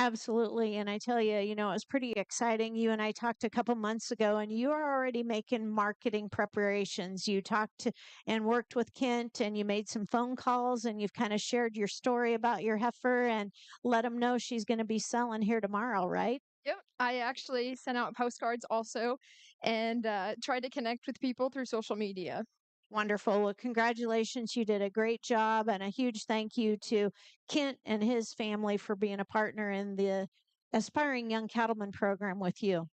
Absolutely. And I tell you, you know, it was pretty exciting. You and I talked a couple months ago, and you are already making marketing preparations. You talked to and worked with Kent, and you made some phone calls, and you've kind of shared your story about your heifer and let them know she's going to be selling here tomorrow, right? Yep, I actually sent out postcards also, and tried to connect with people through social media. Wonderful. Well, congratulations. You did a great job, and a huge thank you to Kent and his family for being a partner in the Aspiring Young Cattlemen program with you.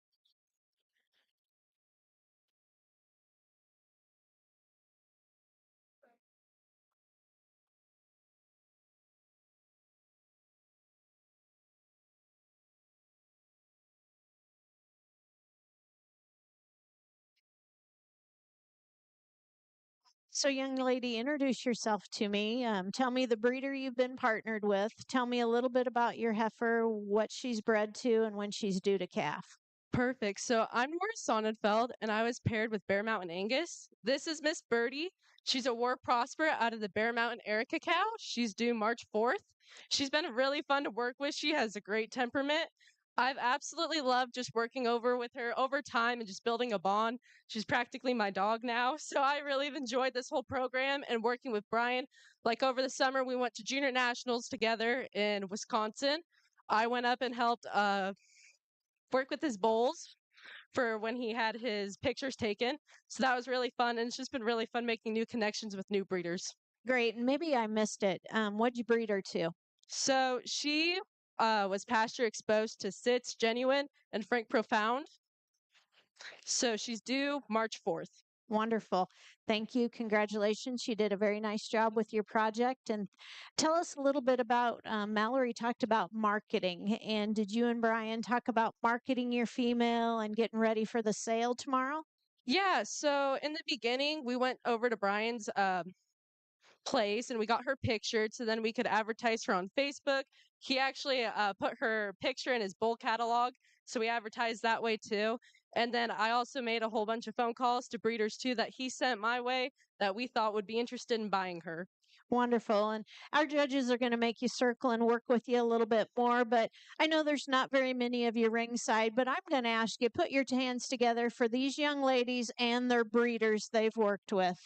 So, young lady, introduce yourself to me. Tell me the breeder you've been partnered with. Tell me a little bit about your heifer, what she's bred to, and when she's due to calf. Perfect. So I'm Nora Sonnenfeld, and I was paired with Bear Mountain Angus. This is Miss Birdie. She's a War Prosper out of the Bear Mountain Erica cow. She's due March 4th. She's been really fun to work with. She has a great temperament. I've absolutely loved just working over with her over time and just building a bond. She's practically my dog now. So I really have enjoyed this whole program and working with Brian. Like over the summer, we went to junior nationals together in Wisconsin. I went up and helped work with his bulls for when he had his pictures taken. So that was really fun. And it's just been really fun making new connections with new breeders. Great. And maybe I missed it. What'd you breed her to? So she was pasture exposed to Sitz Genuine and Frank Profound. So she's due March 4th. Wonderful. Thank you. Congratulations. You did a very nice job with your project. And tell us a little bit about Mallory talked about marketing. And did you and Brian talk about marketing your female and getting ready for the sale tomorrow? Yeah. So in the beginning, we went over to Brian's place, and we got her pictured so then we could advertise her on Facebook. He actually put her picture in his bull catalog, so we advertised that way too. And then I also made a whole bunch of phone calls to breeders too that he sent my way that we thought would be interested in buying her. Wonderful. And our judges are going to make you circle and work with you a little bit more. But I know there's not very many of you ringside, but I'm going to ask you put your hands together for these young ladies and their breeders they've worked with.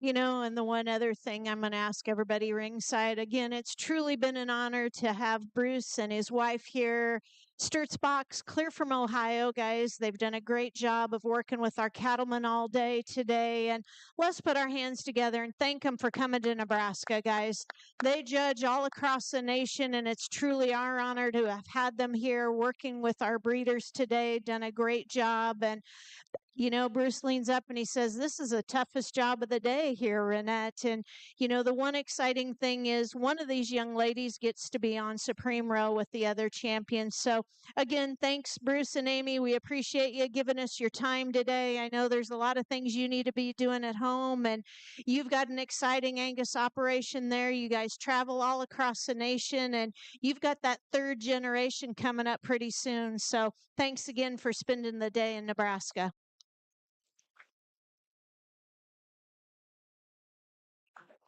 You know, and the one other thing I'm going to ask everybody ringside again, it's truly been an honor to have Bruce and his wife here. Sturtzbox, clear from Ohio, guys. They've done a great job of working with our cattlemen all day today. And let's put our hands together and thank them for coming to Nebraska, guys. They judge all across the nation, and it's truly our honor to have had them here working with our breeders today. Done a great job. And you know, Bruce leans up and he says, "This is the toughest job of the day here, Renette." And, you know, the one exciting thing is one of these young ladies gets to be on Supreme Row with the other champions. So, again, thanks, Bruce and Amy. We appreciate you giving us your time today. I know there's a lot of things you need to be doing at home, and you've got an exciting Angus operation there. You guys travel all across the nation, and you've got that third generation coming up pretty soon. So, thanks again for spending the day in Nebraska.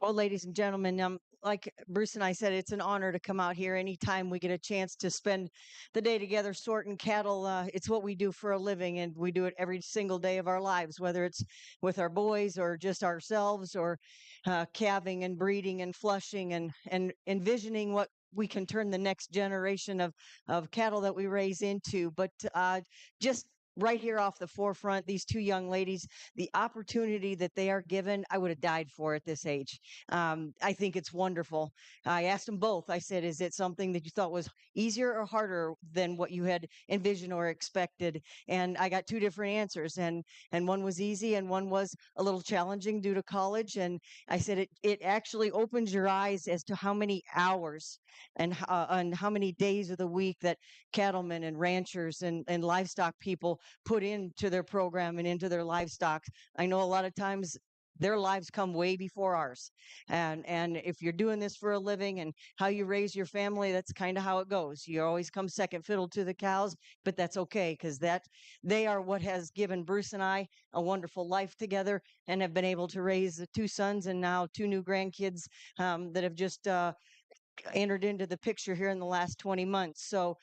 Well, ladies and gentlemen, like Bruce and I said, it's an honor to come out here anytime we get a chance to spend the day together sorting cattle. It's what we do for a living, and we do it every single day of our lives, whether it's with our boys or just ourselves, or calving and breeding and flushing and envisioning what we can turn the next generation of cattle that we raise into. But just right here off the forefront, these two young ladies, the opportunity that they are given, I would have died for at this age. I think it's wonderful. I asked them both. I said, "Is it something that you thought was easier or harder than what you had envisioned or expected?" And I got two different answers, and one was easy, and one was a little challenging due to college. And I said, it actually opens your eyes as to how many hours and how many days of the week that cattlemen and ranchers and livestock people put into their program and into their livestock. I know a lot of times their lives come way before ours. And if you're doing this for a living and how you raise your family, that's kind of how it goes. You always come second fiddle to the cows, but that's okay, because that they are what has given Bruce and I a wonderful life together, and have been able to raise two sons and now two new grandkids that have just entered into the picture here in the last 20 months. So,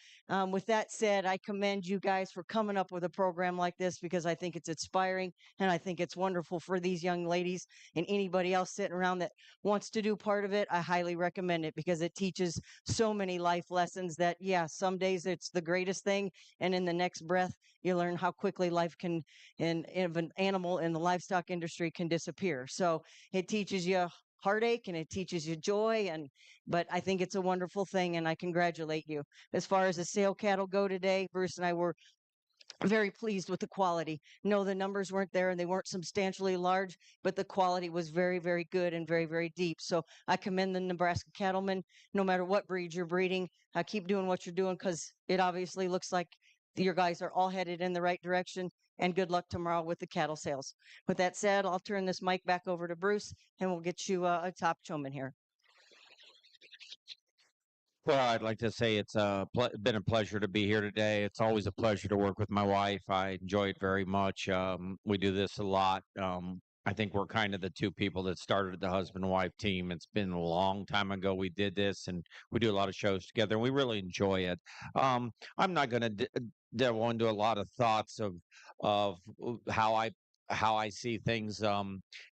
with that said, I commend you guys for coming up with a program like this because I think it's inspiring and I think it's wonderful for these young ladies and anybody else sitting around that wants to do part of it. I highly recommend it because it teaches so many life lessons that, yeah, some days it's the greatest thing. And in the next breath, you learn how quickly life can, and if an animal in the livestock industry can disappear. So, it teaches you heartache and it teaches you joy, and but I think it's a wonderful thing and I congratulate you. As far as the sale cattle go today, Bruce and I were very pleased with the quality. No, the numbers weren't there and they weren't substantially large, but the quality was very, very good and very, very deep. So I commend the Nebraska cattlemen, no matter what breed you're breeding. Keep doing what you're doing because it obviously looks like your guys are all headed in the right direction. And good luck tomorrow with the cattle sales. With that said, I'll turn this mic back over to Bruce and we'll get you a top showman here. Well, I'd like to say it's been a pleasure to be here today. It's always a pleasure to work with my wife. I enjoy it very much. We do this a lot. I think we're kind of the two people that started the husband and wife team. It's been a long time ago we did this, and we do a lot of shows together, and we really enjoy it. I'm not going to delve into a lot of thoughts of how I see things.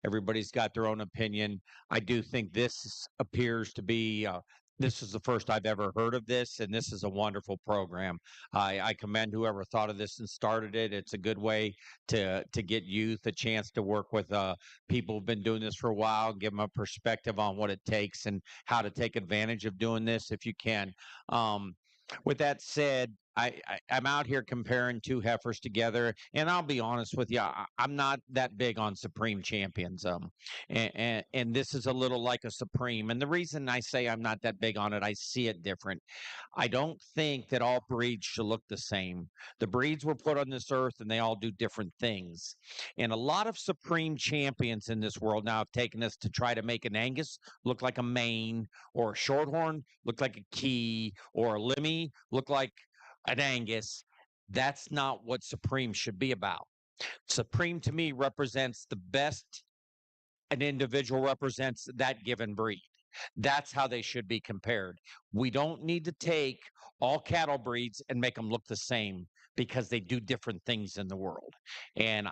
Everybody's got their own opinion. I do think this appears to be. This is the first I've ever heard of this, and this is a wonderful program. I commend whoever thought of this and started it. It's a good way to get youth a chance to work with people who've been doing this for a while, give them a perspective on what it takes and how to take advantage of doing this if you can. With that said, I'm out here comparing two heifers together, and I'll be honest with you, I'm not that big on Supreme Champions. And this is a little like a Supreme. And the reason I say I'm not that big on it, I see it different. I don't think that all breeds should look the same. The breeds were put on this earth, and they all do different things. And a lot of Supreme Champions in this world now have taken this to try to make an Angus look like a Maine, or a Shorthorn look like a Key, or a Limousin look like an Angus. That's not what Supreme should be about. Supreme to me represents the best an individual represents that given breed. That's how they should be compared. We don't need to take all cattle breeds and make them look the same because they do different things in the world. And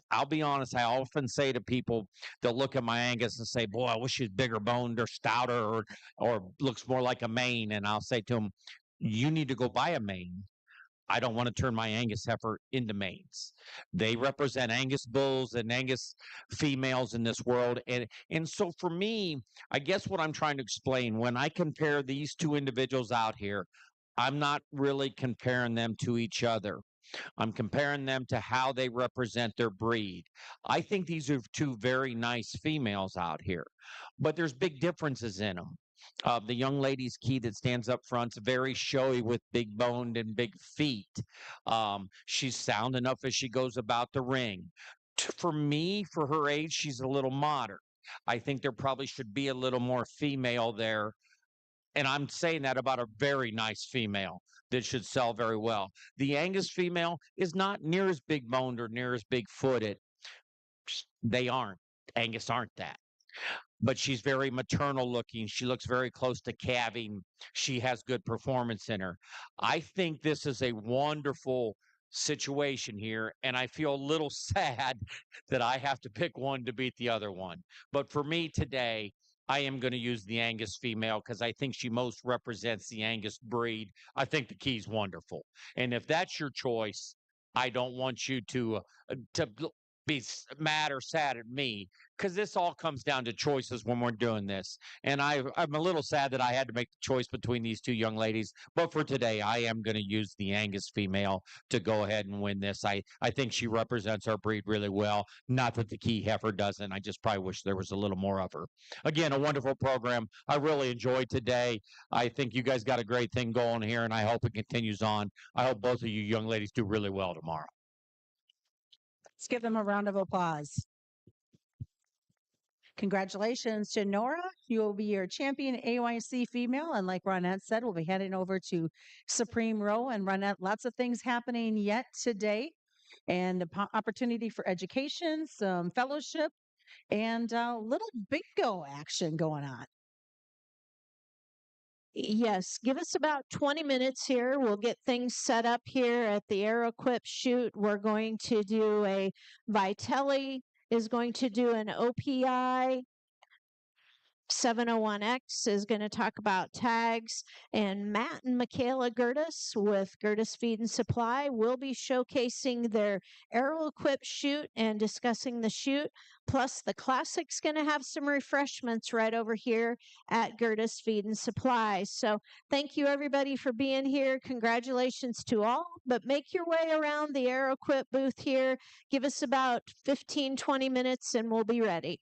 I'll be honest, I often say to people, they'll look at my Angus and say, boy, I wish he's bigger boned or stouter or looks more like a Maine. And I'll say to them, you need to go buy a Maine. I don't want to turn my Angus heifer into Maines. They represent Angus bulls and Angus females in this world. And so for me, I guess what I'm trying to explain, when I compare these two individuals out here, I'm not really comparing them to each other. I'm comparing them to how they represent their breed. I think these are two very nice females out here, but there's big differences in them. The young lady's Key that stands up front's very showy with big boned and big feet. She's sound enough as she goes about the ring. For me, for her age, she's a little modern. I think there probably should be a little more female there. And I'm saying that about a very nice female that should sell very well. The Angus female is not near as big boned or near as big footed. They aren't. Angus aren't that, but she's very maternal looking. She looks very close to calving. She has good performance in her. I think this is a wonderful situation here, and I feel a little sad that I have to pick one to beat the other one. But for me today, I am going to use the Angus female because I think she most represents the Angus breed. I think the Key's wonderful. And if that's your choice, I don't want you to be mad or sad at me, because this all comes down to choices when we're doing this. And I'm a little sad that I had to make the choice between these two young ladies. But for today, I am going to use the Angus female to go ahead and win this. I think she represents our breed really well. Not that the Key heifer doesn't. I just probably wish there was a little more of her. Again, a wonderful program. I really enjoyed today. I think you guys got a great thing going here, and I hope it continues on. I hope both of you young ladies do really well tomorrow. Let's give them a round of applause. Congratulations to Nora. You will be your champion AYC female. And like Ronette said, we'll be heading over to Supreme Row. And Ronette, lots of things happening yet today. And the opportunity for education, some fellowship, and a little bingo action going on. Yes, give us about 20 minutes here. We'll get things set up here at the AeroEquip shoot. We're going to do a Vitelli is going to do an OPI. 701X is going to talk about tags, and Matt and Michaela Gertis with Gertis Feed and Supply will be showcasing their AeroEquip shoot and discussing the shoot. Plus, the Classic's going to have some refreshments right over here at Gertis Feed and Supply. So, thank you everybody for being here. Congratulations to all, but make your way around the AeroEquip booth here. Give us about 15, 20 minutes and we'll be ready.